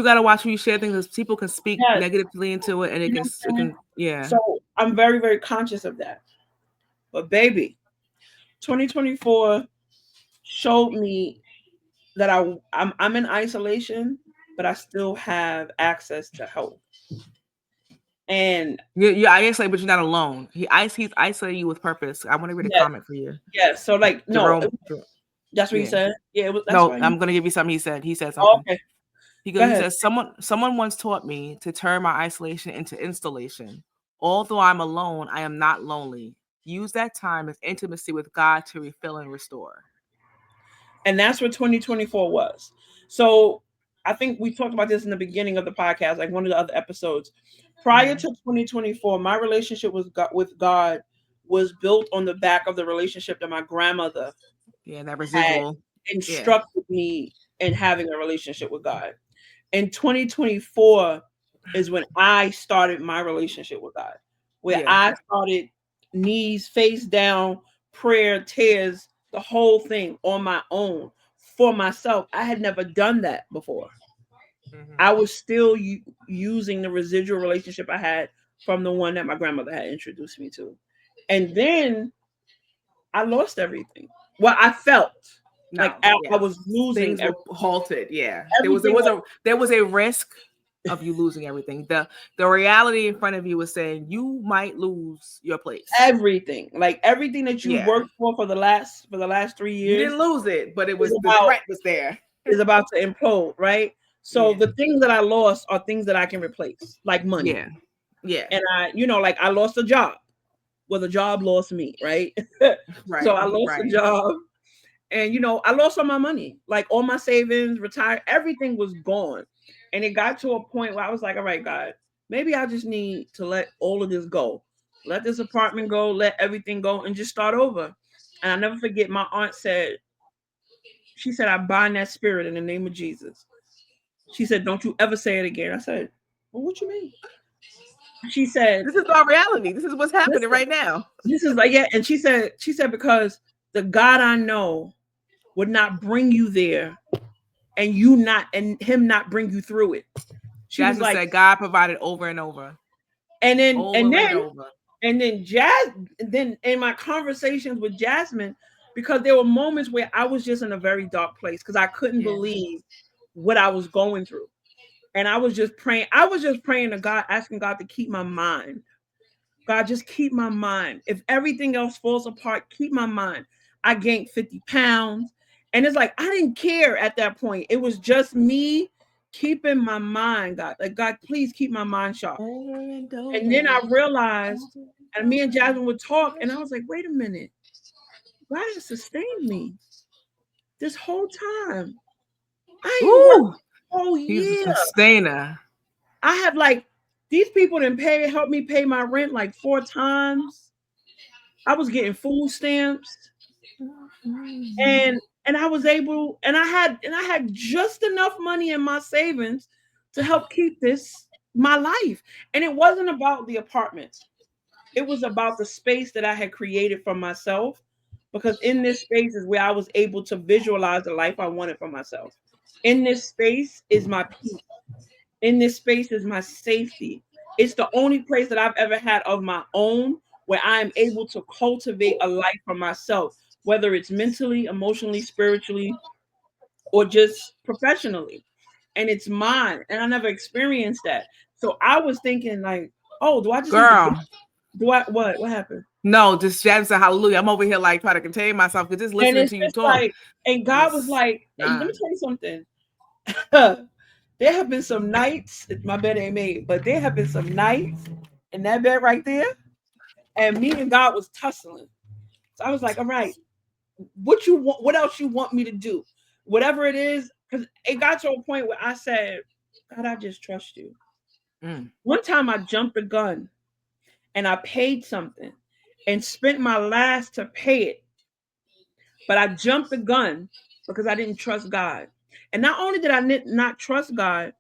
gotta watch when you share things, because people can speak Yeah, negatively into it, and you know what I'm saying? yeah. So I'm very, very conscious of that. But baby, 2024 showed me that I'm in isolation, but I still have access to help. And You isolate, but you're not alone. He's isolating you with purpose. I want to read a yeah, comment for you. yeah. So like, no, Jerome. that's what he Yeah. said. Yeah, that's No, why. I'm gonna give you something he said. He said Oh, something. okay, go He ahead. says, someone once taught me to turn my isolation into installation. Although I'm alone, I am not lonely. Use that time as intimacy with God to refill and restore. And that's what 2024 was. So I think we talked about this in the beginning of the podcast, like one of the other episodes. Prior to 2024, my relationship with God was built on the back of the relationship that my grandmother Yeah, that had residual. Yeah. instructed me in having a relationship with God. In 2024 is when I started my relationship with God, where Yeah. I started knees face down, prayer, tears, the whole thing on my own for myself. I had never done that before. I was still using the residual relationship I had from the one that my grandmother had introduced me to. And then I lost everything. Well, I felt like No, I yeah. was losing Things were halted. Yeah. everything. There was a risk of you losing everything. The reality in front of you was saying you might lose your place. Everything, like everything that you Yeah. worked for the last 3 You years didn't lose it, but it is was the about threat was there. is about to implode, right? So Yeah. the things that I lost are things that I can replace, like money. Yeah. Yeah. And like I lost a job. Well, the job lost me, right? So Right. I lost a Right. job, and I lost all my money, like all my savings, retired, everything was gone. And it got to a point where I was like, all right, God, maybe I just need to let all of this go. Let this apartment go, let everything go, and just start over. And I never forget, my aunt said, she said, I bind that spirit in the name of Jesus. She said, don't you ever say it again. I said, well, what you mean? She said, This is our reality. This is what's happening listen, right now. this is like, yeah. And she said, because the God I know would not bring you there and him not bring you through it. She was Jasmine like, said God provided over and over. and then and Over and then over. and then then in my conversations with Jasmine, because there were moments where I was just in a very dark place because I couldn't believe what I was going through. And I was just praying. I was just praying to God, asking God to keep my mind. God, just keep my mind. If everything else falls apart, keep my mind. I gained 50 pounds. And it's like, I didn't care at that point. It was just me keeping my mind, God. Like, God, please keep my mind sharp. Over and And then I over. realized, and me and Jasmine would talk, and I was like, wait a minute. God has sustained me this whole time. I ain't worked Ooh, a whole he's a year. sustainer. I have like, these people didn't help me pay my rent like 4 times. I was getting food stamps. And I was able, and I had just enough money in my savings to help keep this my life. And it wasn't about the apartment. It was about the space that I had created for myself, because in this space is where I was able to visualize the life I wanted for myself. In this space is my peace. In this space is my safety. It's the only place that I've ever had of my own where I am able to cultivate a life for myself. whether it's mentally, emotionally, spiritually, or just professionally. And it's mine. And I never experienced that. So I was thinking like, oh, do I just need to Girl. do I what happened? No, just Jasmine said hallelujah. I'm over here like trying to contain myself because just And listening it's to you just talk. like, and God was like, hey, let me tell you something. There have been some nights, my bed ain't made, but there have been some nights in that bed right there, and me and God was tussling. So I was like, all right, what you want, what else you want me to do? Whatever it is, because it got to a point where I said, God, I just trust you. One time I jumped the gun and I paid something and spent my last to pay it. But I jumped the gun because I didn't trust God. And not only did I not trust God,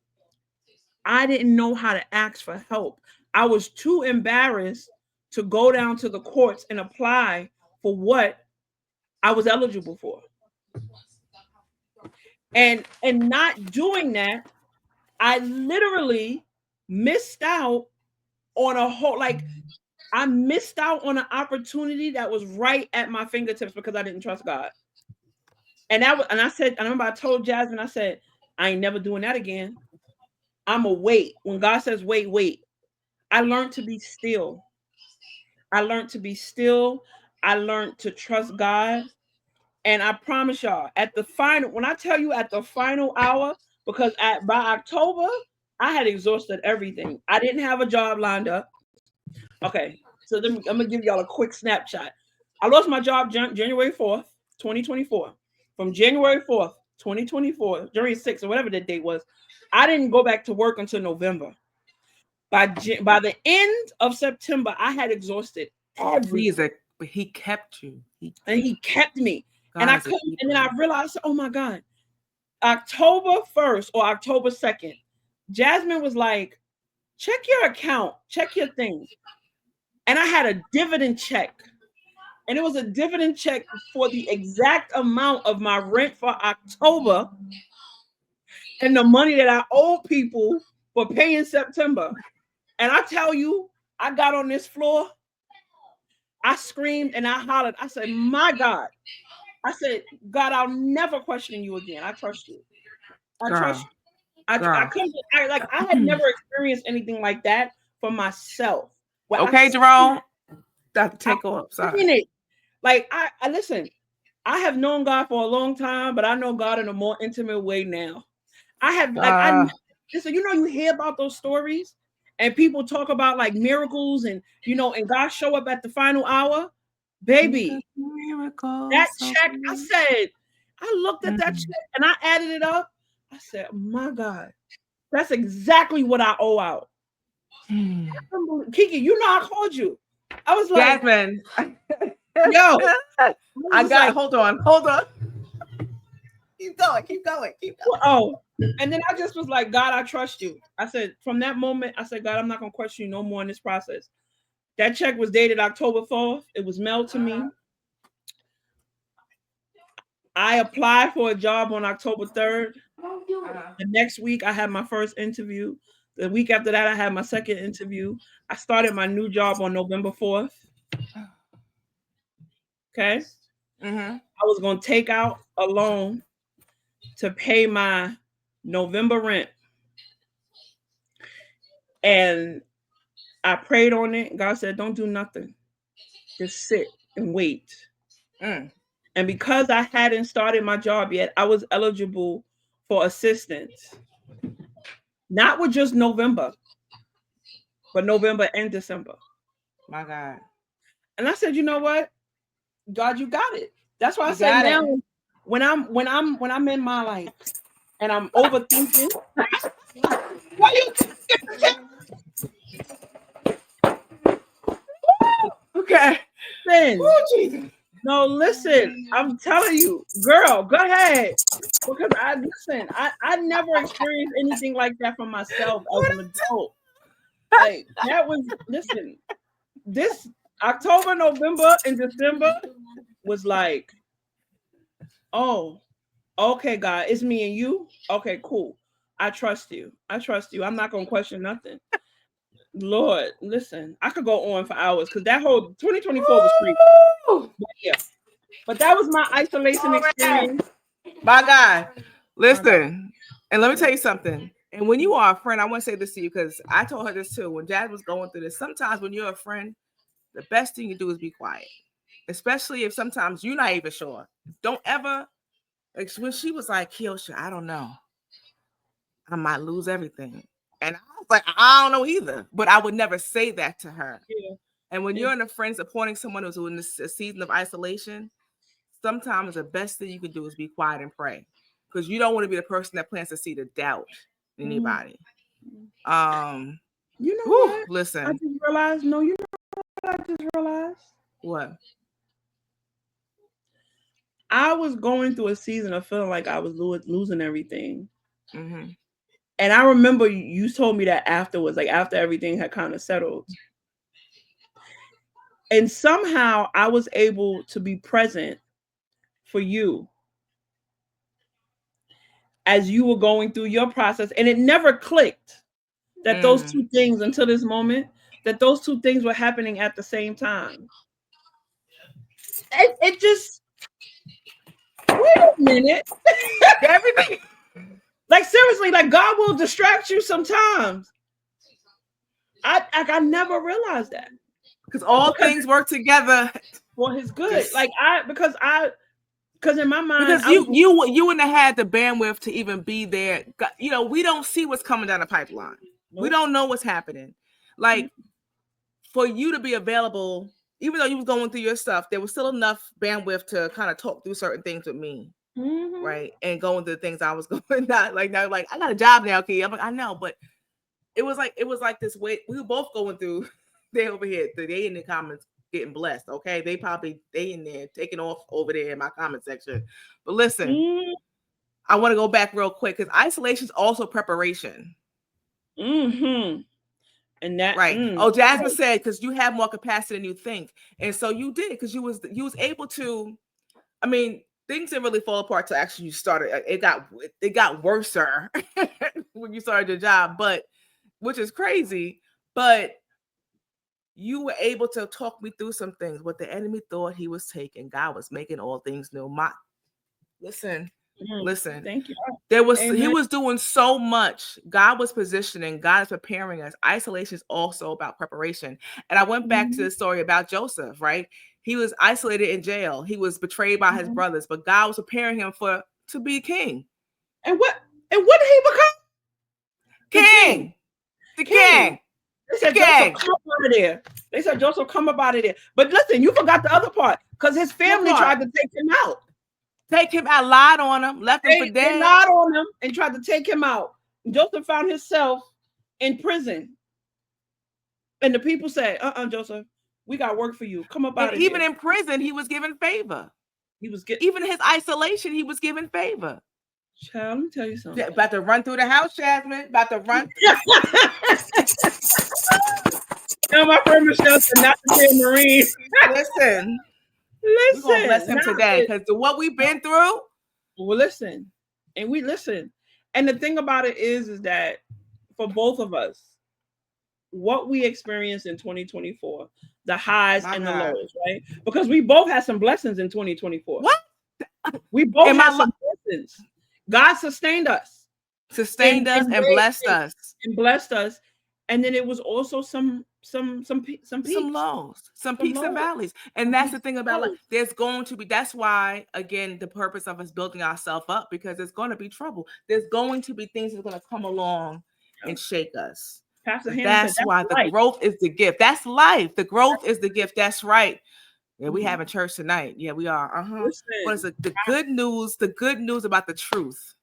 I didn't know how to ask for help. I was too embarrassed to go down to the courts and apply for what I was eligible for. And not doing that, I literally missed out on a whole, like, I missed out on an opportunity that was right at my fingertips because I didn't trust God. And I said, I remember I told Jasmine, I said, I ain't never doing that again. I'm a wait. When God says wait, wait. I learned to be still. I learned to be still. I learned to trust God. And I promise y'all, at the final, when I tell you at the final hour, because by October, I had exhausted everything. I didn't have a job lined up. Okay, so I'm gonna give y'all a quick snapshot. I lost my job January 4th, 2024. From January 4th, 2024, January 6th, or whatever the date was, I didn't go back to work until November. By the end of September, I had exhausted everything. But he kept you. He kept me. God, and I couldn't, and then I realized, oh my God, October 1st or October 2nd, Jasmine was like, check your account, check your thing. And I had a dividend check. And it was a dividend check for the exact amount of my rent for October and the money that I owe people for paying September. And I tell you, I got on this floor, I screamed and I hollered. I said, my God. I said, God, I'll never question you again. I trust you. I trust you. I had never experienced anything like that for myself. Okay, Jerome. Got to take off. Sorry. Like I listen, I have known God for a long time, but I know God in a more intimate way now. I have listen, you hear about those stories and people talk about like miracles and and God show up at the final hour. Baby, that check, I said, I looked at that check and I added it up. I said, my God, that's exactly what I owe out. Kiki, I called you. I was like, Jasmine. Yo, I got hold on. Keep going. Oh, and then I just was like, God, I trust you. I said, from that moment, I said, God, I'm not gonna question you no more in this process. That check was dated October 4th. It was mailed to me. I applied for a job on October 3rd. The next week, I had my first interview. The week after that, I had my second interview. I started my new job on November 4th. Okay. I was going to take out a loan to pay my November rent. And I prayed on it. God said, don't do nothing. Just sit and wait. And because I hadn't started my job yet, I was eligible for assistance. Not with just November, but November and December. My God. And I said, you know what? God, you got it. That's why I said now when I'm in my life and I'm overthinking. Why you okay. No, listen, I'm telling you, girl, go ahead. Because I never experienced anything like that for myself as an adult. Like that was this October, November, and December was like, oh, okay, God, it's me and you. Okay, cool. I trust you. I'm not gonna question nothing. Lord, listen, I could go on for hours because that whole 2024 was crazy. But yeah. But that was my isolation experience. My God. Listen, and let me tell you something. And when you are a friend, I want to say this to you because I told her this too. When Jazz was going through this, sometimes when you're a friend, the best thing you do is be quiet. Especially if sometimes you're not even sure. Don't ever, like when she was like, Kiosha, I don't know. I might lose everything. And I was like, I don't know either. But I would never say that to her. Yeah. And when you're in a friend supporting someone who's in a season of isolation, sometimes the best thing you can do is be quiet and pray. Because you don't want to be the person that plants a seed of doubt in anybody. You know what? Listen. I just realized, no, you know what I just realized? What? I was going through a season of feeling like I was losing everything. Mm-hmm. And I remember you told me that afterwards, like after everything had kind of settled. And somehow I was able to be present for you as you were going through your process. And it never clicked that those two things until this moment, that those two things were happening at the same time. It just, wait a minute. Everything. Like seriously, like God will distract you sometimes. I never realized that. Because all things work together for his good. Like because in my mind, because you wouldn't have had the bandwidth to even be there. You know, we don't see what's coming down the pipeline. Nope. We don't know what's happening. Like for you to be available, even though you was going through your stuff, there was still enough bandwidth to kind of talk through certain things with me. Right. And going through the things I was going now I got a job now, Key. I'm like, I know, but it was like this way. We were both going through. They over here, they in the comments getting blessed. Okay, they in there taking off over there in my comment section. But listen, I want to go back real quick because isolation is also preparation. And that right. Jasmine said because you have more capacity than you think, and so you did because you was able to. I mean, things didn't really fall apart till actually you started. It got worser when you started your job, but which is crazy. But you were able to talk me through some things. What the enemy thought he was taking, God was making all things new. Listen. Thank you. He was doing so much. God was positioning. God is preparing us. Isolation is also about preparation. And I went back to the story about Joseph. Right, he was isolated in jail. He was betrayed by his brothers, but God was preparing him to be king. And what did he become? King. The king. They said Joseph, come up out of there. They said Joseph, come up out of there. But listen, you forgot the other part because his family tried to take him out. Lied on him, left him for dead. They lied on him and tried to take him out. Joseph found himself in prison. And the people said, Joseph, we got work for you. Come up out of here. Even in prison, he was given favor. Even his isolation, he was given favor. Child, let me tell you something. About to run through the house, Jasmine. About to run. Now my friend Michelle said not to say Marine. Listen. We're gonna bless him today because what we've been through. Well, listen, and we listen. And the thing about it is that for both of us, what we experienced in 2024, the highs and the lows, right? Because we both had some blessings in 2024. What? We both had some blessings. God sustained us. And blessed us. And blessed us. And then it was also some peaks. Some lows, some peaks and valleys. And that's the thing about life. There's going to be, that's why, again, the purpose of us building ourselves up, because there's going to be trouble. There's going to be things that are going to come along and shake us. That's why the growth is the gift. That's life. The growth is the gift. That's right. Yeah, we having church tonight. Yeah, we are. What is it? The good news about the truth.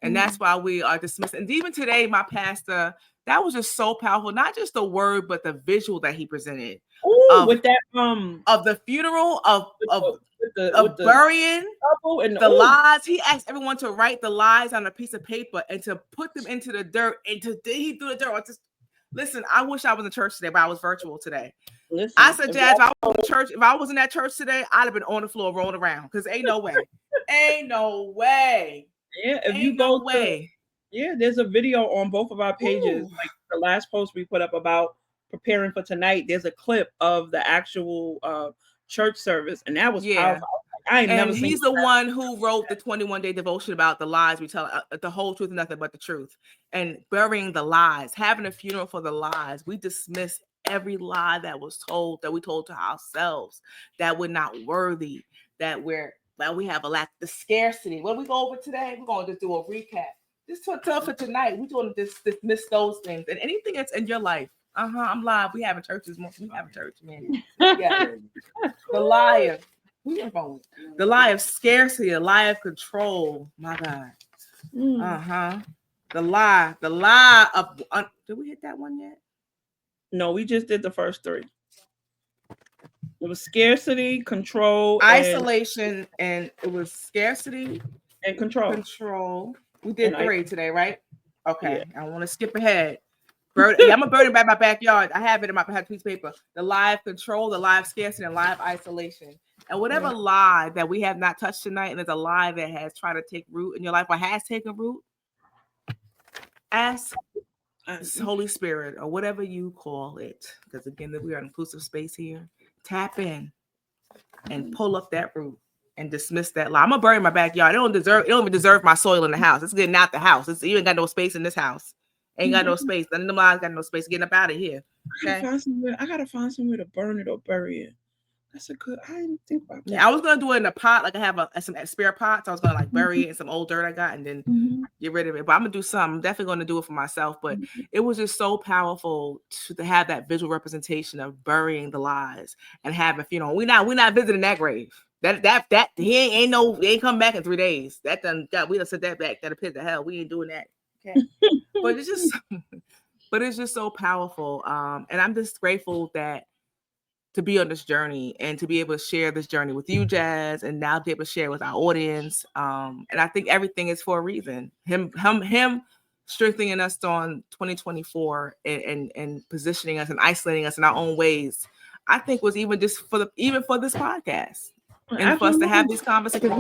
And that's why we are dismissed. And even today, my pastor, that was just so powerful. Not just the word, but the visual that he presented. With that of the funeral, of burying the lies. He asked everyone to write the lies on a piece of paper and to put them into the dirt. And he threw the dirt. Listen, I wish I was in church today, but I was virtual today. Listen, I said, Jazz, if I was in that church today, I'd have been on the floor rolling around because ain't no way. Ain't no way. Yeah, if you go there's a video on both of our pages. Like the last post we put up about preparing for tonight, there's a clip of the actual church service, and that was powerful. I ain't never And seen he's the one who wrote the 21-day devotion about the lies we tell, the whole truth and nothing but the truth, and burying the lies, having a funeral for the lies. We dismiss every lie that was told, that we told to ourselves, that we're not worthy, that we have a lack, the scarcity. What we go over today, we're going to just do a recap. Just for tonight, we're going to dismiss those things and anything that's in your life. I'm live. We having churches. We have a church, man. Yeah. The liar. We are going. The lie of scarcity, the lie of control. My God. The lie of. Did we hit that one yet? No, we just did the first three. It was scarcity, control, isolation, and it was scarcity and control. Control. We did and 3 today, right? Okay. Yeah. I don't want to skip ahead. I'm gonna burn it by my backyard. I have it in my piece of paper. The lie of control, the lie of scarcity, and lie of isolation. And whatever lie that we have not touched tonight, and there's a lie that has tried to take root in your life or has taken root, ask Holy Spirit or whatever you call it, because again, we are an inclusive space here. Tap in and pull up that root and dismiss that lie. I'm gonna bury my backyard. It don't even deserve my soil in the house. It's getting out the house. You ain't got no space in this house. Ain't got no space. None of them lies got no space. Getting up out of here. Okay? I gotta find somewhere to burn it or bury it. That's a good. I didn't think about that. Yeah, I was gonna do it in a pot. Like I have some spare pots. I was gonna bury it in some old dirt I got and then get rid of it. But I'm gonna do some. I'm definitely gonna do it for myself. But it was just so powerful to have that visual representation of burying the lies and having, we're not visiting that grave. That he ain't come back in 3 days. We done sent that back. That pit to hell. We ain't doing that. Okay. But it's just so powerful. And I'm just grateful to be on this journey and to be able to share this journey with you, Jazz, and now be able to share with our audience. And I think everything is for a reason. Him strengthening us on 2024 and positioning us and isolating us in our own ways, I think was even just for this podcast. And for us to have these conversations. When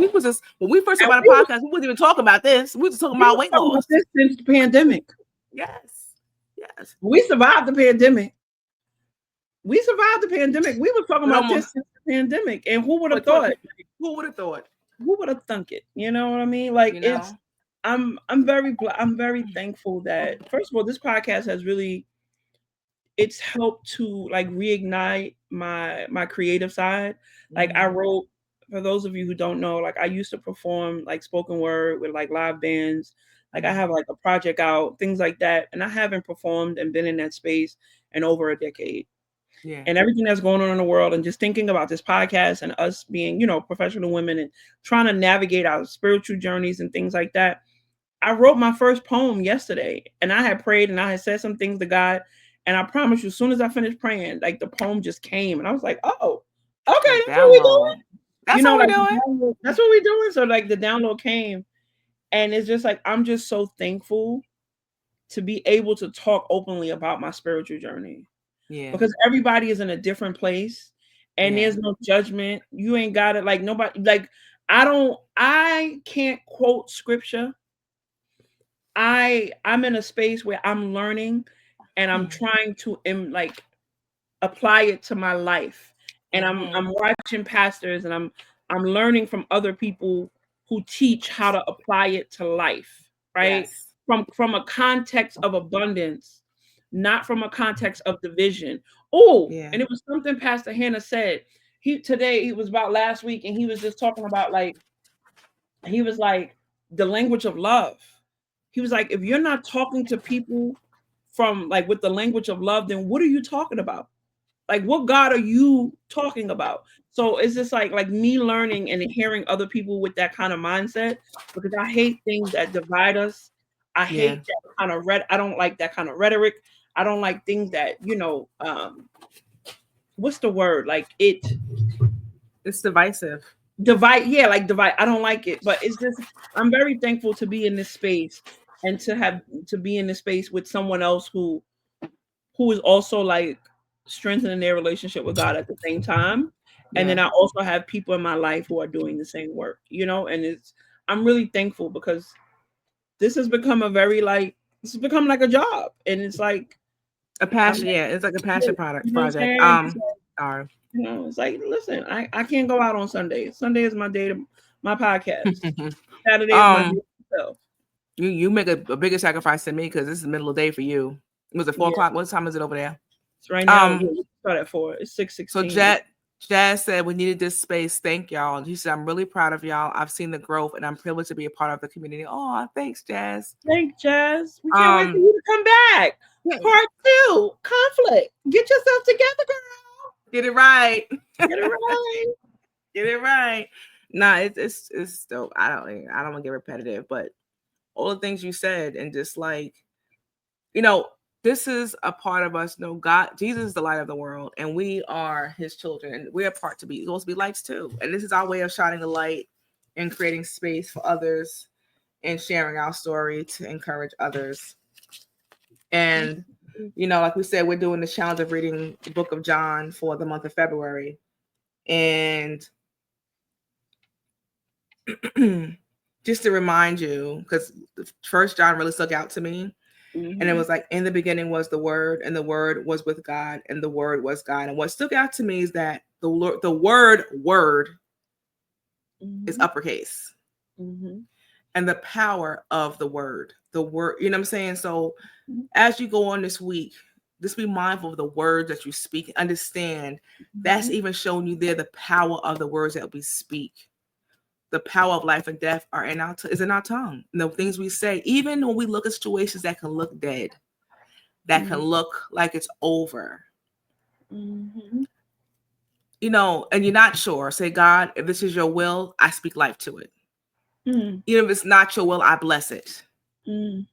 we first started the podcast, we wasn't even talking about this. We were just talking about weight loss. This since the pandemic. Yes. We survived the pandemic. We were talking about this since the pandemic. And who would have thought? Who would have thought? Who would have thunk it? You know what I mean? Like I'm very thankful that, first of all, this podcast has really, it's helped to reignite my creative side. Like I wrote, for those of you who don't know, I used to perform spoken word with live bands. I have a project out, things like that. And I haven't performed and been in that space in over a decade. Yeah. And everything that's going on in the world, and just thinking about this podcast and us being, professional women and trying to navigate our spiritual journeys and things like that. I wrote my first poem yesterday, and I had prayed and I had said some things to God. And I promise you, as soon as I finished praying, the poem just came, and I was like, "Oh, okay, that's what we're doing. That's what we're doing. That's what we're doing." So the download came, and it's just I'm just so thankful to be able to talk openly about my spiritual journey. Yeah. Because everybody is in a different place, and there's no judgment. You ain't got it. Nobody. I can't quote scripture. I'm in a space where I'm learning, and I'm trying to apply it to my life. And I'm watching pastors, and I'm learning from other people who teach how to apply it to life, right? Yes. From a context of abundance, not from a context of division. And it was something Pastor Hannah said. It was about last week, and he was just talking about he was the language of love. He was like, if you're not talking to people from with the language of love, then what are you talking about? What God are you talking about? So it's just me learning and hearing other people with that kind of mindset, because I hate things that divide us. I hate that kind of I don't like that kind of rhetoric. I don't like things that, what's the word? It's divisive. Divide. I don't like it, but it's just, I'm very thankful to be in this space and to be in this space with someone else who is also strengthening their relationship with God at the same time. And then I also have people in my life who are doing the same work, and I'm really thankful, because this has become a very this has become a job, and it's a passion. It's a passion project. Sorry. It's like, listen, I can't go out on Sunday. Sunday is my day to my podcast. Saturday is my day to myself. You make a bigger sacrifice than me because this is the middle of the day for you. Was it 4:00? What time is it over there? So right now, we start at 4. It's 6:16. So Jazz said we needed this space. Thank y'all. He said, I'm really proud of y'all. I've seen the growth and I'm privileged to be a part of the community. Oh, thanks, Jazz. Thanks, Jazz. We can't wait for you to come back. Part 2, conflict. Get yourself together, girl. Get it right. Get it right. Get it right. Nah, it's dope. I don't want to get repetitive, but all the things you said and just like, this is a part of us. No, God, Jesus is the light of the world, and we are his children, and we're supposed to be lights too. And this is our way of shining the light and creating space for others and sharing our story to encourage others. And, like we said, we're doing the challenge of reading the book of John for the month of February. And just to remind you, because First John really stuck out to me. Mm-hmm. And it was like, in the beginning was the Word, and the Word was with God, and the Word was God. And what stuck out to me is that the word mm-hmm. is uppercase. Mm-hmm. And the power of the word, you know what I'm saying? So mm-hmm. as you go on this week, just be mindful of the words that you speak. Understand mm-hmm. that's even showing you there the power of the words that we speak. The power of life and death is in our tongue. And the things we say, even when we look at situations that can look dead, that mm-hmm. can look like it's over. Mm-hmm. And you're not sure. Say, God, if this is your will, I speak life to it. Mm. Even if it's not your will, I bless it. Mm.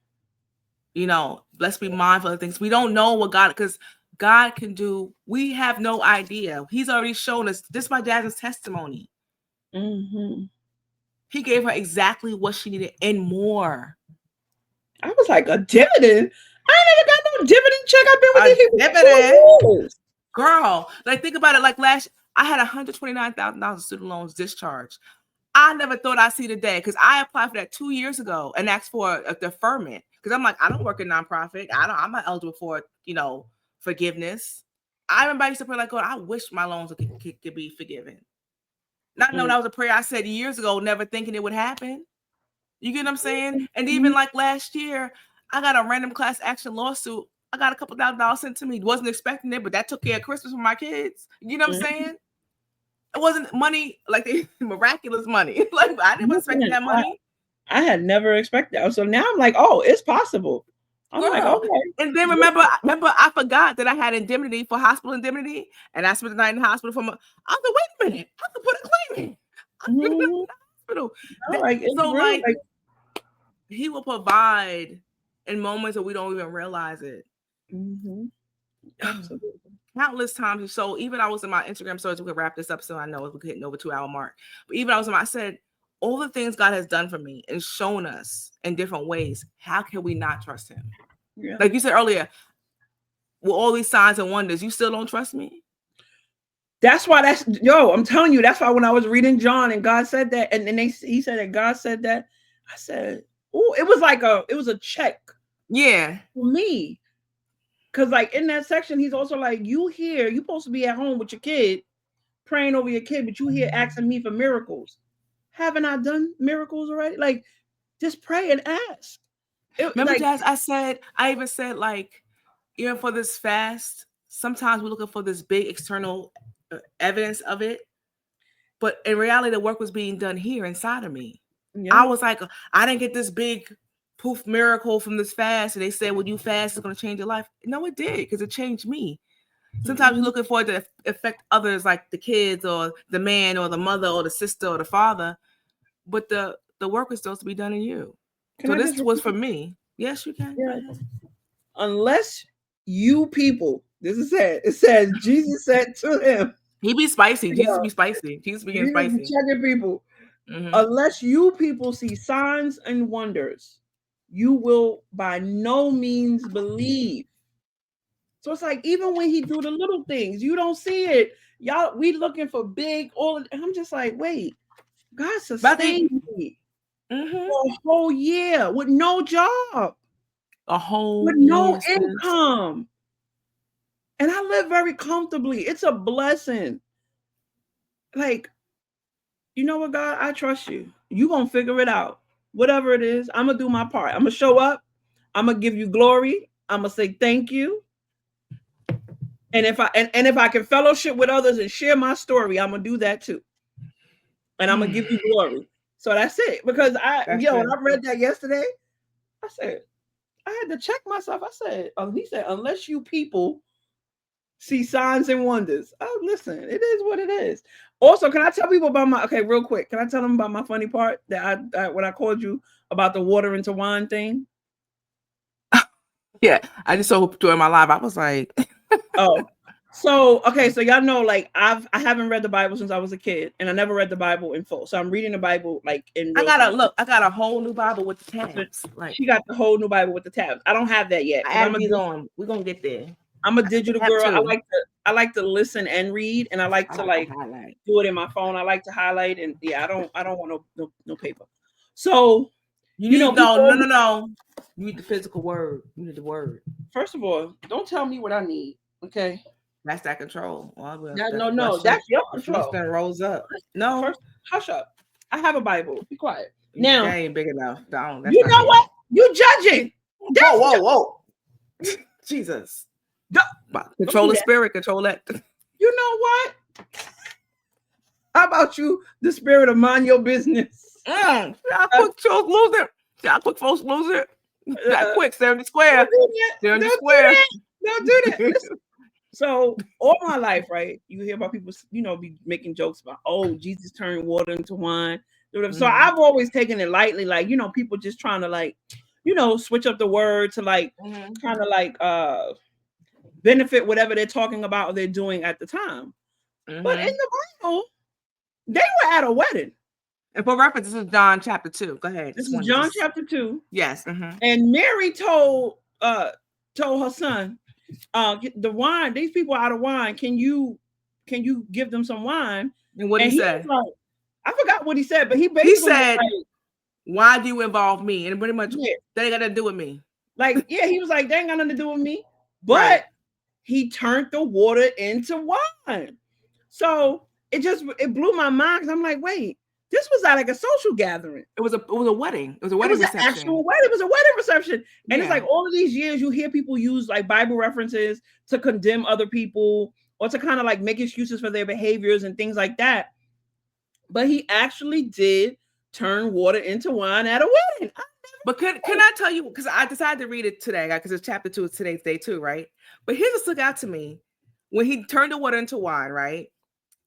Let's be mindful of things. We don't know what because God can do. We have no idea. He's already shown us. This is my dad's testimony. Mm-hmm. He gave her exactly what she needed and more. I was like, a dividend? I never got no dividend check. I've been with these people for 2 years. Girl, like think about it. Like I had $129,000 student loans discharged. I never thought I'd see the day because I applied for that 2 years ago and asked for a deferment because I'm like, I don't work in nonprofit. I'm not eligible for, forgiveness. I remember I used to pray like, God, I wish my loans could be forgiven. Not knowing that was a prayer I said years ago, never thinking it would happen. You get what I'm saying? And even like last year, I got a random class action lawsuit. I got a couple $1,000 sent to me. Wasn't expecting it, but that took care of Christmas for my kids. You know what I'm saying? It wasn't money like miraculous money. Like I didn't expect that money. I had never expected that. So now I'm like, oh, it's possible. I'm like, okay. And then remember, I forgot that I had indemnity for hospital indemnity, and I spent the night in the hospital I was like, wait a minute, I can put a claim in. I'm in the hospital. No, he will provide in moments that we don't even realize it. Mm-hmm. Absolutely. Countless times. So even I was in my Instagram stories, we could wrap this up so I know we're hitting over 2 hour mark. But even I said, all the things God has done for me and shown us in different ways, how can we not trust him? Yeah. Like you said earlier, with all these signs and wonders, you still don't trust me? That's why I'm telling you, that's why when I was reading John and God said that, and then he said that God said that, I said, oh, it was a check. Yeah. For me. Because like in that section, he's also like, you're supposed to be at home with your kid, praying over your kid, but you here asking me for miracles. Haven't I done miracles already? Like, just pray and ask. Remember, Jazz, I even said, like, even for this fast, sometimes we're looking for this big external evidence of it. But in reality, the work was being done here inside of me. Yeah. I was like, I didn't get this big poof miracle from this fast. And they said, when you fast, it's going to change your life. No, it did, because it changed me. Sometimes you're looking for it to affect others, like the kids or the man or the mother or the sister or the father. But the work is supposed to be done in you. So this was for me. Yes, you can. Yeah. Unless you people, this is it. It says Jesus said to him. He be spicy. Jesus be spicy. Jesus being spicy. Checking people. Mm-hmm. Unless you people see signs and wonders, you will by no means believe. So it's like, even when he do the little things, you don't see it. Y'all, we looking for big, I'm just like, wait, God sustained me for a whole year with no job. A whole with no income. And I live very comfortably. It's a blessing. Like, you know what, God? I trust you. You gonna figure it out. Whatever it is, I'm gonna do my part. I'm gonna show up. I'm gonna give you glory. I'm gonna say thank you. And if I can fellowship with others and share my story, I'm gonna do that too. And I'm gonna give you glory. So that's it. Because when I read that yesterday, I said, I had to check myself. I said, he said, unless you people see signs and wonders. Oh, listen, it is what it is. Also, can I tell people about real quick, can I tell them about my funny part that I when I called you about the water into wine thing? Yeah, I just saw during my live. I was like, oh, so y'all know, like I haven't read the Bible since I was a kid, and I never read the Bible in full. So I'm reading the Bible like in. I got a whole new Bible with the tabs. Like she got the whole new Bible with the tabs. I don't have that yet. We're gonna get there. I'm a digital girl. I like to listen and read, and I like to do it in my phone. I like to highlight, and I don't want no paper. So no. You need the physical word. You need the word. First of all, don't tell me what I need. Okay, that's that control. No, that's your control. That rolls up. No, first, hush up. I have a Bible. Be quiet. Now, that ain't big enough. You know what? You judging? Whoa! Jesus. Control the spirit. Control that. You know what? How about you? The spirit of mind your business. Y'all quick folks lose it. Y'all quick folks lose it. That quick 70 square. 70 square. Don't do that. So all my life, right? You hear about people, be making jokes about, oh, Jesus turned water into wine. So I've always taken it lightly, like, people just trying to like, switch up the word to like kind of like benefit whatever they're talking about or they're doing at the time. But in the Bible, they were at a wedding. And for reference, this is John chapter 2. Go ahead. This is John chapter 2. Yes. And Mary told her son, the wine, these people are out of wine. Can you give them some wine? And what he said? Like, I forgot what he said, but he basically said, why do you involve me? And pretty much they ain't got nothing to do with me. Like, he was like, they ain't got nothing to do with me. But he turned the water into wine. So it blew my mind because I'm like, wait, this was like a social gathering. It was a wedding. It was a wedding reception. An actual wedding. It was a wedding reception. And it's like all of these years you hear people use like Bible references to condemn other people or to kind of like make excuses for their behaviors and things like that. But he actually did turn water into wine at a wedding. But can I tell you, because I decided to read it today, because it's chapter 2, it's today's day 2, right? But here's what stuck out to me. When he turned the water into wine, right?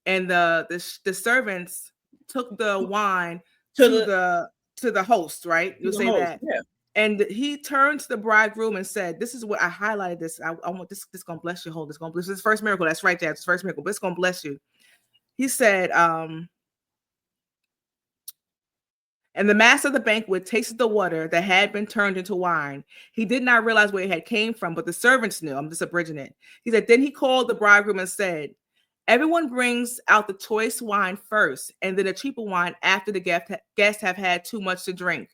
And the servants took the wine to the host, right? You'll say that. Yeah. And he turned to the bridegroom and said, this is what I highlighted this. I want this gonna bless you, hold this gonna bless you. This is the first miracle. That's right there. It's the first miracle, but it's gonna bless you. He said, and the master of the banquet tasted the water that had been turned into wine. He did not realize where it had came from, but the servants knew. I'm just abridging it. He said, then he called the bridegroom and said, everyone brings out the choice wine first, and then the cheaper wine after the guests have had too much to drink.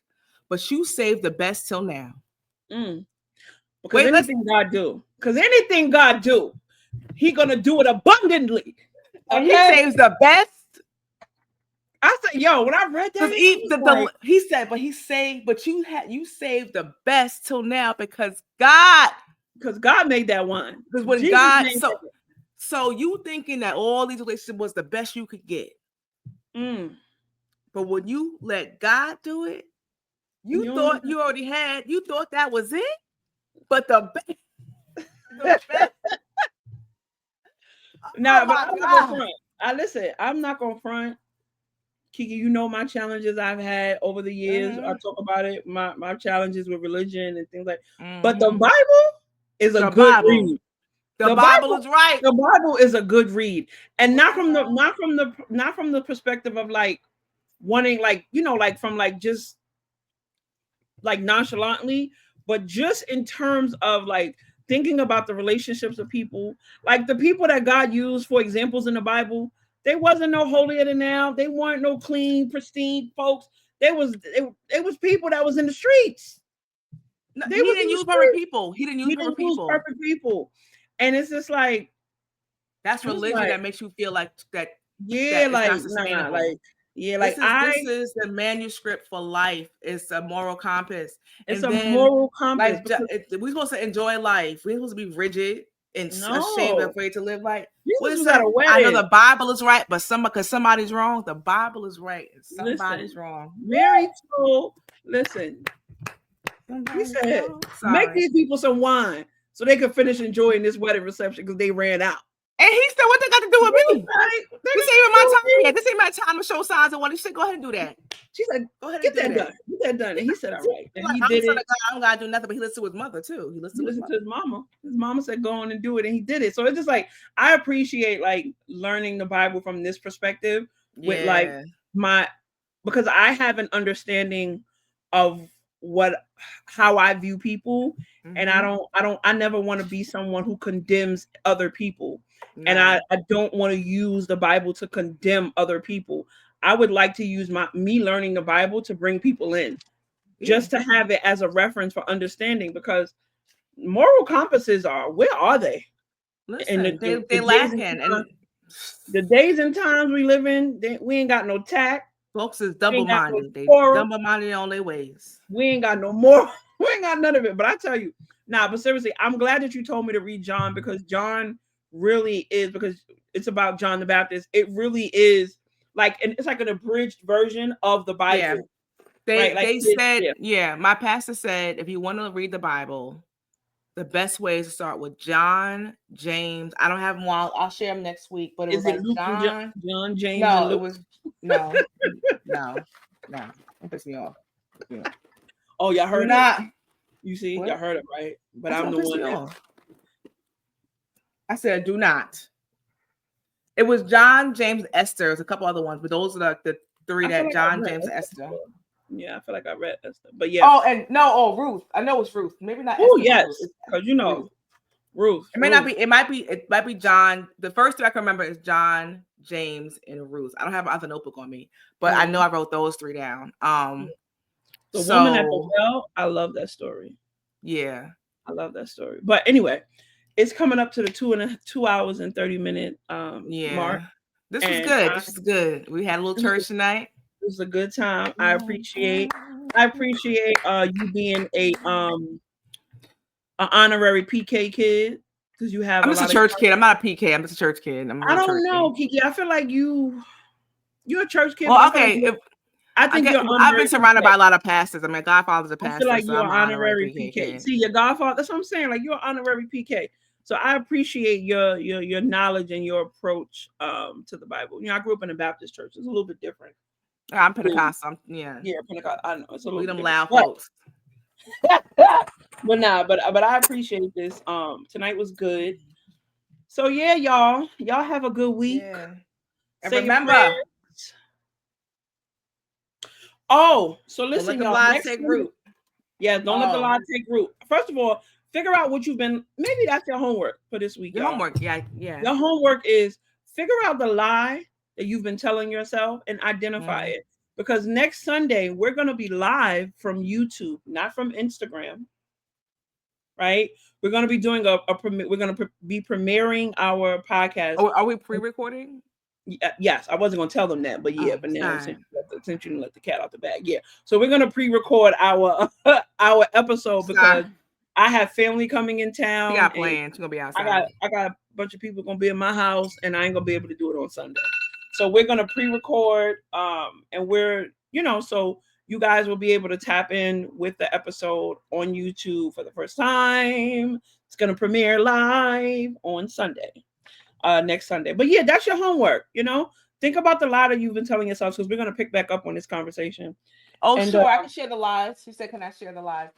But you saved the best till now. Because anything God do, he gonna do it abundantly. And he saves the best. I said, when I read that, he saved, but you saved the best till now because God made that wine. Because when God, so you thinking that all these relationships was the best you could get. But when you let God do it, you thought you already had, you thought that was it, but the best. But I'm not gonna front. Listen, I'm not gonna front. Kiki, you know my challenges I've had over the years. I talk about it, my challenges with religion and things like but the Bible is a good read. The Bible is right. The Bible is a good read. And not from the perspective of like wanting like, like from like just like nonchalantly, but just in terms of like thinking about the relationships of people, like the people that God used for examples in the Bible. They wasn't no holier than thou. They weren't no clean, pristine folks. It was people that was in the streets. He didn't use perfect people. He didn't use perfect people. And it's just like, That's religion that makes you feel like that yeah, it's not like, nah, sustainable. like, yeah, like This is the manuscript for life. It's a moral compass. it's And a then moral compass. like we're supposed to enjoy life. We're supposed to be rigid and ashamed and No, afraid to live like what Jesus is was at that? a I know wedding. the Bible is right, but because somebody's wrong, the Bible is right and somebody's Listen, wrong. Mary told, listen, he Somebody's said, wrong. make Sorry. these people some wine so they could finish enjoying this wedding reception because they ran out. And he said, "What they got to do with me? Like, This ain't even my time yet. This ain't my time to show signs of what." He said, "Go ahead and do that. She said, Go ahead and get do that that." done. Get that done. And he said, all right. And Like, he I'm did son it. of God. I don't gotta do nothing, but he listened to his mother too. He listened He to his listened to mother. his mama. His mama said, go on and do it. And he did it. So it's just like, I appreciate like learning the Bible from this perspective with like because I have an understanding of how I view people. And I never want to be someone who condemns other people. No. And I don't want to use the Bible to condemn other people. I would like to use me learning the Bible to bring people in, just to have it as a reference for understanding, because moral compasses where are they? Listen, And they lacking. And the days and times we live in, we ain't got no tact. Folks is double-minded. They double-minded on their ways. We ain't got no more. We ain't got none of it. But I tell you, but seriously, I'm glad that you told me to read John, because John really is, because it's about John the Baptist. It really is like, and it's like an abridged version of the Bible. Yeah. They said, my pastor said, if you want to read the Bible, the best way is to start with John, James. I don't have them all. I'll share them next week. But it was like Luke, John, James. No, and Luke? It was no. Don't piss me off. Yeah. Oh, y'all heard it? You see, y'all heard it, right? But That's I'm the one. I said, do not. It was John, James, Esther. There's a couple other ones, but those are the three that John, James, Esther. Yeah, I feel like I read Esther, but yeah. Ruth. I know it's Ruth. Maybe not. Oh yes, because Ruth. It may not be. It might be John. The first two I can remember is John, James, and Ruth. I don't have another notebook on me, but I know I wrote those three down. The woman at the well. I love that story. Yeah, I love that story. But anyway, it's coming up to the 2 hours and 30-minute mark. This was good. This was good. We had a little church tonight. It was a good time. I appreciate you being an honorary PK kid, because you have. I'm just a church kid. I'm not a PK. I'm just a church kid. I don't know, Kiki. I feel like you're a church kid. Well, okay. I've been surrounded by a lot of pastors. I mean, Godfather's a pastor. I feel like you're an honorary PK. See, your Godfather. That's what I'm saying. Like, you're an honorary PK. So I appreciate your knowledge and your approach to the Bible. I grew up in a Baptist church. It's a little bit different. I'm Pentecostal. Yeah, Pentecostal. I know it's a little. We them loud folks. But I appreciate this. Tonight was good. So yeah, y'all have a good week. Yeah. And remember. Oh, so listen, don't let the lies take root. Yeah, don't let the lies take root. First of all, figure out what you've been. Maybe that's your homework for this week. Your homework, yeah. Your homework is figure out the lie that you've been telling yourself and identify it. Because next Sunday we're going to be live from YouTube, not from Instagram. Right? We're going to be doing we're going to be premiering our podcast. Are we pre-recording? Yes, I wasn't going to tell them that, but yeah, but now since you didn't let the cat out the bag, yeah. So we're going to pre-record our episode because I have family coming in town. You got plans. You're going to be outside. I got a bunch of people going to be in my house, and I ain't going to be able to do it on Sunday. So we're going to pre-record, and we're, so you guys will be able to tap in with the episode on YouTube for the first time. It's going to premiere live on Sunday. Next Sunday. But yeah, that's your homework. Think about the lie that you've been telling yourself, because we're going to pick back up on this conversation. Sure. I can share the live. She said, can I share the live?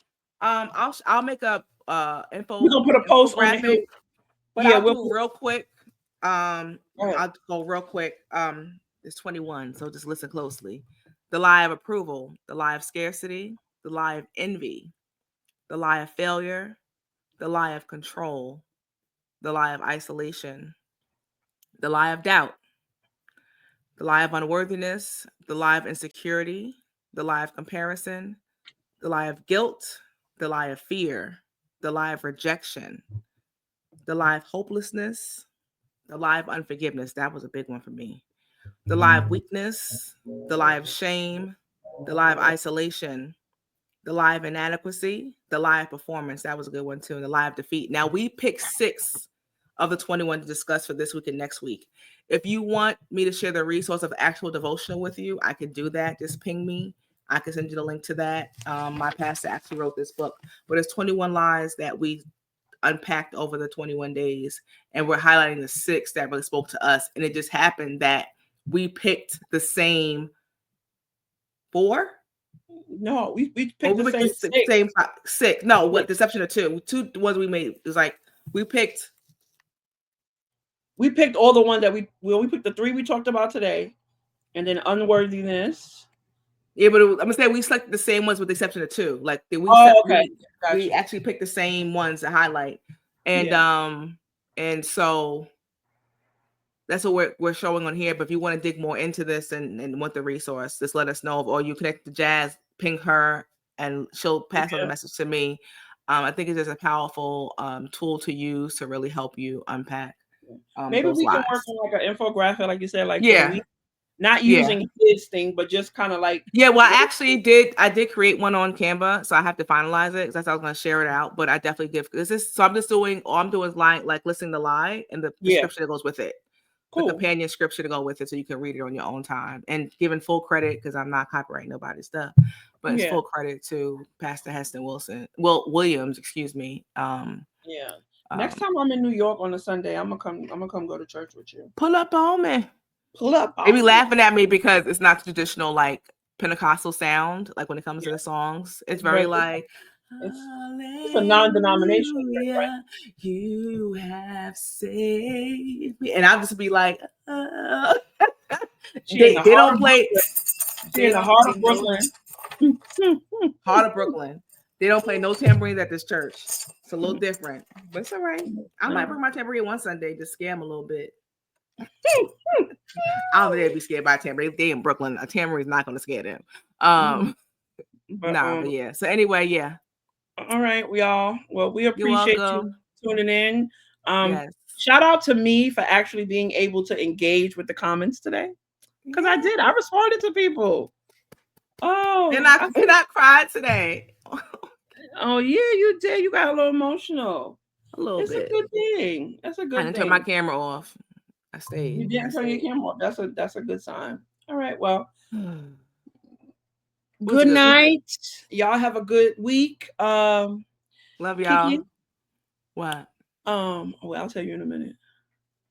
I'll make a info. We're going to put a post on it. But yeah, we'll do real quick. I'll go real quick. It's 21, so just listen closely. The lie of approval, the lie of scarcity, the lie of envy, the lie of failure, the lie of control, the lie of isolation, the lie of doubt, the lie of unworthiness, the lie of insecurity, the lie of comparison, the lie of guilt, the lie of fear, the lie of rejection, the lie of hopelessness, the lie of unforgiveness. That was a big one for me. The lie of weakness, the lie of shame, the lie of isolation, the lie of inadequacy, the lie of performance. That was a good one too. And the lie of defeat. Now we picked 6 of the 21 to discuss for this week and next week. If you want me to share the resource of actual devotional with you, I can do that. Just ping me. I can send you the link to that. My pastor actually wrote this book, but it's 21 lies that we unpacked over the 21 days, and we're highlighting the 6 that really spoke to us. And it just happened that we picked the same 4. No, we picked the same same 6. No, what, the exception of 2 ones we made. It was like we picked all the ones that we picked the 3 we talked about today, and then unworthiness. Yeah, but I'm gonna say we selected the same ones with the exception of 2. Like we actually picked the same ones to highlight, and and so that's what we're showing on here. But if you want to dig more into this and want the resource, just let us know. Or you connect to Jazz, ping her, and she'll pass on the message to me. I think it's just a powerful tool to use to really help you unpack. Maybe we can work on like an infographic, like you said, like not using his thing, but just kind of like well, I did create one on Canva, so I have to finalize it because that's how I was going to share it out. But I definitely give so I'm just doing all I'm doing is like listing the lie and the scripture that goes with it. The companion scripture to go with it, so you can read it on your own time. And giving full credit, because I'm not copyrighting nobody's stuff, but it's full credit to Pastor Heston Williams, excuse me. Next time I'm in New York on a Sunday, I'm gonna come go to church with you. Pull up on me. They be laughing at me because it's not traditional like Pentecostal sound. Like when it comes to the songs, it's very like. It's a non-denominational thing, right? You have saved me, and I'll just be like, they don't play. In the heart of Brooklyn. Heart of Brooklyn. They don't play no tambourines at this church. It's a little different, but it's all right. I might bring my tambourine one Sunday to scare them a little bit. I don't think they'd be scared by a tambourine. If they in Brooklyn, a tambourine is not going to scare them. But yeah. So anyway, yeah. All right, y'all. Well, we appreciate you tuning in. Shout out to me for actually being able to engage with the comments today, because I did. I responded to people. Oh, you're not crying today. Oh yeah, you did. You got a little emotional. A little bit. It's a good thing. That's a good thing. I didn't turn my camera off. I stayed. You didn't turn your camera off. That's a good sign. All right. Well. Good night. Y'all have a good week. Love y'all. Kiki? What? Well, I'll tell you in a minute.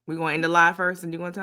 We're gonna end the live first and you're gonna tell